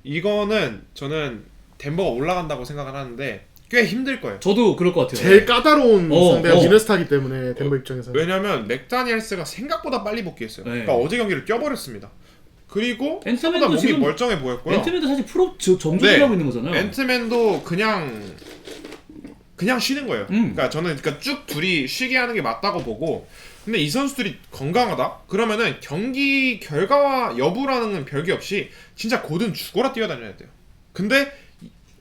이거는 저는 덴버가 올라간다고 생각을 하는데 꽤 힘들 거예요. 저도 그럴 것 같아요. 제일 까다로운 상대가 어. 미네소타기 때문에 덴버 입장에서 왜냐면 맥다니엘스가 생각보다 빨리 복귀했어요. 네. 그러니까 어제 경기를 껴버렸습니다. 그리고 앤트맨도 생각보다 몸이 지금 멀쩡해 보였고요. 앤트맨도 사실 프로 정주행하고 있는 거잖아요. 앤트맨도 그냥 쉬는 거예요. 그러니까 저는 쭉 둘이 쉬게 하는 게 맞다고 보고, 근데 이 선수들이 건강하다? 그러면은 경기 결과와 여부라는 별개 없이 진짜 고든 죽어라 뛰어다녀야 돼요. 근데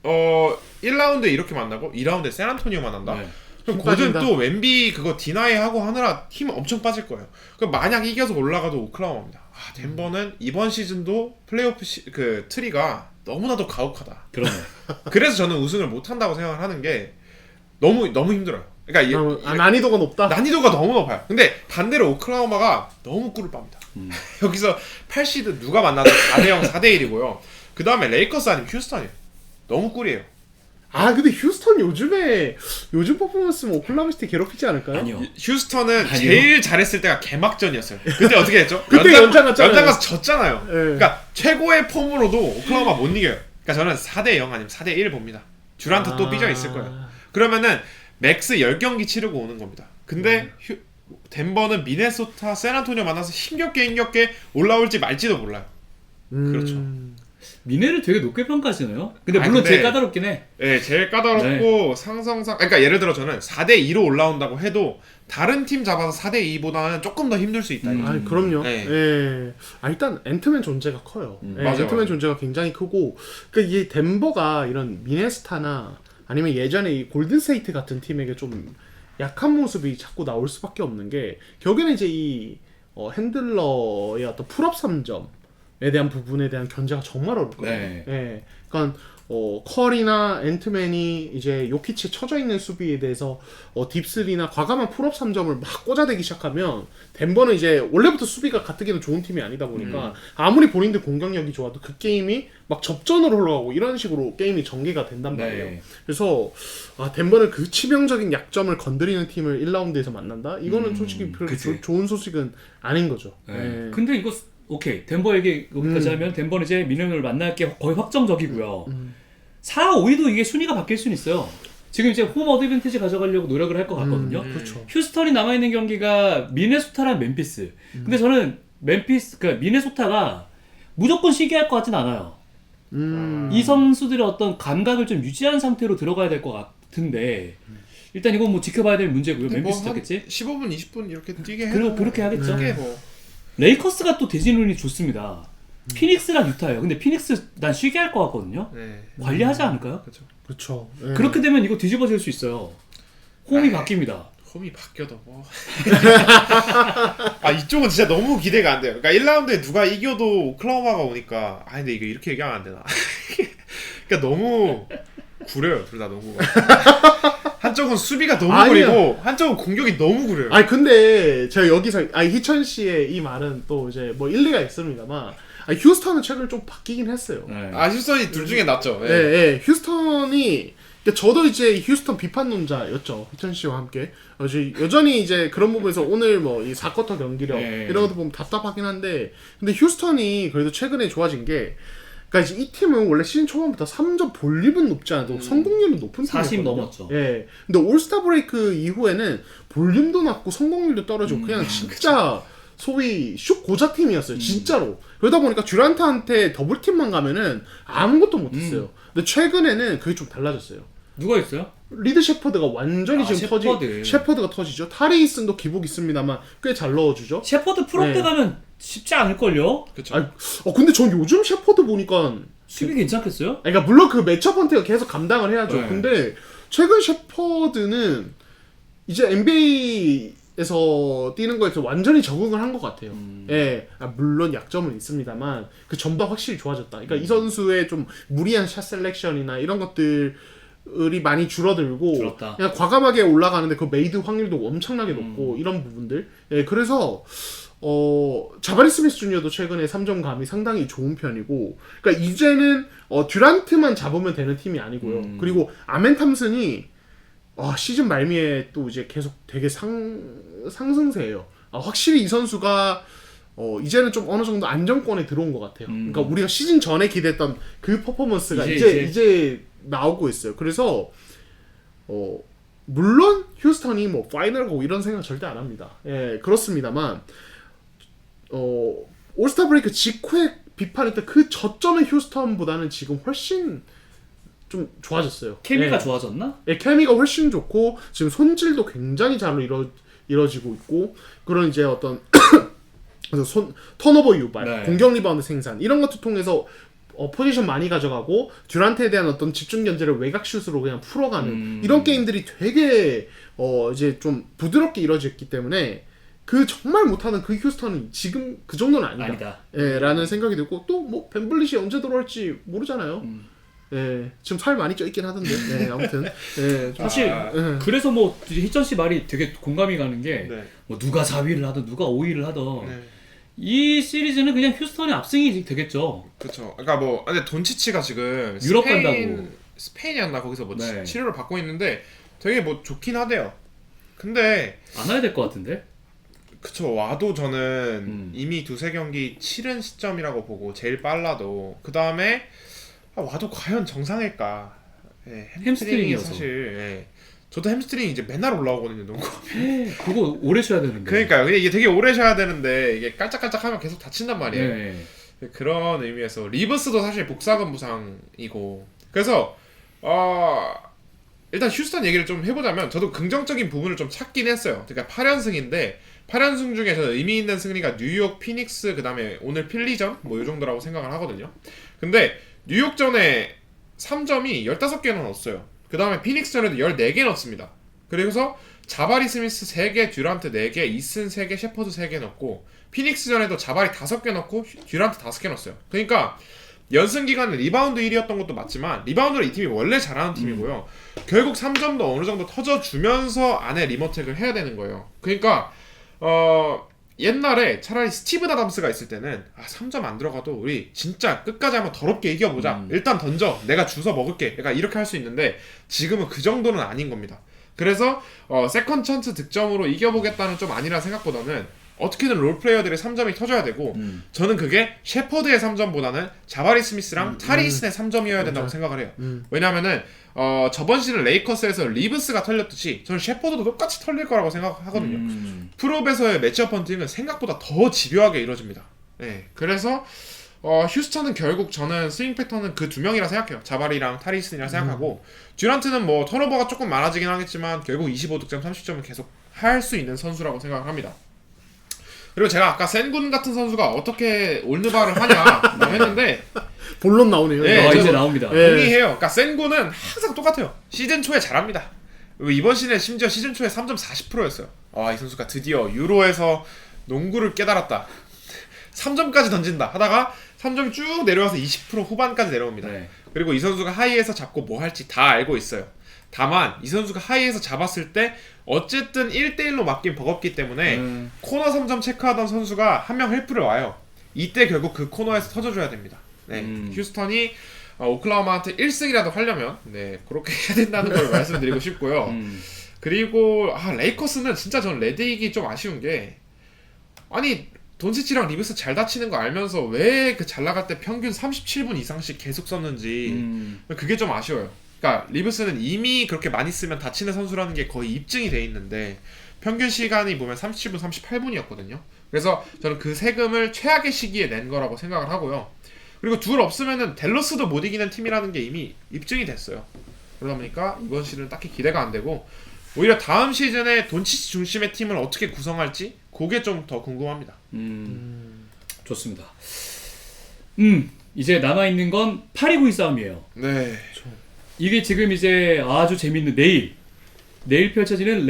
1라운드에 이렇게 만나고 2라운드에 샌안토니오 만난다? 네. 그럼 힘 고든 빠진다. 또 웬비 그거 디나이 하고 하느라 힘 엄청 빠질 거예요. 그럼 만약 이겨서 올라가도 오클라호마입니다. 덴버는 이번 시즌도 플레이오프 그 트리가 너무나도 가혹하다. 그러네. 그래서 저는 우승을 못 한다고 생각을 하는 게 너무 힘들어요. 그러니까 난이도가 높다. 난이도가 너무 높아요. 근데 반대로 오클라호마가 너무 꿀을 빱니다. 여기서 8시드 누가 만나도 4대0, 4대1이고요. 그 다음에 레이커스 아니면 휴스턴이에요. 너무 꿀이에요. 근데 휴스턴 요즘 퍼포먼스면 오클라호마 시티 괴롭히지 않을까요? 아니요. 휴스턴은 아니요. 제일 잘했을 때가 개막전이었어요. 그때 어떻게 했죠? 그때 연장 갔잖아요. 연장 가서 졌잖아요. 네. 그러니까 최고의 폼으로도 오클라호마 못 이겨요. 그러니까 저는 4대0 아니면 4대1 봅니다. 듀란트 또 삐져 있을 거예요. 그러면은 맥스 10경기 치르고 오는 겁니다. 근데 덴버는 미네소타, 샌안토니오 만나서 힘겹게 올라올지 말지도 몰라요. 그렇죠. 미네를 되게 높게 평가하시네요. 근데 물론 제일 까다롭긴 해. 네, 제일 까다롭고 상성상, 그러니까 예를 들어 저는 4대2로 올라온다고 해도 다른 팀 잡아서 4대2보다는 조금 더 힘들 수 있다. 그럼요. 네. 예. 일단 앤트맨 존재가 커요. 맞아요. 앤트맨 존재가 굉장히 크고, 그러니까 이 덴버가 이런 미네소타나 아니면 예전에 이 골든스테이트 같은 팀에게 좀 약한 모습이 자꾸 나올 수밖에 없는 게, 결국에는 이제 이 핸들러의 어떤 풀업 3점에 대한 부분에 대한 견제가 정말 어렵거든요. 네. 예. 그러니까 컬이나 앤트맨이 이제 요키치에 쳐져 있는 수비에 대해서 딥스리나 과감한 풀업 3점을 막 꽂아대기 시작하면, 덴버는 이제 원래부터 수비가 가뜩이나 좋은 팀이 아니다 보니까 아무리 본인들 공격력이 좋아도 그 게임이 막 접전으로 흘러가고 이런 식으로 게임이 전개가 된단 말이에요. 네. 그래서 덴버는 그 치명적인 약점을 건드리는 팀을 1라운드에서 만난다? 이거는 솔직히 별로 그치. 좋은 소식은 아닌 거죠. 네. 예. 근데 이거 오케이. 덴버 얘기 여기까지 하면 덴버는 이제 미네를 만날 게 거의 확정적이고요. 4, 5위도 이게 순위가 바뀔 수는 있어요. 지금 이제 홈 어드밴티지 가져가려고 노력을 할 것 같거든요. 그렇죠. 휴스턴이 남아있는 경기가 미네소타랑 멤피스. 근데 저는 그러니까 미네소타가 무조건 시기할 것 같진 않아요. 이 선수들의 어떤 감각을 좀 유지한 상태로 들어가야 될 것 같은데, 일단 이건 뭐 지켜봐야 될 문제고요. 멤피스 잡겠지? 15분, 20분 이렇게 뛰게 해도 그렇게 하겠죠. 크게 뭐. 레이커스가 또 대진운이 좋습니다. 피닉스랑 유타예요. 근데 피닉스 난 쉬게 할 것 같거든요. 네. 관리하지 않을까요? 그렇죠. 그렇죠. 예. 그렇게 되면 이거 뒤집어질 수 있어요. 홈이 바뀝니다. 홈이 바뀌어도 뭐. 이쪽은 진짜 너무 기대가 안 돼요. 그러니까 1라운드에 누가 이겨도 오클라호마가 오니까 근데 이거 이렇게 얘기하면 안 되나. 그러니까 너무 구려요. 둘 다 농구가. 한쪽은 수비가 너무 아니야. 구리고 한쪽은 공격이 너무 구려요. 근데 제가 여기서 희천 씨의 이 말은 또 이제 뭐 일리가 있습니다만, 휴스턴은 최근에 좀 바뀌긴 했어요. 네. 휴스턴이 둘 중에 낫죠. 예. 예. 휴스턴이, 그러니까 저도 이제 휴스턴 비판론자였죠. 희천 씨와 함께. 여전히 이제 그런 부분에서 오늘 뭐 이 4쿼터 경기력 이런 것도 보면 답답하긴 한데, 근데 휴스턴이 그래도 최근에 좋아진 게, 그러니까 이제 이 팀은 원래 시즌 초반부터 3점 볼륨은 높지 않아도 성공률은 높은 팀이었거든요. 40 넘었죠. 예. 근데 올스타 브레이크 이후에는 볼륨도 낮고 성공률도 떨어지고 그냥 진짜 소위 슛 고자 팀이었어요. 진짜로. 그러다 보니까 듀란트한테 더블팀만 가면은 아무것도 못했어요. 근데 최근에는 그게 좀 달라졌어요. 누가 있어요? 리드 셰퍼드가 완전히 지금 셰퍼드. 셰퍼드가 터지죠. 타리이슨도 기복 있습니다만 꽤 잘 넣어주죠. 셰퍼드 프로 때 네. 가면 쉽지 않을걸요? 그렇죠. 근데 전 요즘 셰퍼드 보니까, 수비 괜찮겠어요? 그러니까 물론 그 매치업한테가 계속 감당을 해야죠. 네. 근데 최근 셰퍼드는 이제 NBA에서 뛰는 거에서 완전히 적응을 한 것 같아요. 예, 물론 약점은 있습니다만 그 점도 확실히 좋아졌다. 그러니까 이 선수의 좀 무리한 샷 셀렉션이나 이런 것들이 많이 줄어들고 줄었다. 그냥 과감하게 올라가는데 그 메이드 확률도 엄청나게 높고 이런 부분들. 예, 그래서 자바리 스미스 주니어도 최근에 3점감이 상당히 좋은 편이고, 그러니까 이제는 듀란트만 잡으면 되는 팀이 아니고요. 그리고 아멘 탐슨이 시즌 말미에 또 이제 계속 되게 상승세예요. 확실히 이 선수가 이제는 좀 어느 정도 안정권에 들어온 것 같아요. 그러니까 우리가 시즌 전에 기대했던 그 퍼포먼스가 이제 나오고 있어요. 그래서 물론 휴스턴이 뭐 파이널 가고 이런 생각 절대 안 합니다. 예, 그렇습니다만 올스타 브레이크 직후에 비판했던 그 저점의 휴스턴보다는 지금 훨씬 좀 좋아졌어요. 케미가 네. 좋아졌나? 네, 케미가 훨씬 좋고 지금 손질도 굉장히 잘 이루어지고 있고 그런 이제 어떤 그래서 턴오버 유발, 네. 공격 리바운드 생산 이런 것들 통해서 포지션 많이 가져가고 듀란트에 대한 어떤 집중 견제를 외곽 슛으로 그냥 풀어가는 이런 게임들이 되게 이제 좀 부드럽게 이루어졌기 때문에 그 정말 못하는 그 휴스턴은 지금 그 정도는 아니다. 예, 라는 생각이 들고 또 뭐 벤블릿이 언제 들어올지 모르잖아요. 예, 지금 살 많이 쪄 있긴 하던데. 예, 아무튼 예, 좀 사실 그래서 뭐 희천 씨 말이 되게 공감이 가는 게 네. 뭐 누가 4위를 하든 누가 5위를 하든 네. 이 시리즈는 그냥 휴스턴의 압승이 되겠죠. 그렇죠. 그러니까 뭐 근데 돈치치가 지금 유럽 간다고. 스페인이었나 거기서 뭐 네. 치료를 받고 있는데 되게 뭐 좋긴 하대요. 근데 안 와야 될 것 같은데. 그쵸, 와도 저는 이미 두세 경기 치른 시점이라고 보고 제일 빨라도 그 다음에 와도 과연 정상일까? 예, 햄스트링이어서. 사실 예. 저도 햄스트링 이제 맨날 올라오거든요, 농구. 그거 오래 쉬어야 되는데. 그러니까요. 근데 이게 되게 오래 쉬어야 되는데 이게 깔짝깔짝하면 계속 다친단 말이에요. 네. 그런 의미에서 리브스도 사실 복사근 부상이고 그래서 일단 휴스턴 얘기를 좀 해보자면 저도 긍정적인 부분을 좀 찾긴 했어요. 그러니까 8연승인데 8연승 중에 저는 의미 있는 승리가 뉴욕, 피닉스, 그 다음에 오늘 필리전 뭐 이 정도라고 생각을 하거든요. 근데 뉴욕전에 3점이 15개 넣었어요. 그 다음에 피닉스전에도 14개 넣었습니다. 그래서 자바리 스미스 3개, 듀란트 4개, 이슨 3개, 셰퍼드 3개 넣었고 피닉스전에도 자바리 5개 넣고 듀란트 5개 넣었어요. 그러니까 연승 기간에 리바운드 1위였던 것도 맞지만 리바운드로 이 팀이 원래 잘하는 팀이고요. 결국 3점도 어느 정도 터져주면서 안에 리머텍을 해야 되는 거예요. 그러니까 옛날에 차라리 스티븐 아담스가 있을 때는 3점 안 들어가도 우리 진짜 끝까지 한번 더럽게 이겨보자. 일단 던져. 내가 주워 먹을게. 그러니까 이렇게 할 수 있는데 지금은 그 정도는 아닌 겁니다. 그래서 세컨 찬스 득점으로 이겨보겠다는 좀 아니라 생각보다는 어떻게든 롤플레이어들의 3점이 터져야 되고 저는 그게 셰퍼드의 3점보다는 자바리 스미스랑 타리슨의 3점이어야 된다고 생각을 해요. 왜냐면은 저번 시즌 레이커스에서 리브스가 털렸듯이 저는 셰퍼드도 똑같이 털릴 거라고 생각하거든요. 프롭에서의 매치업 헌팅은 생각보다 더 집요하게 이루어집니다. 네, 그래서 휴스턴은 결국 저는 스윙 패턴은 그 두 명이라 생각해요. 자바리랑 타리슨이라 생각하고 듀란트는 뭐 턴오버가 조금 많아지긴 하겠지만 결국 25득점 30점을 계속 할 수 있는 선수라고 생각을 합니다. 그리고 제가 아까 센군 같은 선수가 어떻게 올드바를 하냐 했는데 본론 나오네요. 네, 이제 나옵니다. 동의해요. 그러니까 센군은 항상 똑같아요. 시즌 초에 잘합니다. 그리고 이번 시즌에 심지어 시즌 초에 3점 40%였어요. 이 선수가 드디어 유로에서 농구를 깨달았다. 3점까지 던진다 하다가 3점이 쭉 내려와서 20% 후반까지 내려옵니다. 네. 그리고 이 선수가 하이에서 잡고 뭐 할지 다 알고 있어요. 다만 이 선수가 하이에서 잡았을 때 어쨌든 1대1로 맡긴 버겁기 때문에 코너 3점 체크하던 선수가 한 명 헬프를 와요. 이때 결국 그 코너에서 터져줘야 됩니다. 네, 휴스턴이 오클라호마한테 1승이라도 하려면 그렇게 해야 된다는 걸 말씀드리고 싶고요. 그리고 레이커스는 진짜 전 레드익이 좀 아쉬운 게 아니 돈치치랑 리브스 잘 다치는 거 알면서 왜 그 잘 나갈 때 평균 37분 이상씩 계속 썼는지 그게 좀 아쉬워요. 그러니까 리브스는 이미 그렇게 많이 쓰면 다치는 선수라는 게 거의 입증이 돼 있는데 평균 시간이 보면 37분, 38분이었거든요. 그래서 저는 그 세금을 최악의 시기에 낸 거라고 생각을 하고요. 그리고 둘 없으면은 댈러스도 못 이기는 팀이라는 게 이미 입증이 됐어요. 그러다 보니까 이번 시즌은 딱히 기대가 안 되고 오히려 다음 시즌에 돈치치 중심의 팀을 어떻게 구성할지 그게 좀 더 궁금합니다. 좋습니다. 이제 남아있는 건 8위 9위 싸움이에요. 네. 이게 지금 이제 아주 재밌는 내일 펼쳐지는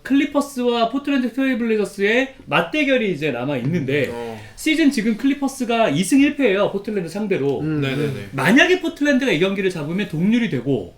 클리퍼스와 포틀랜드 트레일 블레이저스의 맞대결이 이제 남아 있는데 시즌 지금 클리퍼스가 2승 1패예요. 포틀랜드 상대로. 네네네. 만약에 포틀랜드가 이 경기를 잡으면 동률이 되고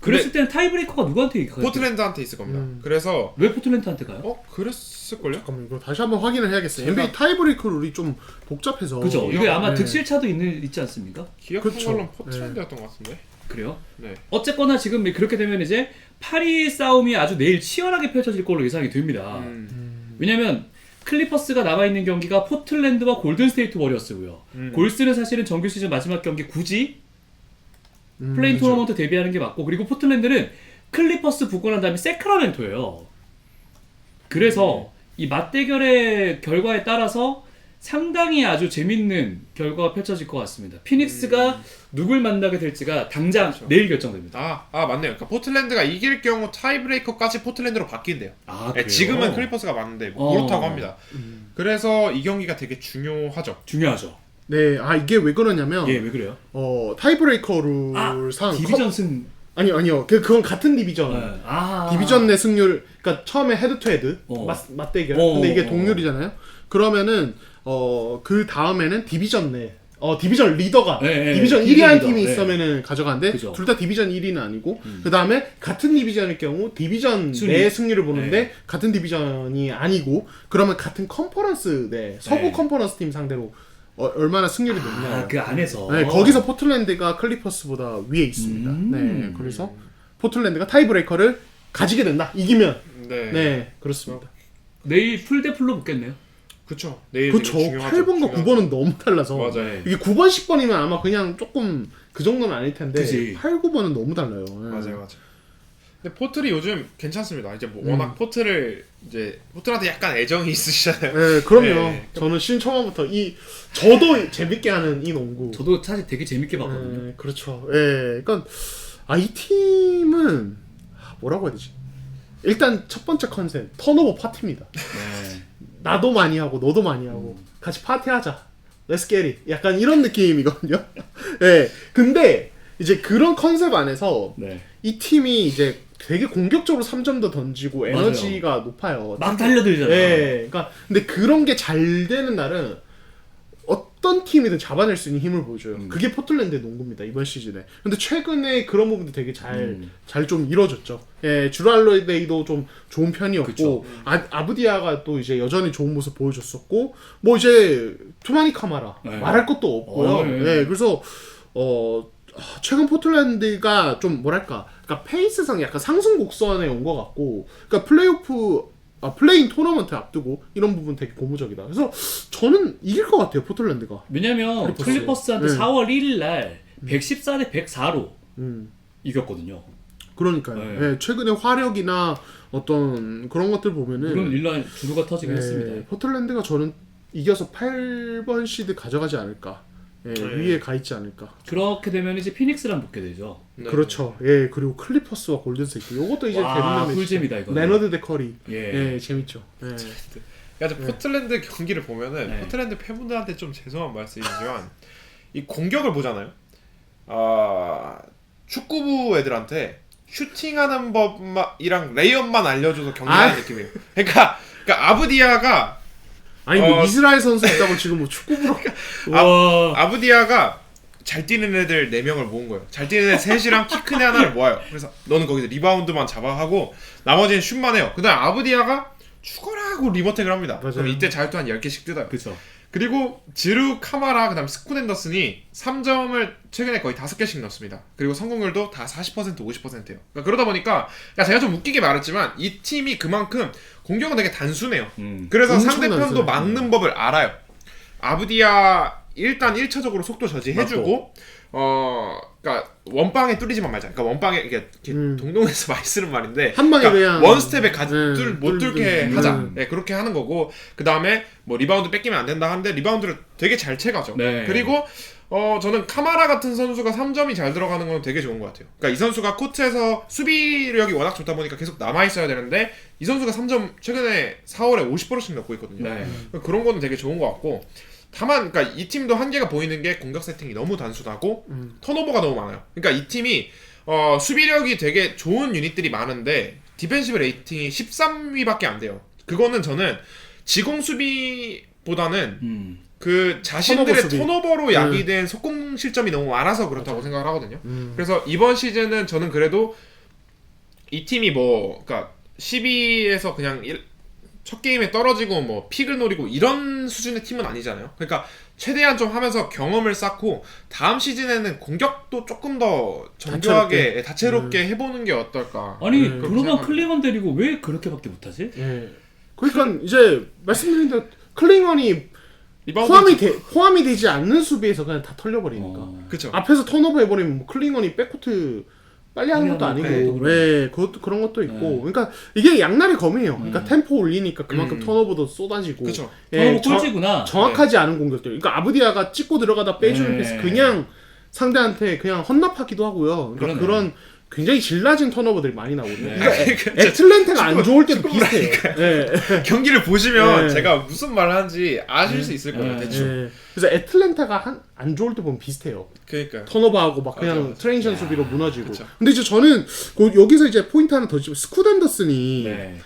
그랬을 때는 타이브레이커가 누구한테 가요? 포틀랜드한테 있을 겁니다. 그래서 왜 포틀랜드한테 가요? 그랬을걸요? 잠깐만 이거 다시 한번 확인을 해야겠어요. NBA 타이브레이크 룰이 좀 복잡해서. 그죠? 이게 아마 득실차도 있지 않습니까? 기억하는 그쵸. 걸로는 포틀랜드였던 것 같은데. 그래요? 네. 어쨌거나 지금 그렇게 되면 이제 8위 싸움이 아주 내일 치열하게 펼쳐질 걸로 예상이 됩니다. 왜냐면 클리퍼스가 남아있는 경기가 포틀랜드와 골든스테이트 워리어스고요. 골스는 사실은 정규 시즌 마지막 경기 굳이 플레인 토너먼트 데뷔하는 게 맞고, 그리고 포틀랜드는 클리퍼스 붙고 난 다음에 세크라멘토예요. 그래서 이 맞대결의 결과에 따라서 상당히 아주 재밌는 결과가 펼쳐질 것 같습니다. 피닉스가 누굴 만나게 될지가 당장 그렇죠. 내일 결정됩니다. 맞네요. 그러니까 포틀랜드가 이길 경우 타이브레이커까지 포틀랜드로 바뀐대요. 아, 네, 그래요? 지금은 클리퍼스가 맞는데 뭐 그렇다고 합니다. 그래서 이 경기가 되게 중요하죠. 중요하죠. 네, 이게 왜 그러냐면 예, 왜 그래요? 타이브레이커 룰상 디비전 승. 아니요. 그건 같은 디비전. 디비전 내 승률, 그러니까 처음에 헤드 투 헤드 맞대결. 근데 이게 동률이잖아요. 그러면은 그 다음에는 디비전 내 디비전 리더가 디비전 1위 한 팀이 있으면은 가져가는데 둘 다 디비전 1위는 아니고 그 다음에 같은 디비전일 경우 디비전 내 승률을 보는데 같은 디비전이 아니고 그러면 같은 컨퍼런스 내 서부 컨퍼런스 팀 상대로 얼마나 승률이 높냐. 그 안에서. 네, 거기서 포틀랜드가 클리퍼스보다 위에 있습니다. 네, 그래서 포틀랜드가 타이브레이커를 가지게 된다. 이기면. 네, 그렇습니다. 내일 풀대 풀로 붙겠네요. 그쵸. 내일 그쵸. 8번과 9번은 너무 달라서. 맞아요. 이게 9번, 10번이면 아마 그냥 조금 그 정도는 아닐 텐데. 그치. 8, 9번은 너무 달라요. 네. 맞아요. 근데 포틀이 요즘 괜찮습니다. 이제 뭐 워낙 포틀한테 약간 애정이 있으시잖아요. 네, 그럼요. 네. 저는 신초반부터 저도 재밌게 하는 이 농구. 저도 사실 되게 재밌게 봤거든요. 네, 그렇죠. 예. 그러니까 이 팀은 뭐라고 해야 되지? 일단 첫 번째 컨셉 턴오버 파티입니다. 네. 나도 많이 하고 너도 많이 하고 같이 파티하자. Let's get it. 약간 이런 느낌이거든요. 예. 근데 이제 그런 컨셉 안에서 이 팀이 이제 되게 공격적으로 3점도 던지고 에너지가 높아요. 막 달려들잖아요. 예. 그러니까 근데 그런 게 잘 되는 날은 어떤 팀이든 잡아낼 수 있는 힘을 보여줘요. 그게 포틀랜드의 농구입니다, 이번 시즌에. 근데 최근에 그런 부분도 되게 잘 좀 이뤄졌죠. 예, 주랄로데이도 좀 좋은 편이었고, 아부디아가 또 이제 여전히 좋은 모습 보여줬었고, 뭐 이제 투마니 카마라 말할 것도 없고요. 예, 그래서 최근 포틀랜드가 좀 뭐랄까, 그러니까 페이스상 약간 상승 곡선에 온 것 같고, 그러니까 플레인 토너먼트 앞두고 이런 부분 되게 고무적이다. 그래서 저는 이길 것 같아요, 포틀랜드가. 왜냐면 클리퍼스한테 4월 1일 날 114대 104로 이겼거든요. 그러니까요. 예, 최근에 화력이나 어떤 그런 것들 보면은 물론 일란 주루가 터지긴 했습니다. 포틀랜드가 저는 이겨서 8번 시드 가져가지 않을까. 위에 가 있지 않을까. 그렇게 되면 이제 피닉스랑 붙게 되죠. 그렇죠. 예, 그리고 클리퍼스와 골든스테이트. 이것도 이제 재밌는 매치. 꿀잼이다 이거. 레너드 대 커리. 재밌죠. 포틀랜드 경기를 보면은 포틀랜드 팬분들한테 좀 죄송한 말씀이지만 이 공격을 보잖아요. 축구부 애들한테 슈팅하는 법이랑 레이업만 알려줘서 경기하는 느낌이에요. 그러니까 아부디아가 뭐 이스라엘 선수 있다고 지금 뭐 축구부로 아부디아가 잘 뛰는 애들 4명을 모은 거예요. 잘 뛰는 애 셋이랑 키 큰 애 하나를 모아요. 그래서 너는 거기서 리바운드만 잡아하고 나머지는 슛만 해요. 그 다음 아부디아가 죽어라 하고 리버텍을 합니다. 맞아요. 그럼 이때 자유투 한 10개씩 뜯어요. 그렇죠. 그리고 지루 카마라 그다음 스콘 앤더슨이 3점을 최근에 거의 5개씩 넣습니다. 그리고 성공률도 다 40% 50%예요. 그러니까 그러다 보니까 제가 좀 웃기게 말했지만 이 팀이 그만큼 공격은 되게 단순해요. 그래서 상대편도 막는 법을 알아요. 아부디아 일단 1차적으로 속도 저지해주고 그러니까 원방에 뚫리지만 말자. 그러니까 원방에 이게 동동에서 많이 쓰는 말인데 한 방에 그러니까 그냥 원스텝에 못 뚫게 하자. 그렇게 하는 거고 그 다음에 뭐 리바운드 뺏기면 안 된다 하는데 리바운드를 되게 잘 채가죠. 그리고 저는 카마라 같은 선수가 3점이 잘 들어가는 건 되게 좋은 것 같아요. 그러니까 이 선수가 코트에서 수비력이 워낙 좋다 보니까 계속 남아 있어야 되는데 이 선수가 3점 최근에 4월에 50%씩 넣고 있거든요. 그런 거는 되게 좋은 것 같고. 다만 그러니까 이 팀도 한계가 보이는 게 공격 세팅이 너무 단순하고 턴오버가 너무 많아요. 그러니까 이 팀이 수비력이 되게 좋은 유닛들이 많은데 디펜시브 레이팅이 13위밖에 안 돼요. 그거는 저는 지공 수비보다는 그 자신들의 턴오버로 야기된 속공 실점이 너무 많아서 그렇다고 생각을 하거든요. 그래서 이번 시즌은 저는 그래도 이 팀이 그러니까 12에서 그냥 첫 게임에 떨어지고 뭐 픽을 노리고 이런 수준의 팀은 아니잖아요. 그러니까 최대한 좀 하면서 경험을 쌓고 다음 시즌에는 공격도 조금 더 정교하게 다채롭게 해보는 게 어떨까. 아니 도노반 클링언 데리고 왜 그렇게밖에 못하지? 그러니까 이제 말씀드린 대로 클링언이 포함이 되지 않는 수비에서 그냥 다 털려버리니까. 그쵸. 앞에서 턴오버 해버리면 뭐 클링언이 백코트 빨리 하는 것도 빨리 하는 아니고, 것도 네, 그것도 그런 것도 있고, 네. 그러니까 이게 양날의 검이에요. 그러니까 템포 올리니까 그만큼 음. 턴오버도 쏟아지고, 그쵸. 예, 턴오버 꼴찌구나. 정확하지 않은 공격들. 그러니까 아브디아가 찍고 들어가다 빼주는 네. 패스 그냥 상대한테 그냥 헌납하기도 하고요. 그러니까 그러네. 그런 굉장히 질 낮은 턴오버들이 많이 나거든요. 네. 그러니까 애틀랜타가 안 좋을 때도 비슷해요. 네. 경기를 보시면 네. 제가 무슨 말을 하는지 아실 수 있을 거예요. 네. 대충. 네. 그래서 애틀랜타가 안 좋을 때 보면 비슷해요. 그러니까요. 턴오버하고 막 그냥 맞아. 트레인션 수비로 무너지고. 그쵸. 근데 이제 저는 여기서 이제 포인트 하나 더 짚으면 스쿠 앤더슨이 네.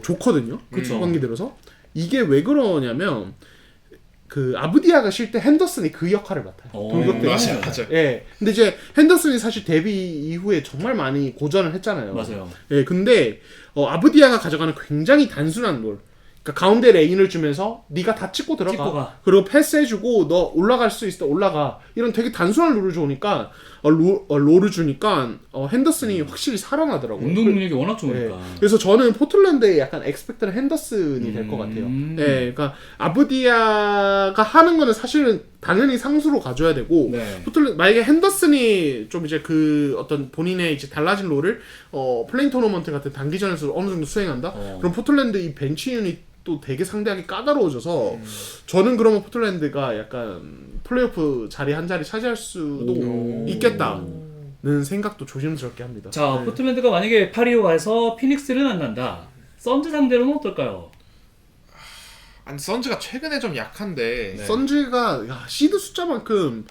좋거든요. 그쵸. 후반기 들어서 이게 왜 그러냐면 그 아브디아가 쉴 때 핸더슨이 그 역할을 맡아요. 돌격 때. 맞아요, 맞아요. 예. 근데 이제 핸더슨이 사실 데뷔 이후에 정말 많이 고전을 했잖아요. 맞아요. 예. 근데 아브디아가 가져가는 굉장히 단순한 롤. 그러니까 가운데 레인을 주면서 네가 다 찍고 들어가. 찍고 가. 그리고 패스해주고 너 올라갈 수 있을 때 올라가. 이런 되게 단순한 룰을 주니까 롤을 주니까 핸더슨이 확실히 살아나더라고요. 운동 능력이 워낙 좋으니까. 그래서 저는 포틀랜드의 약간 엑스펙트는 핸더슨이 될 것 같아요. 네, 그러니까 아브디아가 하는 거는 사실은 당연히 상수로 가져야 되고 네. 만약에 핸더슨이 좀 이제 그 어떤 본인의 이제 달라진 롤을 플레인 토너먼트 같은 단기전에서 어느 정도 수행한다. 그럼 포틀랜드 이 벤치 유닛도 되게 상대하기 까다로워져서 저는 그러면 포틀랜드가 약간 플레이오프 자리 한 자리 차지할 수도 있겠다는 생각도 조심스럽게 합니다. 자, 네. 포틀랜드가 만약에 파리로 가서 피닉스를 만난다. 선즈 상대로는 어떨까요? 아니 선즈가 최근에 좀 약한데 네. 선즈가 시드 숫자만큼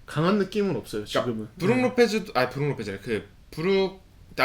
강한 느낌은 없어요 지금은. 브룩 로페즈도 브룩 로페즈래 딜런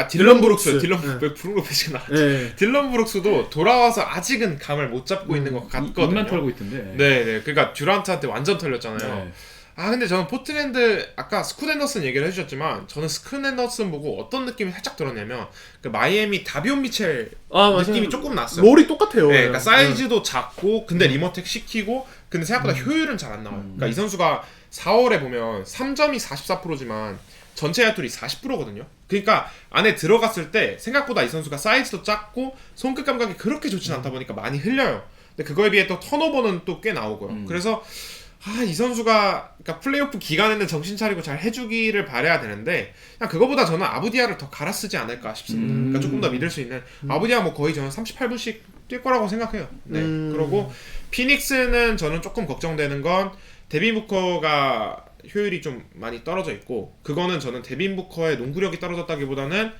딜런 브룩스 브룩스. 왜 브룩 로페즈가 나왔지? 네. 딜런 브룩스도 돌아와서 아직은 감을 못 잡고 있는 것 같거든요. 입만 털고 있던데. 네. 그러니까 듀란트한테 완전 털렸잖아요. 네. 근데 저는 포틀랜드 아까 스쿠 앤더슨 얘기를 해주셨지만 저는 스쿠 앤더슨 보고 어떤 느낌이 살짝 들었냐면 그 마이애미 다비온 미첼 느낌이 조금 났어요. 롤이 똑같아요. 네, 그러니까 사이즈도 작고 근데 리머텍 시키고 근데 생각보다 효율은 잘 안 나와요. 그러니까 이 선수가 4월에 보면 3점이 44%지만 전체 야투리 40%거든요. 그러니까 안에 들어갔을 때 생각보다 이 선수가 사이즈도 작고 손끝 감각이 그렇게 좋진 않다 보니까 많이 흘려요. 근데 그거에 비해 또 턴오버는 또 꽤 나오고요. 그래서 이 선수가 그러니까 플레이오프 기간에는 정신 차리고 잘 해주기를 바라야 되는데 그냥 그거보다 저는 아브디아를 더 갈아 쓰지 않을까 싶습니다. 그러니까 조금 더 믿을 수 있는 아브디아 뭐 거의 저는 38분씩 뛸 거라고 생각해요. 네. 그리고 피닉스는 저는 조금 걱정되는 건 데빈 부커가 효율이 좀 많이 떨어져 있고 그거는 저는 데빈 부커의 농구력이 떨어졌다기보다는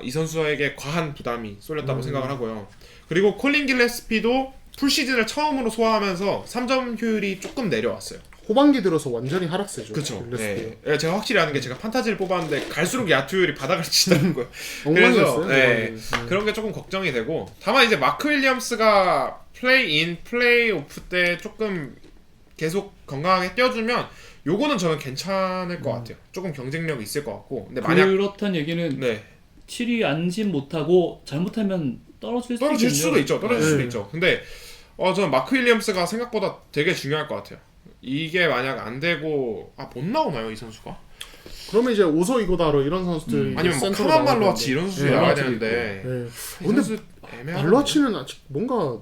이 선수에게 과한 부담이 쏠렸다고 생각을 하고요. 그리고 콜린 길레스피도 풀시즌을 처음으로 소화하면서 3점 효율이 조금 내려왔어요. 후반기 들어서 완전히 하락세죠. 그렇죠. 네. 네. 제가 확실히 아는 게 제가 판타지를 뽑았는데 갈수록 야투율이 바닥을 치더라고요. 엉망이었어요. 네, 그런 게 조금 걱정이 되고 다만 이제 마크 윌리엄스가 플레이인 플레이오프 때 조금 계속 건강하게 뛰어주면 요거는 저는 괜찮을 것 같아요. 조금 경쟁력이 있을 것 같고 근데 만약 그렇단 얘기는 네 7위 안진 못하고 잘못하면 떨어질 수도 있죠. 떨어질 수도 있죠. 근데 저는 마크 윌리엄스가 생각보다 되게 중요할 것 같아요. 이게 만약 안 되고 못 나오나요 이 선수가? 그러면 이제 오소 이고다로 이런 선수들이 아니면 뭐 센터로 카만 나와야 말로아치 되는데. 이런 선수 네, 나와야 말로아치도 되는데 네. 이 근데 선수 애매한 말로아치는 아직 뭔가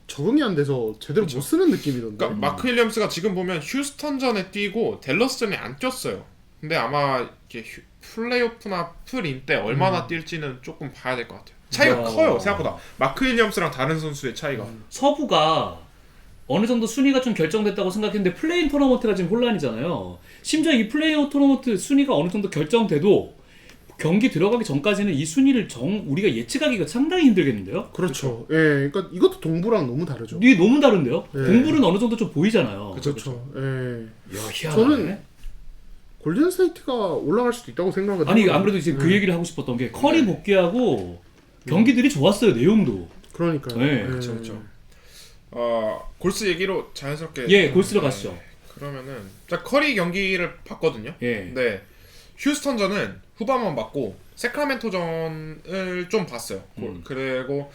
적응이 안 돼서 제대로 못 쓰는 느낌이던데. 그러니까 마크 윌리엄스가 지금 보면 휴스턴전에 뛰고 댈러스전에 안 뛰었어요. 근데 아마 이렇게 플레이오프나 풀인 때 얼마나 뛸지는 조금 봐야 될 것 같아요. 차이가 커요 생각보다. 마크 윌리엄스랑 다른 선수의 차이가. 서부가 어느 정도 순위가 좀 결정됐다고 생각했는데 플레인 토너먼트가 지금 혼란이잖아요. 심지어 이 플레인 토너먼트 순위가 어느 정도 결정돼도 경기 들어가기 전까지는 이 순위를 우리가 예측하기가 상당히 힘들겠는데요? 그렇죠. 예, 그러니까 이것도 동부랑 너무 다르죠. 이게 너무 다른데요? 네. 동부는 어느 정도 좀 보이잖아요. 그렇죠. 예. 야, 희한하네. 저는 골든 스테이트가 올라갈 수도 있다고 생각을 아니 해요. 아무래도 이제 그 얘기를 하고 싶었던 게 커리 복귀하고 경기들이 좋았어요. 내용도. 그러니까요. 네. 예. 그렇죠. 골스 얘기로 자연스럽게 예, 골스로 가시죠. 그러면은 자 커리 경기를 봤거든요. 예. 네. 휴스턴전은 후반만 봤고 세크라멘토전을 좀 봤어요. 그리고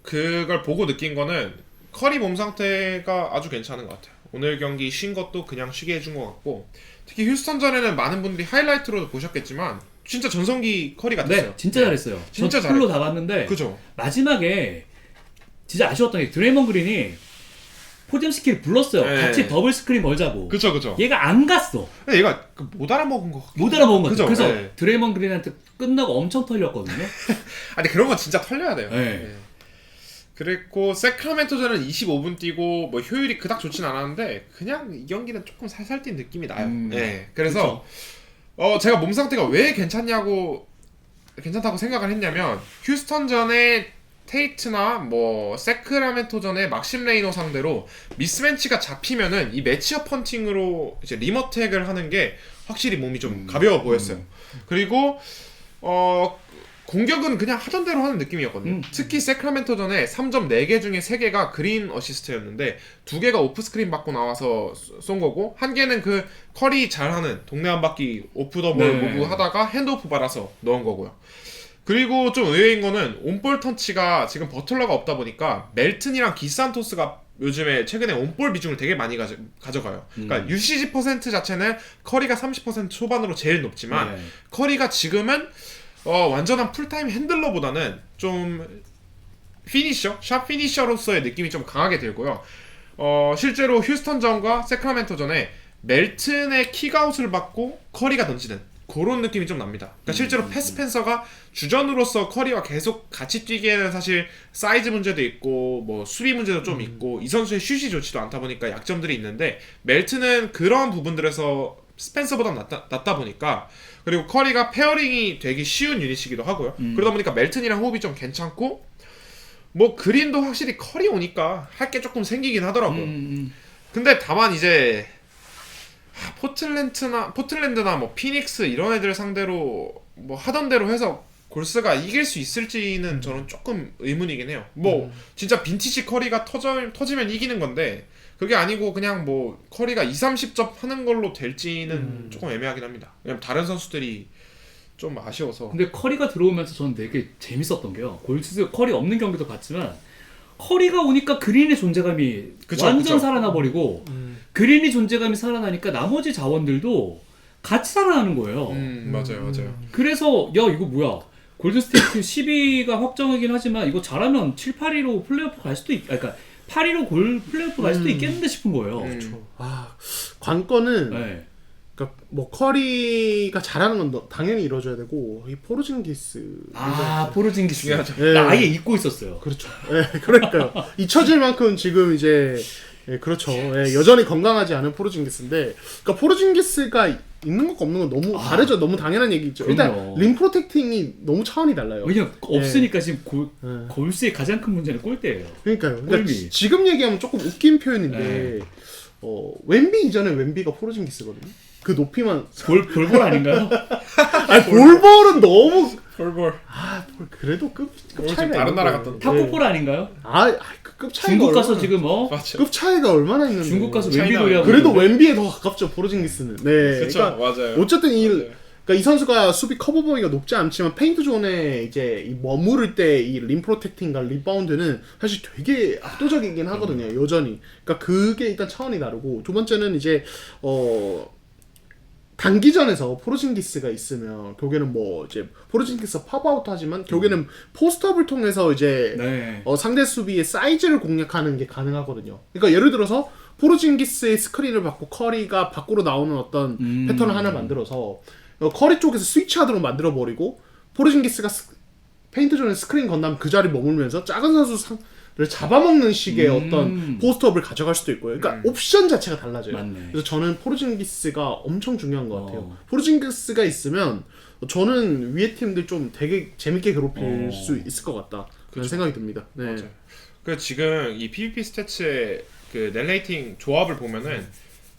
그걸 보고 느낀 거는 커리 몸 상태가 아주 괜찮은 것 같아요. 오늘 경기 쉰 것도 그냥 쉬게 해준 것 같고 특히 휴스턴전에는 많은 분들이 하이라이트로도 보셨겠지만 진짜 전성기 커리 같았어요. 네, 진짜 잘했어요. 진짜 저 풀로 다 봤는데 그죠? 마지막에 진짜 아쉬웠던 게 드레이먼 그린이 포점시키를 불렀어요. 네. 같이 더블 스크린 걸자고. 그쵸. 얘가 안 갔어. 근데 얘가 못 알아먹은 거 같긴 못 알아먹은 것 그죠? 같아. 그래서 네. 드레이먼 그린한테 끝나고 엄청 털렸거든요. 아니 그런 건 진짜 털려야 돼요. 네. 그랬고 세크라멘토전은 25분 뛰고 뭐 효율이 그닥 좋진 않았는데 그냥 이 경기는 조금 살살 뛴 느낌이 나요. 네. 그래서 제가 몸 상태가 왜 괜찮다고 생각을 했냐면 휴스턴전에 테이트나 뭐 세크라멘토전에 막심 레이너 상대로 미스매치가 잡히면은 이 매치업 펀팅으로 이제 리머택을 하는 게 확실히 몸이 좀 가벼워 보였어요. 그리고 공격은 그냥 하던 대로 하는 느낌이었거든요. 특히 세크라멘토전에 3점 4개 중에 3개가 그린 어시스트였는데 2개가 오프스크린 받고 나와서 쏜 거고 1개는 그 커리 잘하는 동네 한 바퀴 오프 더블 네. 무브 하다가 핸드오프 받아서 넣은 거고요. 그리고 좀 의외인 거는 온볼 터치가 지금 버틀러가 없다 보니까 멜튼이랑 기산토스가 요즘에 최근에 온볼 비중을 되게 많이 가져가요. 그러니까 UCG 퍼센트 자체는 커리가 30% 초반으로 제일 높지만 커리가 지금은 완전한 풀타임 핸들러보다는 좀 피니셔, 샵 피니셔로서의 느낌이 좀 강하게 들고요. 실제로 휴스턴전과 세크라멘토전에 멜튼의 킥아웃을 받고 커리가 던지는 그런 느낌이 좀 납니다. 그러니까 실제로 패스 펜서가 주전으로서 커리와 계속 같이 뛰기에는 사실 사이즈 문제도 있고 뭐 수비 문제도 좀 있고 이 선수의 슛이 좋지도 않다 보니까 약점들이 있는데 멜튼은 그런 부분들에서 스펜서보다 낫다 보니까 그리고 커리가 페어링이 되기 쉬운 유닛이기도 하고요. 그러다 보니까 멜튼이랑 호흡이 좀 괜찮고 뭐 그린도 확실히 커리 오니까 할 게 조금 생기긴 하더라고요. 근데 다만 이제 포틀랜드나 뭐 피닉스 이런 애들 상대로 뭐 하던 대로 해서 골스가 이길 수 있을지는 저는 조금 의문이긴 해요. 뭐 진짜 빈티지 커리가 터지면 이기는 건데 그게 아니고 그냥 뭐 커리가 2-30점 하는 걸로 될지는 조금 애매하긴 합니다. 왜냐면 다른 선수들이 좀 아쉬워서. 근데 커리가 들어오면서 저는 되게 재밌었던 게요. 골스 커리 없는 경기도 봤지만 커리가 오니까 그린의 존재감이 완전 살아나 버리고 그린의 존재감이 살아나니까 나머지 자원들도 같이 살아나는 거예요. 맞아요. 그래서 야 이거 뭐야 골든스테이트 10위가 확정이긴 하지만 이거 잘하면 7, 8위로 플레이오프 갈 수도 그러니까 8위로 플레이오프 갈 수도 있겠는데 싶은 거예요. 관건은 네. 그러니까 뭐 커리가 잘하는 건 당연히 이루어져야 되고 이 포르징기스 포르징기스 중요하죠. 네. 나 아예 잊고 있었어요. 그렇죠. 예, 그러니까요. 잊혀질 만큼 지금 이제 그렇죠. 여전히 건강하지 않은 포르징기스인데 그러니까 포르징기스가 있는 것과 없는 건 너무 다르죠. 너무 당연한 얘기죠. 일단 림 프로텍팅이 너무 차원이 달라요. 왜냐면 없으니까 지금 골스의 가장 큰 문제는 골대예요. 그러니까요. 그러니까 지금 얘기하면 조금 웃긴 표현인데 웸비 이전에 웸비가 포르징기스거든요. 그 높이만 볼볼 아닌가요? 아니 볼볼은 너무 볼볼. 그래도 급 차이가 다른 있는 나라 거예요. 같던데. 탁구볼 아닌가요? 급 차이가 중국 가서 얼마나, 지금 맞죠. 급 차이가 얼마나 있는데. 중국 가서 차이나 웸비 놀이하고 그래도 있는데. 웸비에 더 가깝죠 포르징기스는. 네. 그쵸, 그러니까 맞아요. 어쨌든 그러니까 이 선수가 수비 커버 범위가 높지 않지만 페인트 존에 이제 이 머무를 때 이 림 프로텍팅과 리바운드는 사실 되게 압도적이긴 하거든요. 여전히. 그러니까 그게 일단 차원이 다르고 두 번째는 이제 단기전에서 포르징기스가 있으면 결국에는 뭐 이제 포르징기스 팝아웃 하지만 결국에는 포스트업을 통해서 이제 상대 수비의 사이즈를 공략하는 게 가능하거든요. 그러니까 예를 들어서 포르징기스의 스크린을 받고 커리가 밖으로 나오는 어떤 패턴을 하나 만들어서 커리 쪽에서 스위치하도록 만들어버리고 포르징기스가 페인트존에 스크린 건 다음 그 자리에 머물면서 작은 선수를 잡아먹는 식의 어떤 포스트업을 가져갈 수도 있고요. 그러니까 옵션 자체가 달라져요. 맞네. 그래서 저는 포르징기스가 엄청 중요한 것 같아요. 포르징기스가 있으면 저는 위에 팀들 좀 되게 재밌게 괴롭힐 수 있을 것 같다. 그런 생각이 듭니다. 네. 맞아요. 그 지금 이 PVP 스태츠의 그 넬레이팅 조합을 보면은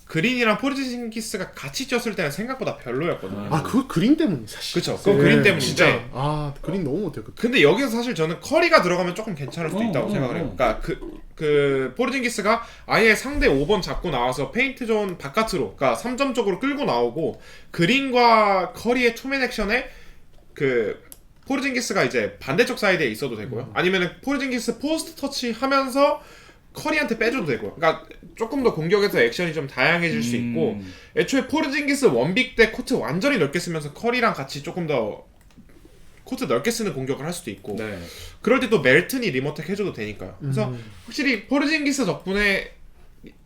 그린이랑 포르징기스가 같이 쪘을 때는 생각보다 별로였거든요. 그거 그린 때문이 사실. 그쵸. 그건 그린 때문인데. 진짜. 그린 너무 못해요. 근데 여기서 사실 저는 커리가 들어가면 조금 괜찮을 수도 있다고 생각을 해요. 그러니까 그 포르징기스가 아예 상대 5번 잡고 나와서 페인트 존 바깥으로, 그러니까 3점 쪽으로 끌고 나오고 그린과 커리의 투맨 액션에 그 포르징기스가 이제 반대쪽 사이드에 있어도 되고요. 아니면은 포르징기스 포스트 터치 하면서 커리한테 빼줘도 되고요. 그러니까 조금 더 공격에서 액션이 좀 다양해질 수 있고 애초에 포르징기스 원빅 때 코트 완전히 넓게 쓰면서 커리랑 같이 조금 더 코트 넓게 쓰는 공격을 할 수도 있고 그럴 때 또 멜튼이 리모텍 해줘도 되니까요. 그래서 확실히 포르징기스 덕분에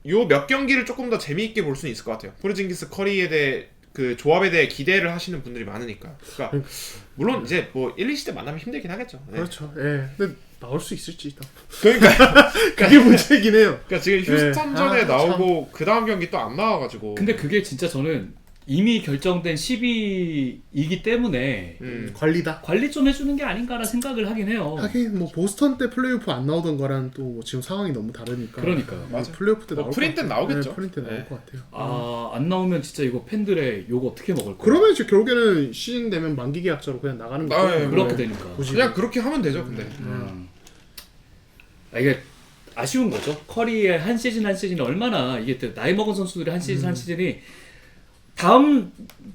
요 몇 경기를 조금 더 재미있게 볼 수는 있을 것 같아요. 포르징기스 커리에 대해 그 조합에 대해 기대를 하시는 분들이 많으니까. 그러니까 물론 이제 뭐 1, 2시대 만나면 힘들긴 하겠죠. 네. 그렇죠. 예. 근데 나올 수 있을지 또. 그러니까 그게 문제이긴 해요. 그러니까 지금 휴스턴전에 아, 나오고 그 다음 경기 또 안 나와가지고. 근데 그게 진짜 저는 이미 결정된 10위이기 때문에 관리다. 관리 좀 해주는 게 아닌가라는 생각을 하긴 해요. 하긴 뭐 보스턴 때 플레이오프 안 나오던 거랑 또 지금 상황이 너무 다르니까. 그러니까요. 맞아. 플레이오프 때 뭐 나올 프린 것 때는 같아요. 나오겠죠. 네, 프린 때 나올 네. 것 같아요. 아, 안 나오면 진짜 이거 팬들의 욕 어떻게 먹을 거야? 그러면 이제 결국에는 시즌 되면 만기 계약자로 그냥 나가는 거죠. 네, 그렇게 되니까. 굳이. 그냥 그렇게 하면 되죠. 근데 아, 이게 아쉬운 거죠. 커리의 한 시즌 한 시즌이 얼마나 이게 또 나이 먹은 선수들의 한 시즌 한 시즌이 다음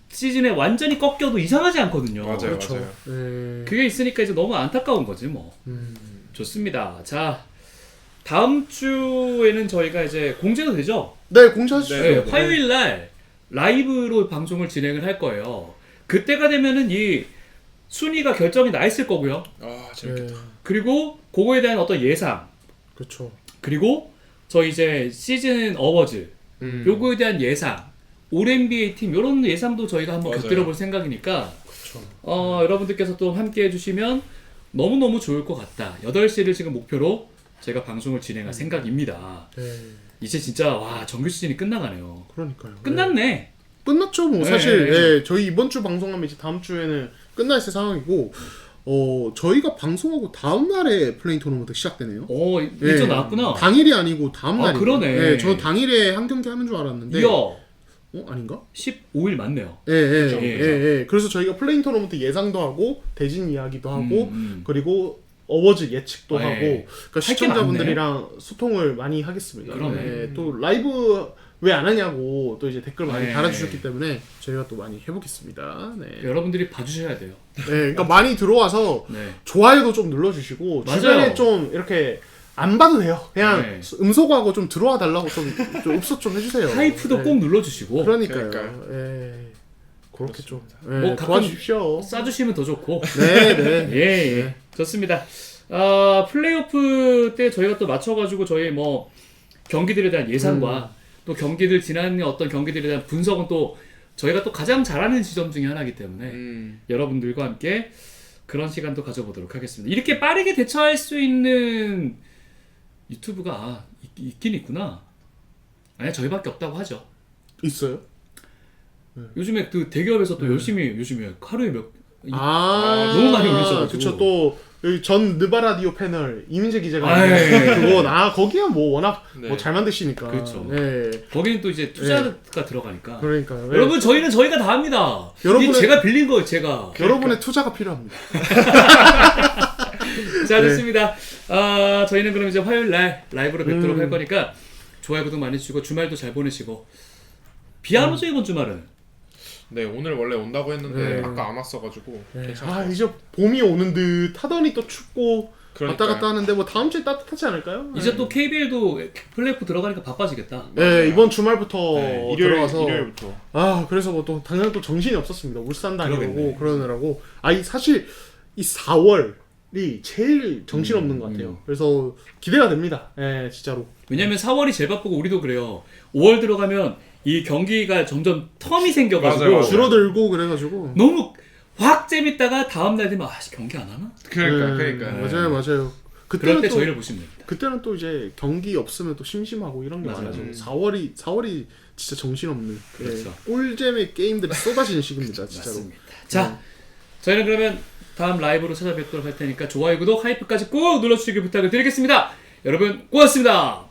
시즌에 완전히 꺾여도 이상하지 않거든요. 맞아요. 그렇죠. 맞아요. 예. 그게 있으니까 이제 너무 안타까운 거지 뭐. 좋습니다. 자, 다음 주에는 저희가 이제 공지도 되죠? 네, 공지하시죠. 네, 화요일 날 라이브로 방송을 진행을 할 거예요. 그때가 되면은 이 순위가 결정이 나 있을 거고요. 아 재밌겠다. 네, 그리고 그거에 대한 어떤 예상, 그렇죠. 그리고 저희 이제 시즌 어워즈 요거에 대한 예상, 올 NBA 팀 요런 예상도 저희가 한번 맞아요. 곁들여 볼 생각이니까 그렇죠. 여러분들께서 또 함께 해주시면 너무너무 좋을 것 같다. 8시를 지금 목표로 제가 방송을 진행할 생각입니다. 네, 이제 진짜 와 정규 시즌이 끝나가네요. 그러니까요. 끝났네. 네. 끝났죠. 뭐 네, 사실 네. 예, 저희 이번 주 방송하면 이제 다음 주에는 끝나 있을 상황이고 저희가 방송하고 다음 날에 플레인 토너먼트 시작되네요. 오 일정 나왔구나. 당일이 아니고 다음 아, 날이. 그러네. 예, 저 당일에 한 경기 하는 줄 알았는데. 이야 아닌가? 15일 맞네요. 예, 예, 그죠, 예, 그죠. 예. 그래서 저희가 플레인 토너먼트 예상도 하고 대진 이야기도 하고 그리고 어워즈 예측도 네. 하고 그러니까 게 시청자분들이랑 소통을 많이 하겠습니다. 그러네. 예, 또 라이브 왜 안 하냐고 또 이제 댓글 많이 네. 달아주셨기 때문에 저희가 또 많이 해보겠습니다. 네. 여러분들이 봐주셔야 돼요. 네, 그러니까 많이 들어와서 네. 좋아요도 좀 눌러주시고 맞아요. 주변에 좀 이렇게 안 봐도 돼요. 그냥 네. 음소거하고 좀 들어와 달라고 좀 읍소 좀 해주세요. 하이프도 네. 꼭 눌러주시고 그러니까요. 그러니까요. 예. 그렇게 좀 뭐 가끔 도와주십시오. 싸주시면 더 좋고. 네, 네. 예. 좋습니다. 플레이오프 때 저희가 또 맞춰가지고 저희 뭐 경기들에 대한 예상과 또 경기들 지난 어떤 경기들에 대한 분석은 또 저희가 또 가장 잘하는 지점 중에 하나이기 때문에 여러분들과 함께 그런 시간도 가져보도록 하겠습니다. 이렇게 빠르게 대처할 수 있는 유튜브가 있긴 있구나. 아니 저희밖에 없다고 하죠. 있어요? 요즘에 그 대기업에서 또 열심히 요즘에 하루에 너무 많이 올리셔가지고. 그쵸. 또 여기 전 느바라디오 패널 이민재 기자가 아, 있는데 예. 그거 거기야 뭐 워낙 네. 뭐 잘 만드시니까. 그렇죠. 네. 거기는 또 이제 투자가 들어가니까. 그러니까요. 여러분 저희는 저희가 다 합니다. 여러분의- 이게 제가 빌린 거예요, 제가. 여러분의 투자가 필요합니다. 자, 좋습니다. 저희는 그럼 이제 화요일 날 라이브로 뵙도록 할 거니까 좋아요, 구독 많이 주시고 주말도 잘 보내시고. 비 안 오죠 이번 주말은? 네 오늘 원래 온다고 했는데 네. 아까 안 왔어가지고 괜찮아요. 아 이제 봄이 오는 듯 하더니 또 춥고 그러니까요. 왔다 갔다 하는데 뭐 다음 주에 따뜻하지 않을까요? 이제 또 KBL도 플레이오프 들어가니까 바빠지겠다. 네 이번 주말부터 네, 들어가서 일요일부터. 그래서 뭐 또 당연히 또 정신이 없었습니다. 울산 다니고 그러겠네. 그러느라고. 사실 이 4월이 제일 정신 없는 것 같아요. 그래서 기대가 됩니다. 예, 진짜로. 왜냐면 4월이 제일 바쁘고 우리도 그래요. 5월 들어가면 이 경기가 점점 텀이 생겨가지고 맞아요. 줄어들고 그래가지고. 너무 확 재밌다가 다음 날 되면 경기 안 하나? 그러니까. 맞아요. 그럴 때 또 저희를 보시면 됩니다. 그때는 또 이제 경기 없으면 또 심심하고 이런 게 맞아요. 많아서 4월이 진짜 정신없는 그렇죠. 꿀잼의 게임들이 쏟아지는 시기입니다. 진짜로. 맞습니다. 자, 저희는 그러면 다음 라이브로 찾아뵙도록 할 테니까 좋아요, 구독, 하이프까지 꼭 눌러주시길 부탁을 드리겠습니다. 여러분 고맙습니다.